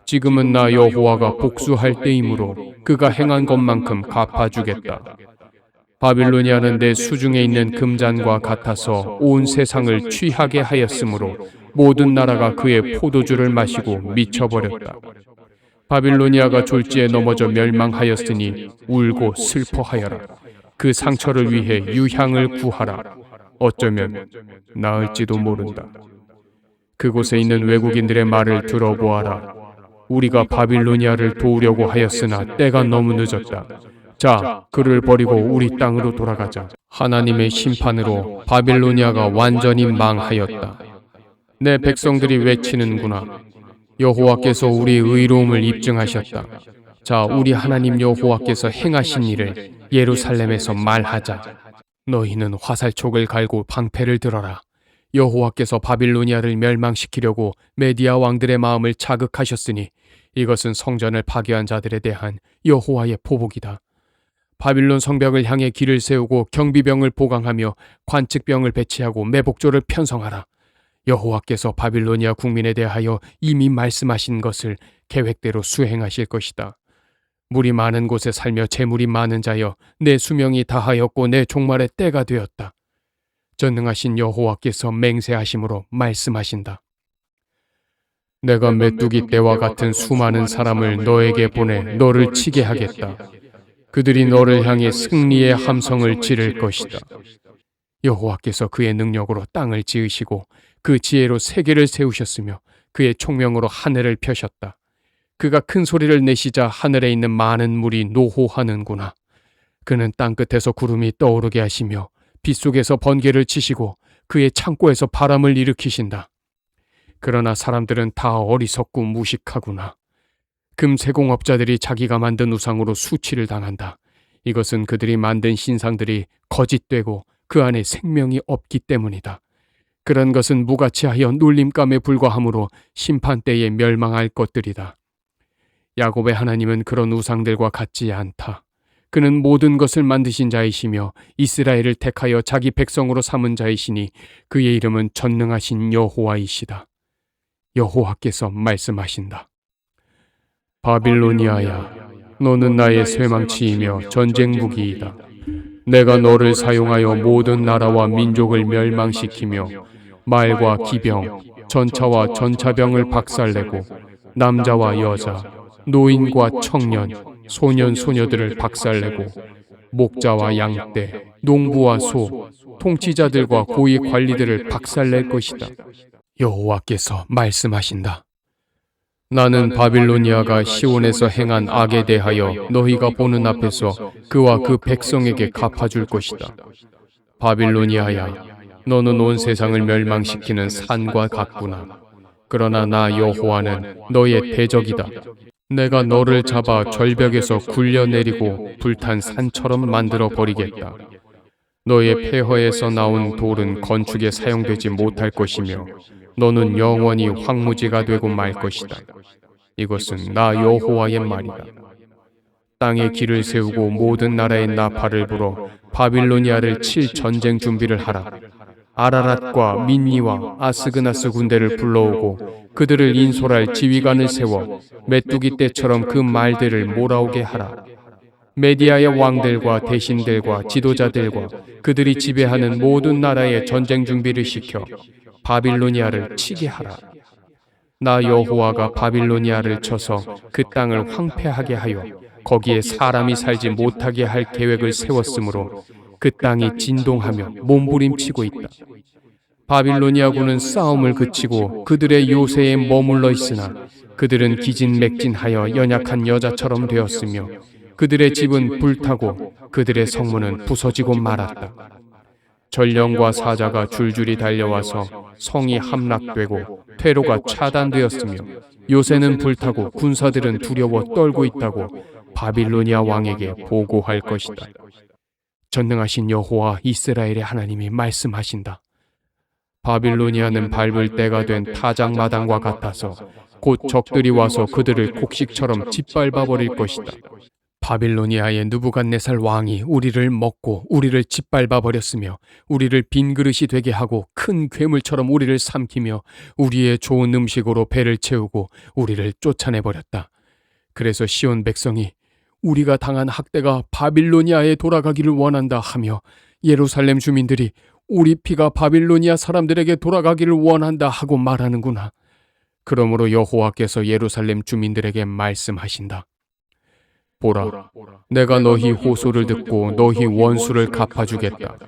Speaker 1: 지금은 나 여호와가 복수할 때이므로 그가 행한 것만큼 갚아주겠다. 바빌로니아는 내 수중에 있는 금잔과 같아서 온 세상을 취하게 하였으므로 모든 나라가 그의 포도주를 마시고 미쳐버렸다. 바빌로니아가 졸지에 넘어져 멸망하였으니 울고 슬퍼하여라. 그 상처를 위해 유향을 구하라. 어쩌면 나을지도 모른다. 그곳에 있는 외국인들의 말을 들어보아라. 우리가 바빌로니아를 도우려고 하였으나 때가 너무 늦었다. 자, 그를 버리고 우리 땅으로 돌아가자. 하나님의 심판으로 바빌로니아가 완전히 망하였다. 내 백성들이 외치는구나. 여호와께서 우리의 의로움을 입증하셨다. 자, 우리 하나님 여호와께서 행하신 일을 예루살렘에서 말하자. 너희는 화살촉을 갈고 방패를 들어라. 여호와께서 바빌로니아를 멸망시키려고 메디아 왕들의 마음을 자극하셨으니 이것은 성전을 파괴한 자들에 대한 여호와의 보복이다. 바빌론 성벽을 향해 길을 세우고 경비병을 보강하며 관측병을 배치하고 매복조를 편성하라. 여호와께서 바빌로니아 국민에 대하여 이미 말씀하신 것을 계획대로 수행하실 것이다. 물이 많은 곳에 살며 재물이 많은 자여, 내 수명이 다하였고 내 종말의 때가 되었다. 전능하신 여호와께서 맹세하심으로 말씀하신다. 내가 메뚜기 떼와 같은 수많은 사람을 너에게 보내 너를 치게 하겠다. 그들이 너를 향해 승리의 함성을 지를 것이다. 여호와께서 그의 능력으로 땅을 지으시고 그 지혜로 세계를 세우셨으며 그의 총명으로 하늘을 펴셨다. 그가 큰 소리를 내시자 하늘에 있는 많은 물이 노호하는구나. 그는 땅끝에서 구름이 떠오르게 하시며 빗속에서 번개를 치시고 그의 창고에서 바람을 일으키신다. 그러나 사람들은 다 어리석고 무식하구나. 금세공업자들이 자기가 만든 우상으로 수치를 당한다. 이것은 그들이 만든 신상들이 거짓되고 그 안에 생명이 없기 때문이다. 그런 것은 무가치하여 놀림감에 불과하므로 심판 때에 멸망할 것들이다. 야곱의 하나님은 그런 우상들과 같지 않다. 그는 모든 것을 만드신 자이시며 이스라엘을 택하여 자기 백성으로 삼은 자이시니 그의 이름은 전능하신 여호와이시다. 여호와께서 말씀하신다. 바빌로니아야, 너는 나의 쇠망치이며 전쟁 무기이다. 내가 너를 사용하여 모든 나라와 민족을 멸망시키며 말과 기병, 전차와 전차병을 박살내고 남자와 여자, 노인과 청년, 소년, 소녀들을 박살내고 목자와 양떼, 농부와 소, 통치자들과 고위 관리들을 박살낼 것이다. 여호와께서 말씀하신다. 나는 바빌로니아가 시온에서 행한 악에 대하여 너희가 보는 앞에서 그와 그 백성에게 갚아줄 것이다. 바빌로니아야, 너는 온 세상을 멸망시키는 산과 같구나. 그러나 나 여호와는 너의 대적이다. 내가 너를 잡아 절벽에서 굴려내리고 불탄 산처럼 만들어 버리겠다. 너의 폐허에서 나온 돌은 건축에 사용되지 못할 것이며 너는 영원히 황무지가 되고 말 것이다. 이것은 나 여호와의 말이다. 땅에 길을 세우고 모든 나라의 나팔을 불어 바빌로니아를 칠 전쟁 준비를 하라. 아라랏과 민니와 아스그나스 군대를 불러오고 그들을 인솔할 지휘관을 세워 메뚜기 떼처럼 그 말들을 몰아오게 하라. 메디아의 왕들과 대신들과 지도자들과 그들이 지배하는 모든 나라의 전쟁 준비를 시켜 바빌로니아를 치게 하라. 나 여호와가 바빌로니아를 쳐서 그 땅을 황폐하게 하여 거기에 사람이 살지 못하게 할 계획을 세웠으므로 그 땅이 진동하며 몸부림치고 있다. 바빌로니아군은 싸움을 그치고 그들의 요새에 머물러 있으나 그들은 기진맥진하여 연약한 여자처럼 되었으며 그들의 집은 불타고 그들의 성문은 부서지고 말았다. 전령과 사자가 줄줄이 달려와서 성이 함락되고 퇴로가 차단되었으며 요새는 불타고 군사들은 두려워 떨고 있다고 바빌로니아 왕에게 보고할 것이다. 전능하신 여호와 이스라엘의 하나님이 말씀하신다. 바빌로니아는 밟을 때가 된 타작마당과 같아서 곧 적들이 와서 그들을 곡식처럼 짓밟아 버릴 것이다. 바빌로니아의 느부갓네살 왕이 우리를 먹고 우리를 짓밟아 버렸으며 우리를 빈 그릇이 되게 하고 큰 괴물처럼 우리를 삼키며 우리의 좋은 음식으로 배를 채우고 우리를 쫓아내 버렸다. 그래서 시온 백성이 우리가 당한 학대가 바빌로니아에 돌아가기를 원한다 하며 예루살렘 주민들이 우리 피가 바빌로니아 사람들에게 돌아가기를 원한다 하고 말하는구나. 그러므로 여호와께서 예루살렘 주민들에게 말씀하신다. 보라, 내가 너희 호소를 듣고 너희 원수를 갚아주겠다.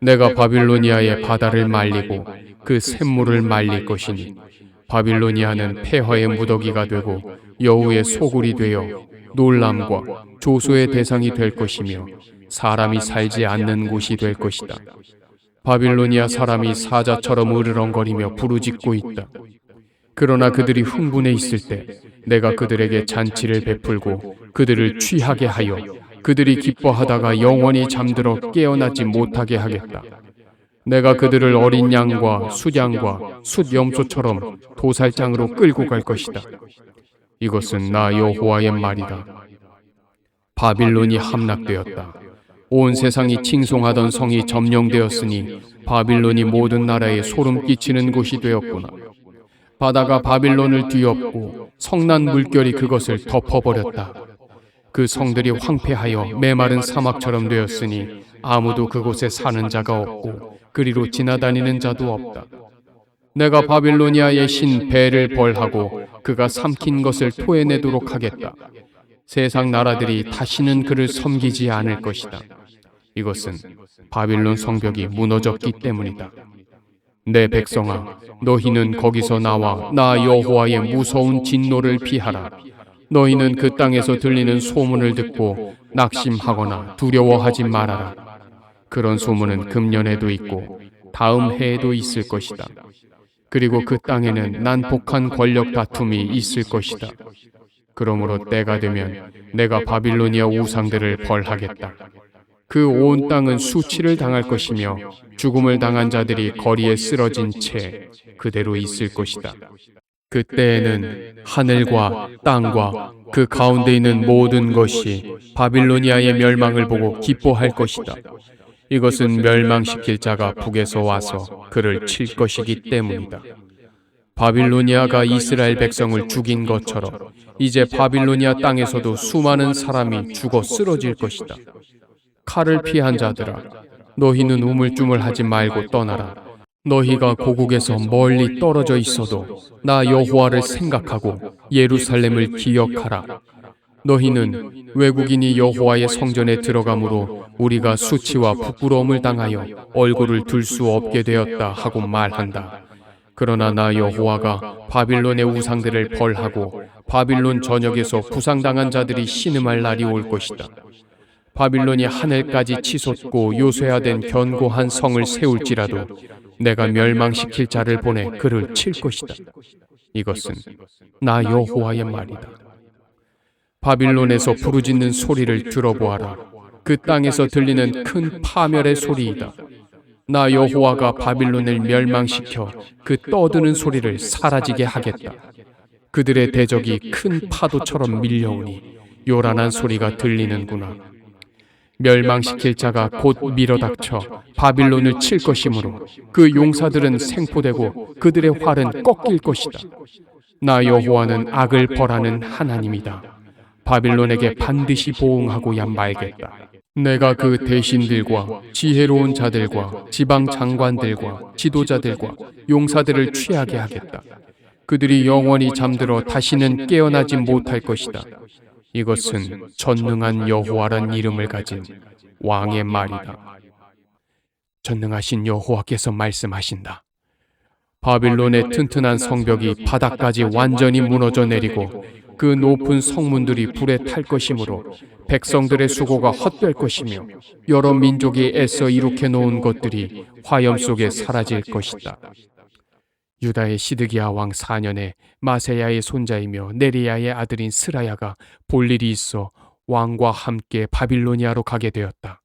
Speaker 1: 내가 바빌로니아의 바다를 말리고 그 샘물을 말릴 것이니 바빌로니아는 폐허의 무더기가 되고 여우의 소굴이 되어 놀람과 조소의 대상이 될 것이며 사람이 살지 않는 곳이 될 것이다. 바빌로니아 사람이 사자처럼 으르렁거리며 부르짖고 있다. 그러나 그들이 흥분해 있을 때 내가 그들에게 잔치를 베풀고 그들을 취하게 하여 그들이 기뻐하다가 영원히 잠들어 깨어나지 못하게 하겠다. 내가 그들을 어린 양과 숫양과 숫염소처럼 도살장으로 끌고 갈 것이다. 이것은 나 여호와의 말이다. 바빌론이 함락되었다. 온 세상이 칭송하던 성이 점령되었으니 바빌론이 모든 나라에 소름 끼치는 곳이 되었구나. 바다가 바빌론을 뒤엎고 성난 물결이 그것을 덮어버렸다. 그 성들이 황폐하여 메마른 사막처럼 되었으니 아무도 그곳에 사는 자가 없고 그리로 지나다니는 자도 없다. 내가 바빌로니아의 신 벨을 벌하고 그가 삼킨 것을 토해내도록 하겠다. 세상 나라들이 다시는 그를 섬기지 않을 것이다. 이것은 바빌론 성벽이 무너졌기 때문이다. 내 백성아, 너희는 거기서 나와 나 여호와의 무서운 진노를 피하라. 너희는 그 땅에서 들리는 소문을 듣고 낙심하거나 두려워하지 말아라. 그런 소문은 금년에도 있고 다음 해에도 있을 것이다. 그리고 그 땅에는 난폭한 권력 다툼이 있을 것이다. 그러므로 때가 되면 내가 바빌로니아 우상들을 벌하겠다. 그 온 땅은 수치를 당할 것이며 죽음을 당한 자들이 거리에 쓰러진 채 그대로 있을 것이다. 그때에는 하늘과 땅과 그 가운데 있는 모든 것이 바빌로니아의 멸망을 보고 기뻐할 것이다. 이것은 멸망시킬 자가 북에서 와서 그를 칠 것이기 때문이다. 바빌로니아가 이스라엘 백성을 죽인 것처럼 이제 바빌로니아 땅에서도 수많은 사람이 죽어 쓰러질 것이다. 칼을 피한 자들아, 너희는 우물쭈물하지 말고 떠나라. 너희가 고국에서 멀리 떨어져 있어도 나 여호와를 생각하고 예루살렘을 기억하라. 너희는 외국인이 여호와의 성전에 들어가므로 우리가 수치와 부끄러움을 당하여 얼굴을 들 수 없게 되었다 하고 말한다. 그러나 나 여호와가 바빌론의 우상들을 벌하고 바빌론 전역에서 부상당한 자들이 신음할 날이 올 것이다. 바빌론이 하늘까지 치솟고 요새화된 견고한 성을 세울지라도 내가 멸망시킬 자를 보내 그를 칠 것이다. 이것은 나 여호와의 말이다. 바빌론에서 부르짖는 소리를 들어보아라. 그 땅에서 들리는 큰 파멸의 소리이다. 나 여호와가 바빌론을 멸망시켜 그 떠드는 소리를 사라지게 하겠다. 그들의 대적이 큰 파도처럼 밀려오니 요란한 소리가 들리는구나. 멸망시킬 자가 곧 밀어닥쳐 바빌론을 칠 것이므로 그 용사들은 생포되고 그들의 활은 꺾일 것이다. 나 여호와는 악을 벌하는 하나님이다. 바빌론에게 반드시 보응하고야 말겠다. 내가 그 대신들과 지혜로운 자들과 지방 장관들과 지도자들과 용사들을 취하게 하겠다. 그들이 영원히 잠들어 다시는 깨어나지 못할 것이다. 이것은 전능한 여호와란 이름을 가진 왕의 말이다. 전능하신 여호와께서 말씀하신다. 바빌론의 튼튼한 성벽이 바닥까지 완전히 무너져 내리고 그 높은 성문들이 불에 탈 것이므로 백성들의 수고가 헛될 것이며 여러 민족이 애써 이룩해 놓은 것들이 화염 속에 사라질 것이다. 유다의 시드기야 왕 4년에 마세야의 손자이며 네리야의 아들인 스라야가 볼 일이 있어 왕과 함께 바빌로니아로 가게 되었다.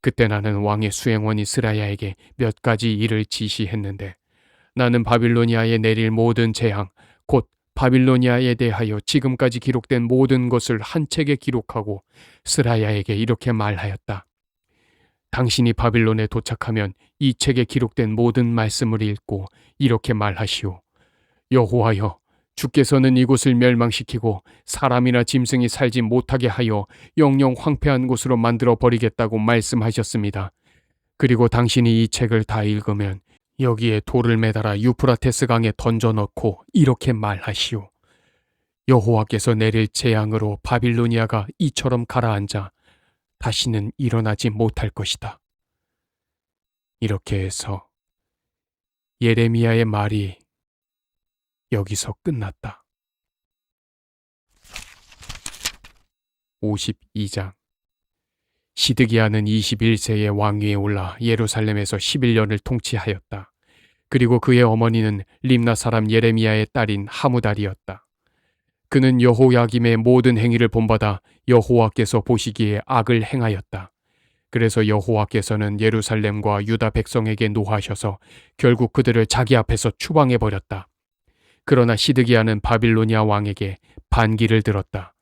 Speaker 1: 그때 나는 왕의 수행원이 스라야에게 몇 가지 일을 지시했는데 나는 바빌로니아에 내릴 모든 재앙 곧 바빌로니아에 대하여 지금까지 기록된 모든 것을 한 책에 기록하고 스라야에게 이렇게 말하였다. 당신이 바빌론에 도착하면 이 책에 기록된 모든 말씀을 읽고 이렇게 말하시오. 여호와여, 주께서는 이곳을 멸망시키고 사람이나 짐승이 살지 못하게 하여 영영 황폐한 곳으로 만들어 버리겠다고 말씀하셨습니다. 그리고 당신이 이 책을 다 읽으면 여기에 돌을 매달아 유프라테스 강에 던져 넣고 이렇게 말하시오. 여호와께서 내릴 재앙으로 바빌로니아가 이처럼 가라앉아 다시는 일어나지 못할 것이다. 이렇게 해서 예레미야의 말이 여기서 끝났다. 52장. 시드기야는 21세의 왕위에 올라 예루살렘에서 11년을 통치하였다. 그리고 그의 어머니는 림나 사람 예레미야의 딸인 하무달이었다. 그는 여호야김의 모든 행위를 본받아 여호와께서 보시기에 악을 행하였다. 그래서 여호와께서는 예루살렘과 유다 백성에게 노하셔서 결국 그들을 자기 앞에서 추방해버렸다. 그러나 시드기야는 바빌로니아 왕에게 반기를 들었다.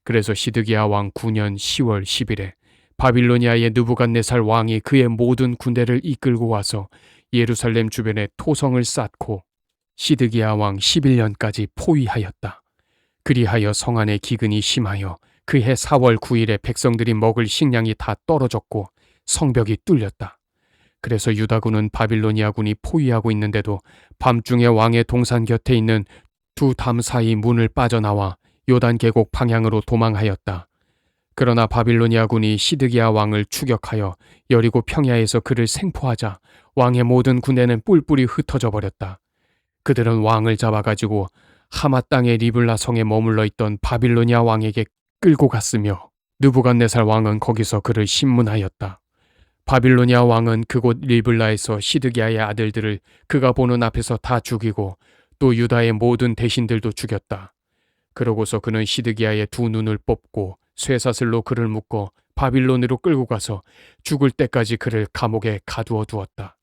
Speaker 1: 그래서 시드기야 왕 9년 10월 10일에 바빌로니아의 느부갓네살 왕이 그의 모든 군대를 이끌고 와서 예루살렘 주변에 토성을 쌓고 시드기야 왕 11년까지 포위하였다. 그리하여 성 안의 기근이 심하여 그해 4월 9일에 백성들이 먹을 식량이 다 떨어졌고 성벽이 뚫렸다. 그래서 유다군은 바빌로니아군이 포위하고 있는데도 밤중에 왕의 동산 곁에 있는 두 담 사이 문을 빠져나와 요단 계곡 방향으로 도망하였다. 그러나 바빌로니아군이 시드기야 왕을 추격하여 여리고 평야에서 그를 생포하자 왕의 모든 군대는 뿔뿔이 흩어져 버렸다. 그들은 왕을 잡아가지고 하마 땅의 리블라 성에 머물러 있던 바빌로니아 왕에게 끌고 갔으며 느부갓네살 왕은 거기서 그를 신문하였다. 바빌로니아 왕은 그곳 리블라에서 시드기야의 아들들을 그가 보는 앞에서 다 죽이고 또 유다의 모든 대신들도 죽였다. 그러고서 그는 시드기야의 두 눈을 뽑고 쇠사슬로 그를 묶어 바빌론으로 끌고 가서 죽을 때까지 그를 감옥에 가두어 두었다.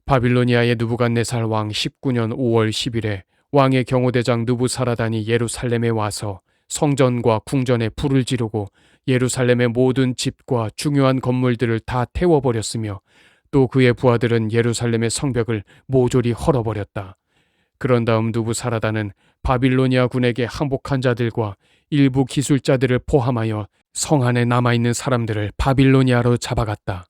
Speaker 1: 바빌로니아의 느부갓네살 왕 19년 5월 10일에 왕의 경호대장 느부사라단이 예루살렘에 와서 성전과 궁전에 불을 지르고 예루살렘의 모든 집과 중요한 건물들을 다 태워버렸으며 또 그의 부하들은 예루살렘의 성벽을 모조리 헐어버렸다. 그런 다음 느부사라단은 바빌로니아 군에게 항복한 자들과 일부 기술자들을 포함하여 성 안에 남아있는 사람들을 바빌로니아로 잡아갔다.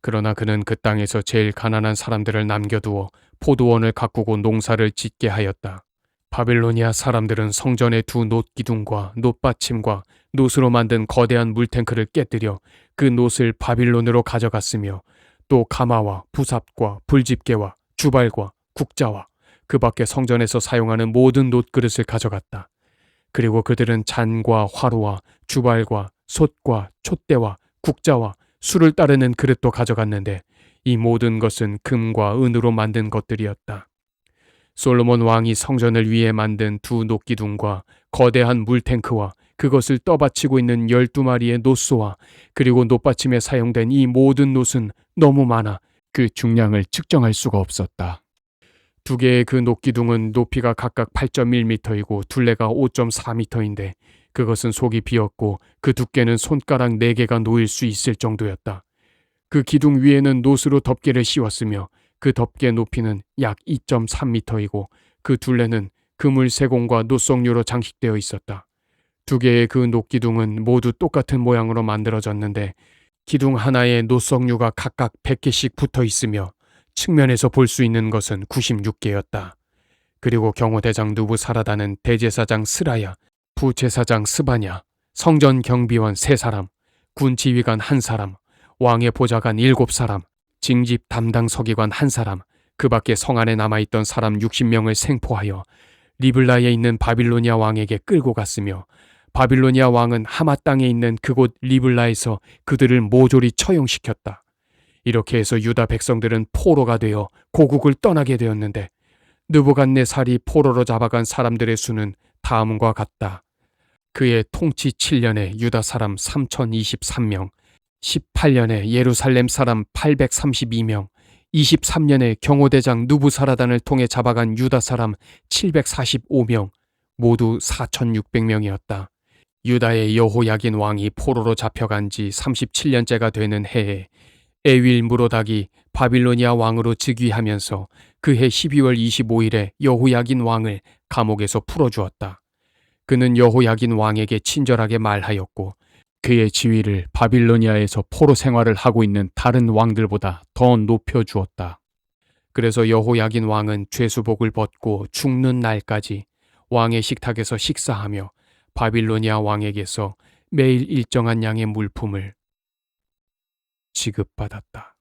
Speaker 1: 그러나 그는 그 땅에서 제일 가난한 사람들을 남겨두어 포도원을 가꾸고 농사를 짓게 하였다. 바빌로니아 사람들은 성전의 두 놋기둥과 놋받침과 놋으로 만든 거대한 물탱크를 깨뜨려 그 놋을 바빌론으로 가져갔으며 또 가마와 부삽과 불집게와 주발과 국자와 그 밖에 성전에서 사용하는 모든 놋그릇을 가져갔다. 그리고 그들은 잔과 화로와 주발과 솥과 촛대와 국자와 술을 따르는 그릇도 가져갔는데 이 모든 것은 금과 은으로 만든 것들이었다. 솔로몬 왕이 성전을 위해 만든 두 놋기둥과 거대한 물탱크와 그것을 떠받치고 있는 12마리의 놋소와 그리고 놋받침에 사용된 이 모든 놋은 너무 많아 그 중량을 측정할 수가 없었다. 두 개의 그 놋기둥은 높이가 각각 8.1m이고 둘레가 5.4m인데 그것은 속이 비었고 그 두께는 손가락 4개가 놓일 수 있을 정도였다. 그 기둥 위에는 놋으로 덮개를 씌웠으며 그 덮개 높이는 약 2.3m이고 그 둘레는 그물 세공과 놋석류로 장식되어 있었다. 두 개의 그 놋기둥은 모두 똑같은 모양으로 만들어졌는데 기둥 하나에 놋석류가 각각 100개씩 붙어 있으며 측면에서 볼 수 있는 것은 96개였다. 그리고 경호대장 느부사라단은 대제사장 스라야, 부제사장 스바냐, 성전 경비원 3사람, 군 지휘관 1사람, 왕의 보좌관 7사람, 징집 담당 서기관 1사람, 그 밖에 성 안에 남아있던 사람 60명을 생포하여 리블라에 있는 바빌로니아 왕에게 끌고 갔으며 바빌로니아 왕은 하마 땅에 있는 그곳 리블라에서 그들을 모조리 처형시켰다. 이렇게 해서 유다 백성들은 포로가 되어 고국을 떠나게 되었는데 느부갓네살이 포로로 잡아간 사람들의 수는 다음과 같다. 그의 통치 7년에 유다 사람 3023명, 18년에 예루살렘 사람 832명, 23년에 경호대장 느부사라단을 통해 잡아간 유다 사람 745명, 모두 4600명이었다. 유다의 여호야긴 왕이 포로로 잡혀간 지 37년째가 되는 해에 에윌 무로닥이 바빌로니아 왕으로 즉위하면서 그해 12월 25일에 여호야긴 왕을 감옥에서 풀어주었다. 그는 여호야긴 왕에게 친절하게 말하였고 그의 지위를 바빌로니아에서 포로 생활을 하고 있는 다른 왕들보다 더 높여주었다. 그래서 여호야긴 왕은 죄수복을 벗고 죽는 날까지 왕의 식탁에서 식사하며 바빌로니아 왕에게서 매일 일정한 양의 물품을 지급받았다.